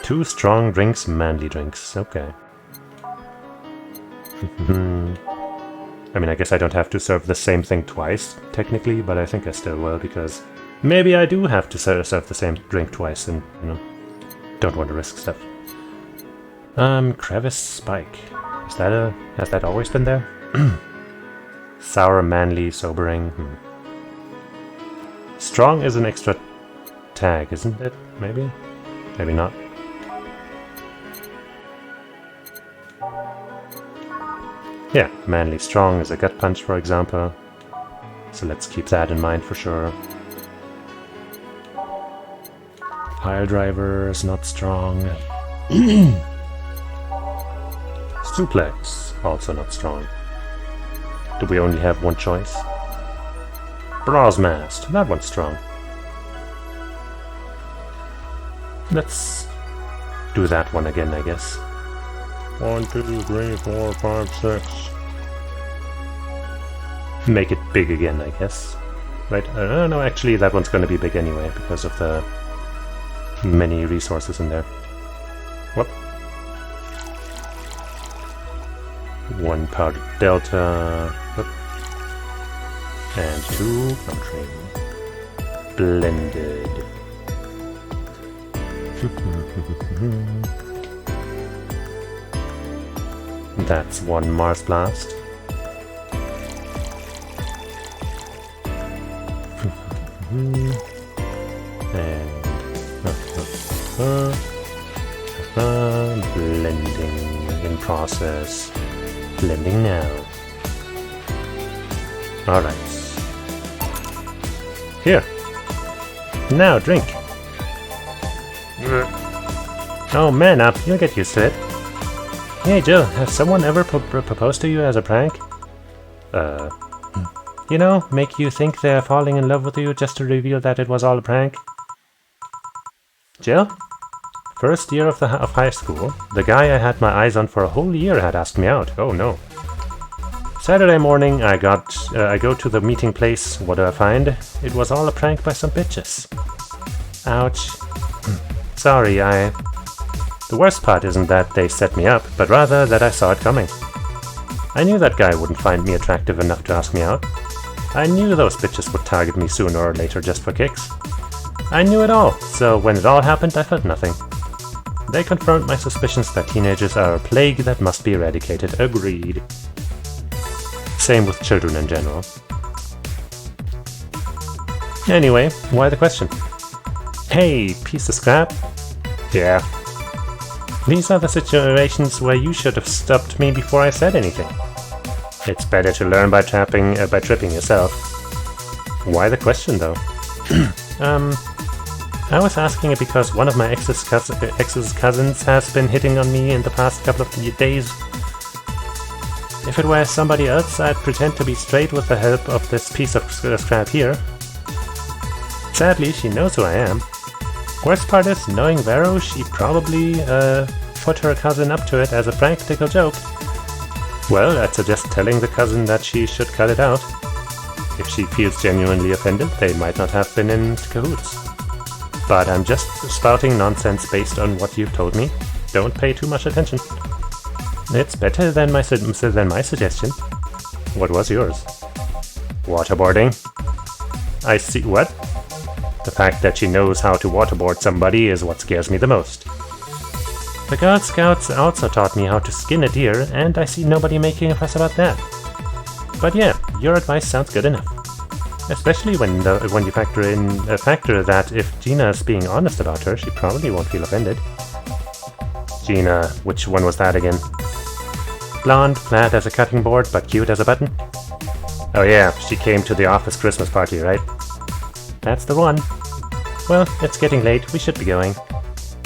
2 strong drinks, manly drinks. Okay. I mean, I guess I don't have to serve the same thing twice, technically, but I think I still will, because maybe I do have to serve the same drink twice, and, don't want to risk stuff. Crevice Spike. Has that always been there? Sour, manly, sobering. Strong is an extra tag, isn't it? Maybe? Maybe not. Yeah, manly strong is a gut punch, for example. So let's keep that in mind for sure. Pile driver is not strong. Suplex, also not strong. Do we only have one choice? Brosmast, that one's strong. Let's do that one again, I guess. 1, 2, 3, 4, 5, 6. Make it big again, I guess. Right? No, actually, that one's going to be big anyway because of the many resources in there. Whoop. 1 powder delta. Whoop. And 2 country. Blended. That's 1 Mars Blast. And blending in process. Blending now. Alright. Here. Now drink. Oh, man up. You'll get used to it. Hey, Jill, has someone ever proposed to you as a prank? You know, make you think they're falling in love with you just to reveal that it was all a prank? Jill? First year of high school, the guy I had my eyes on for a whole year had asked me out. Oh no. Saturday morning, I go to the meeting place. What do I find? It was all a prank by some bitches. Ouch. Sorry, The worst part isn't that they set me up, but rather that I saw it coming. I knew that guy wouldn't find me attractive enough to ask me out. I knew those bitches would target me sooner or later just for kicks. I knew it all, so when it all happened, I felt nothing. They confirmed my suspicions that teenagers are a plague that must be eradicated. Agreed. same with children in general. Anyway, why the question? Hey, piece of scrap? Yeah. These are the situations where you should have stopped me before I said anything. It's better to learn by tripping yourself. Why the question, though? I was asking it because one of my ex's cousins has been hitting on me in the past couple of days. If it were somebody else, I'd pretend to be straight with the help of this piece of scrap here. Sadly, she knows who I am. Worst part is, knowing Vero, she probably put her cousin up to it as a practical joke. Well, I'd suggest telling the cousin that she should cut it out. If she feels genuinely offended, they might not have been in cahoots. But I'm just spouting nonsense based on what you've told me. Don't pay too much attention. It's better than my suggestion. What was yours? Waterboarding? I see. What? The fact that she knows how to waterboard somebody is what scares me the most. The Girl Scouts also taught me how to skin a deer, and I see nobody making a fuss about that. But yeah, your advice sounds good enough. Especially when you factor that if Gina's being honest about her, she probably won't feel offended. Gina, which one was that again? Blonde, flat as a cutting board, but cute as a button? Oh yeah, she came to the office Christmas party, right? That's the one. Well, it's getting late, we should be going.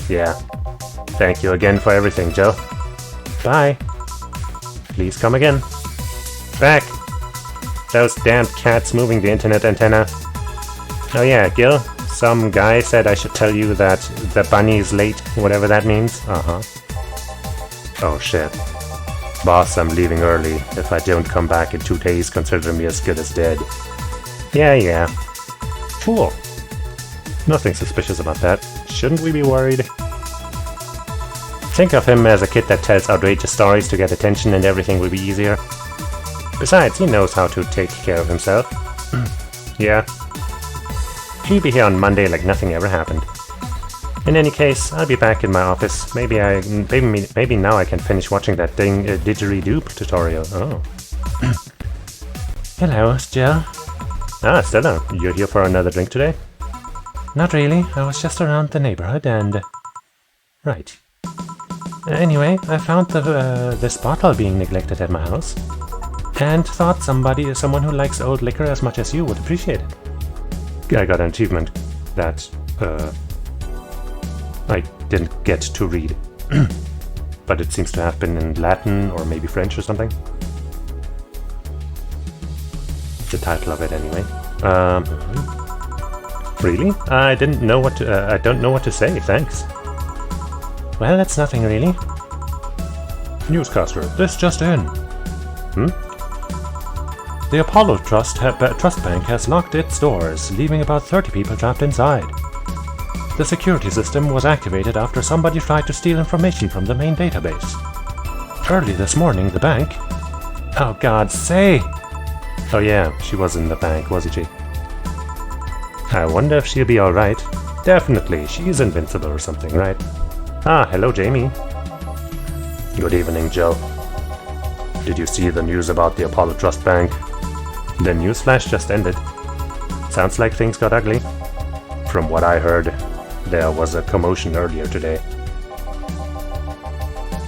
Yeah. Thank you again for everything, Joe. Bye. Please come again. Back! Those damn cats moving the internet antenna. Oh yeah, Gil, some guy said I should tell you that the bunny's late, whatever that means. Uh-huh. Oh shit. Boss, I'm leaving early. If I don't come back in 2 days, consider me as good as dead. Yeah. Cool. Nothing suspicious about that. Shouldn't we be worried? Think of him as a kid that tells outrageous stories to get attention and everything will be easier. Besides, he knows how to take care of himself. Yeah. He'll be here on Monday like nothing ever happened. In any case, I'll be back in my office. Maybe now I can finish watching that dang didgeridoo tutorial. Oh. Hello, Jill. Ah, Stella, you're here for another drink today? Not really. I was just around the neighborhood and... Right. Anyway, I found this bottle being neglected at my house. And thought someone who likes old liquor as much as you would appreciate it. I got an achievement that, I didn't get to read. But it seems to have been in Latin or maybe French or something. The title of it anyway. Really? I don't know what to say, thanks. Well, that's nothing really. Newscaster, this just in. The Apollo Trust Bank has locked its doors, leaving about 30 people trapped inside. The security system was activated after somebody tried to steal information from the main database. Early this morning, the bank... Oh God, say! Oh yeah, she was in the bank, wasn't she? I wonder if she'll be alright. Definitely, she's invincible or something, right? Ah, hello Jamie. Good evening, Jill. Did you see the news about the Apollo Trust Bank? The newsflash just ended. Sounds like things got ugly. From what I heard, there was a commotion earlier today.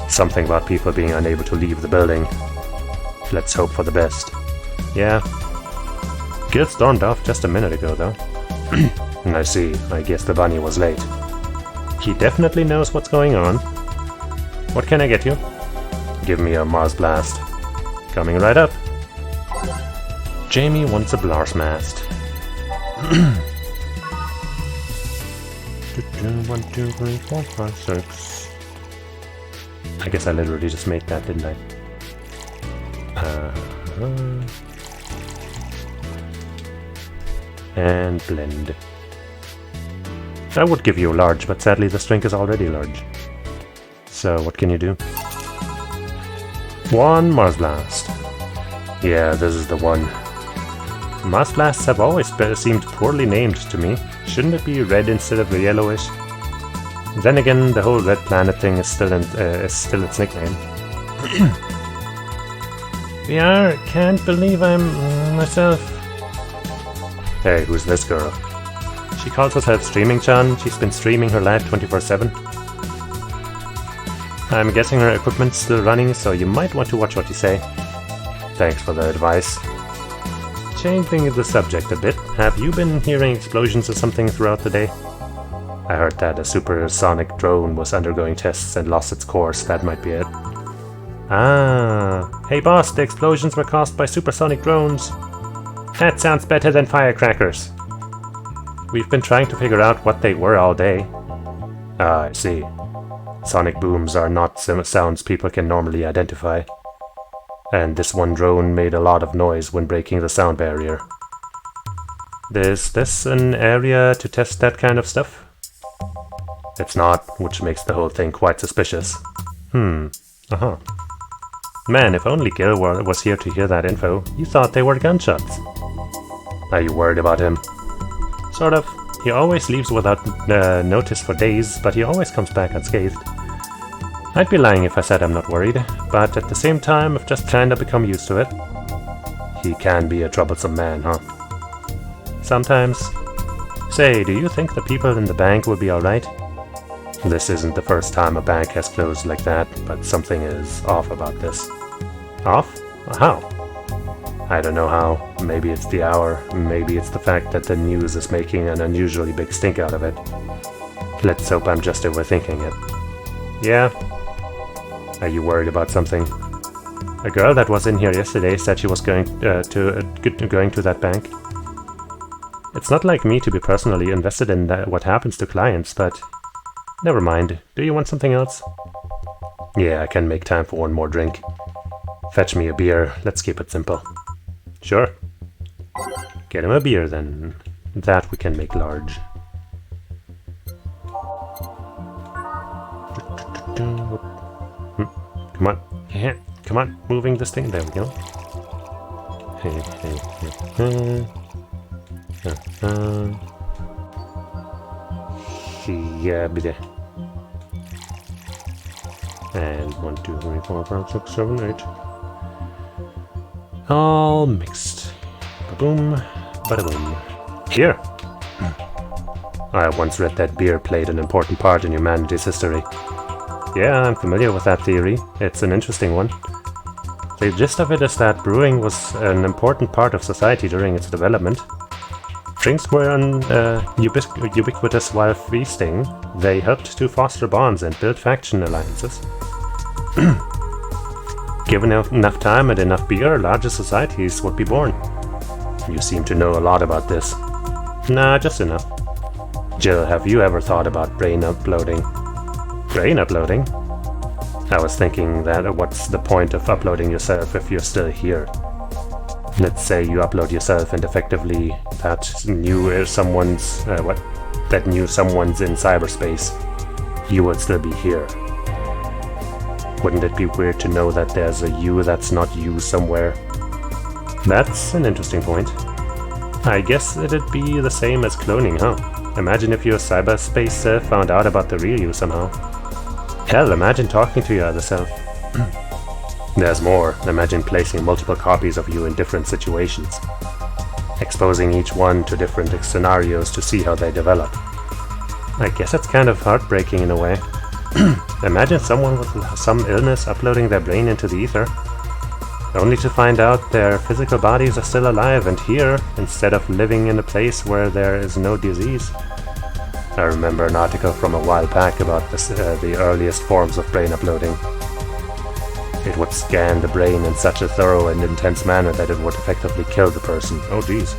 Something about people being unable to leave the building. Let's hope for the best. Yeah. Gil stormed off just a minute ago, though. I see. I guess the bunny was late. He definitely knows what's going on. What can I get you? Give me a Mars Blast. Coming right up. Jamie wants a Blars Mast. 1, 2, 3, 4, 5, 6. I guess I literally just made that, didn't I? And blend. I would give you a large, but sadly the string is already large. So what can you do? 1 Mars Blast. Yeah, this is the one. Mars Blasts have always seemed poorly named to me. Shouldn't it be red instead of yellowish? Then again, the whole red planet thing is still its nickname. VR, can't believe I'm myself. Hey, who's this girl? She calls herself Streaming Chan. She's been streaming her live 24/7. I'm guessing her equipment's still running, so you might want to watch what you say. Thanks for the advice. Changing the subject a bit, have you been hearing explosions or something throughout the day? I heard that a supersonic drone was undergoing tests and lost its course. That might be it. Ah, hey boss, the explosions were caused by supersonic drones. That sounds better than firecrackers. We've been trying to figure out what they were all day. Ah, I see. Sonic booms are not sounds people can normally identify. And this one drone made a lot of noise when breaking the sound barrier. Is this an area to test that kind of stuff? It's not, which makes the whole thing quite suspicious. Uh-huh. Man, if only Gil was here to hear that info. You thought they were gunshots. Are you worried about him? Sort of. He always leaves without notice for days, but he always comes back unscathed. I'd be lying if I said I'm not worried, but at the same time I've just kinda become used to it. He can be a troublesome man, huh? Sometimes. Say, do you think the people in the bank will be alright? This isn't the first time a bank has closed like that, but something is off about this. Off? How? I don't know how. Maybe it's the hour, maybe it's the fact that the news is making an unusually big stink out of it. Let's hope I'm just overthinking it. Yeah? Are you worried about something? A girl that was in here yesterday said she was going to that bank. It's not like me to be personally invested in what happens to clients, but... Never mind. Do you want something else? Yeah, I can make time for one more drink. Fetch me a beer. Let's keep it simple. Sure. Get him a beer then. That we can make large. Come on. Yeah, come on. Moving this thing. There we go. Yeah, be there. And 1, 2, 3, 4, 5, 6, 7, 8. All mixed. Ba-boom, bada-boom. Here! I once read that beer played an important part in humanity's history. Yeah, I'm familiar with that theory. It's an interesting one. The gist of it is that brewing was an important part of society during its development. Drinks were ubiquitous while feasting. They helped to foster bonds and build faction alliances. Given enough time and enough beer, larger societies would be born. You seem to know a lot about this. Nah, just enough. Jill, have you ever thought about brain uploading? Brain uploading? I was thinking that what's the point of uploading yourself if you're still here? Let's say you upload yourself and effectively that knew someone's in cyberspace. You would still be here. Wouldn't it be weird to know that there's a you that's not you somewhere? That's an interesting point. I guess it'd be the same as cloning, huh? Imagine if your cyberspace self found out about the real you somehow. Hell, imagine talking to your other self. There's more. Imagine placing multiple copies of you in different situations, exposing each one to different scenarios to see how they develop. I guess it's kind of heartbreaking in a way. Imagine someone with some illness uploading their brain into the ether, only to find out their physical bodies are still alive and here, instead of living in a place where there is no disease. I remember an article from a while back about the earliest forms of brain uploading. It would scan the brain in such a thorough and intense manner that it would effectively kill the person. Oh geez.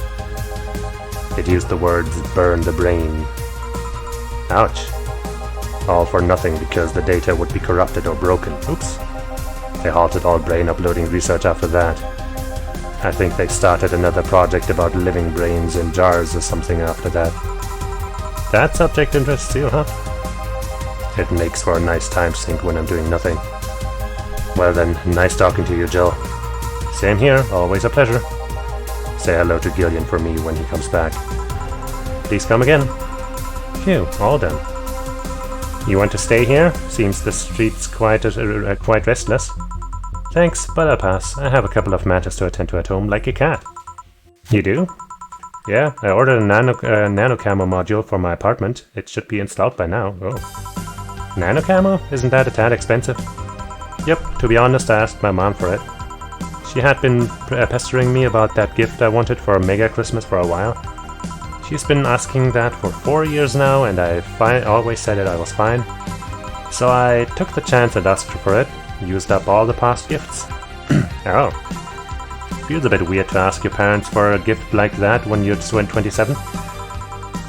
It used the words, burn the brain. Ouch. All for nothing because the data would be corrupted or broken. Oops. They halted all brain uploading research after that. I think they started another project about living brains in jars or something after that. That subject interests you, huh? It makes for a nice time sink when I'm doing nothing. Well then, nice talking to you, Jill. Same here, always a pleasure. Say hello to Gillian for me when he comes back. Please come again. Phew, all done. You want to stay here? Seems the street's quite restless. Thanks, but I'll pass. I have a couple of matters to attend to at home, like a cat. You do? Yeah, I ordered a nano camo module for my apartment. It should be installed by now. Oh. Nano camo? Isn't that a tad expensive? Yep, to be honest, I asked my mom for it. She had been pestering me about that gift I wanted for a mega Christmas for a while. She's been asking that for 4 years now, and I always said I was fine. So I took the chance and asked her for it. Used up all the past gifts. Oh. Feels a bit weird to ask your parents for a gift like that when you're just 27.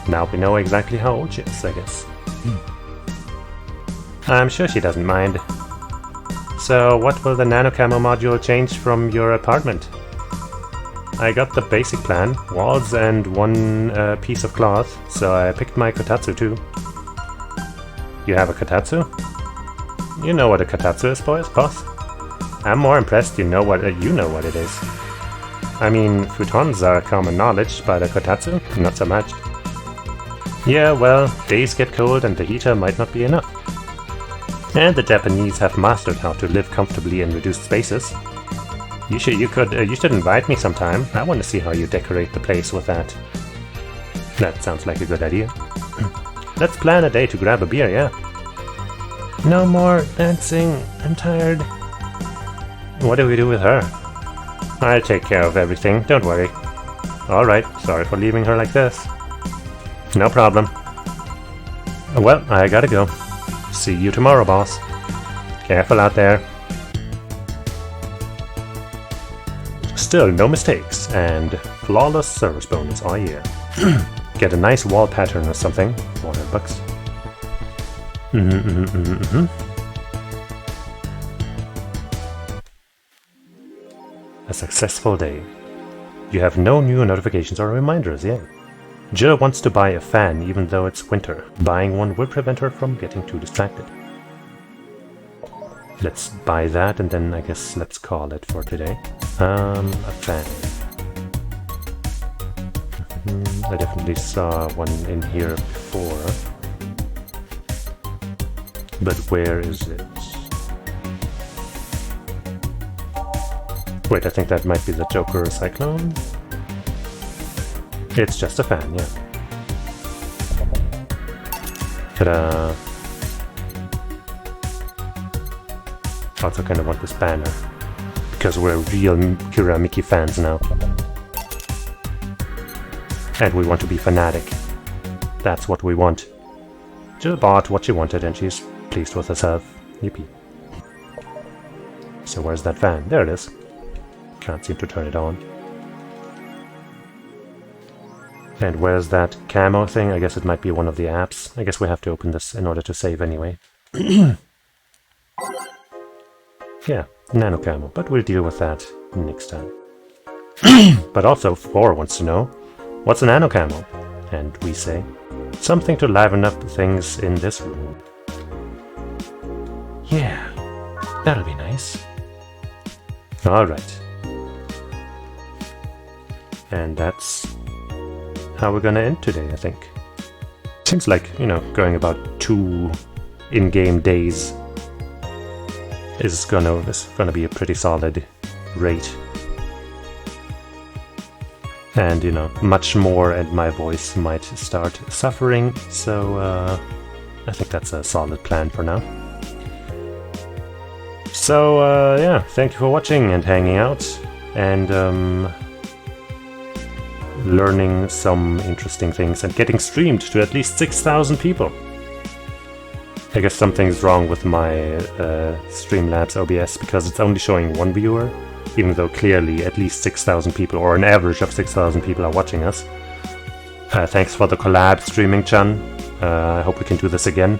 Now we know exactly how old she is, I guess. I'm sure she doesn't mind. So what will the nano camo module change from your apartment? I got the basic plan, walls and one piece of cloth, so I picked my kotatsu too. You have a kotatsu? You know what a kotatsu is, boss? I'm more impressed you know what it is. I mean, futons are common knowledge, but a kotatsu? Not so much. Yeah, well, days get cold and the heater might not be enough. And the Japanese have mastered how to live comfortably in reduced spaces. You should invite me sometime. I want to see how you decorate the place with that. That sounds like a good idea. Let's plan a day to grab a beer, yeah? No more dancing. I'm tired. What do we do with her? I'll take care of everything, don't worry. Alright, sorry for leaving her like this. No problem. Well, I gotta go. See you tomorrow, boss. Careful out there. Still no mistakes, and flawless service bonus, oh yeah. Get a nice wall pattern or something, $400. A successful day. You have no new notifications or reminders yet. Jill wants to buy a fan even though it's winter. Buying one will prevent her from getting too distracted. Let's buy that and then I guess let's call it for today. A fan. I definitely saw one in here before. But where is it? Wait, I think that might be the Joker Cyclone. It's just a fan, yeah. Ta-da! Also kind of want this banner, because we're real Kira Miki fans now. And we want to be fanatic. That's what we want. Jill bought what she wanted and she's pleased with herself. Yippee. So where's that fan? There it is. Can't seem to turn it on. And where's that camo thing? I guess it might be one of the apps. I guess we have to open this in order to save anyway. Yeah, nano camo, but we'll deal with that next time. But also, 4 wants to know, what's a nano camo? And we say, something to liven up things in this room. Yeah, that'll be nice. Alright. And that's how we're gonna end today, I think. Seems like, you know, going about 2 in-game days is gonna be a pretty solid rate. And, you know, much more and my voice might start suffering, so I think that's a solid plan for now. So, yeah, thank you for watching and hanging out, and learning some interesting things and getting streamed to at least 6,000 people. I guess something's wrong with my Streamlabs OBS because it's only showing 1 viewer, even though clearly at least 6,000 people, or an average of 6,000 people, are watching us. Thanks for the collab streaming, Chan. I hope we can do this again.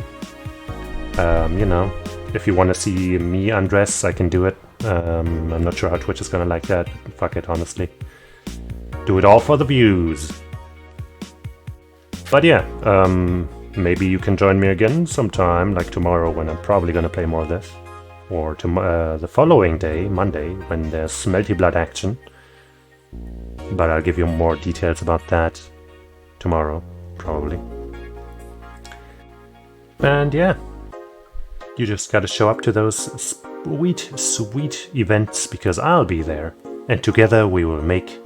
You know, if you want to see me undress, I can do it. I'm not sure how Twitch is gonna like that. Fuck it, honestly. Do it all for the views. But yeah, maybe you can join me again sometime, like tomorrow, when I'm probably gonna play more of this. Or the following day, Monday, when there's Smelty Blood action. But I'll give you more details about that tomorrow, probably. And yeah, you just gotta show up to those sweet events because I'll be there. And together we will make...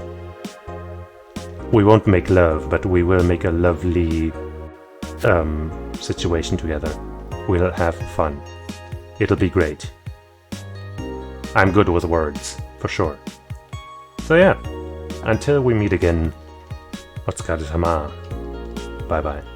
We won't make love, but we will make a lovely situation together. We'll have fun. It'll be great. I'm good with words, for sure. So yeah, until we meet again, Otskar Tama. Bye bye.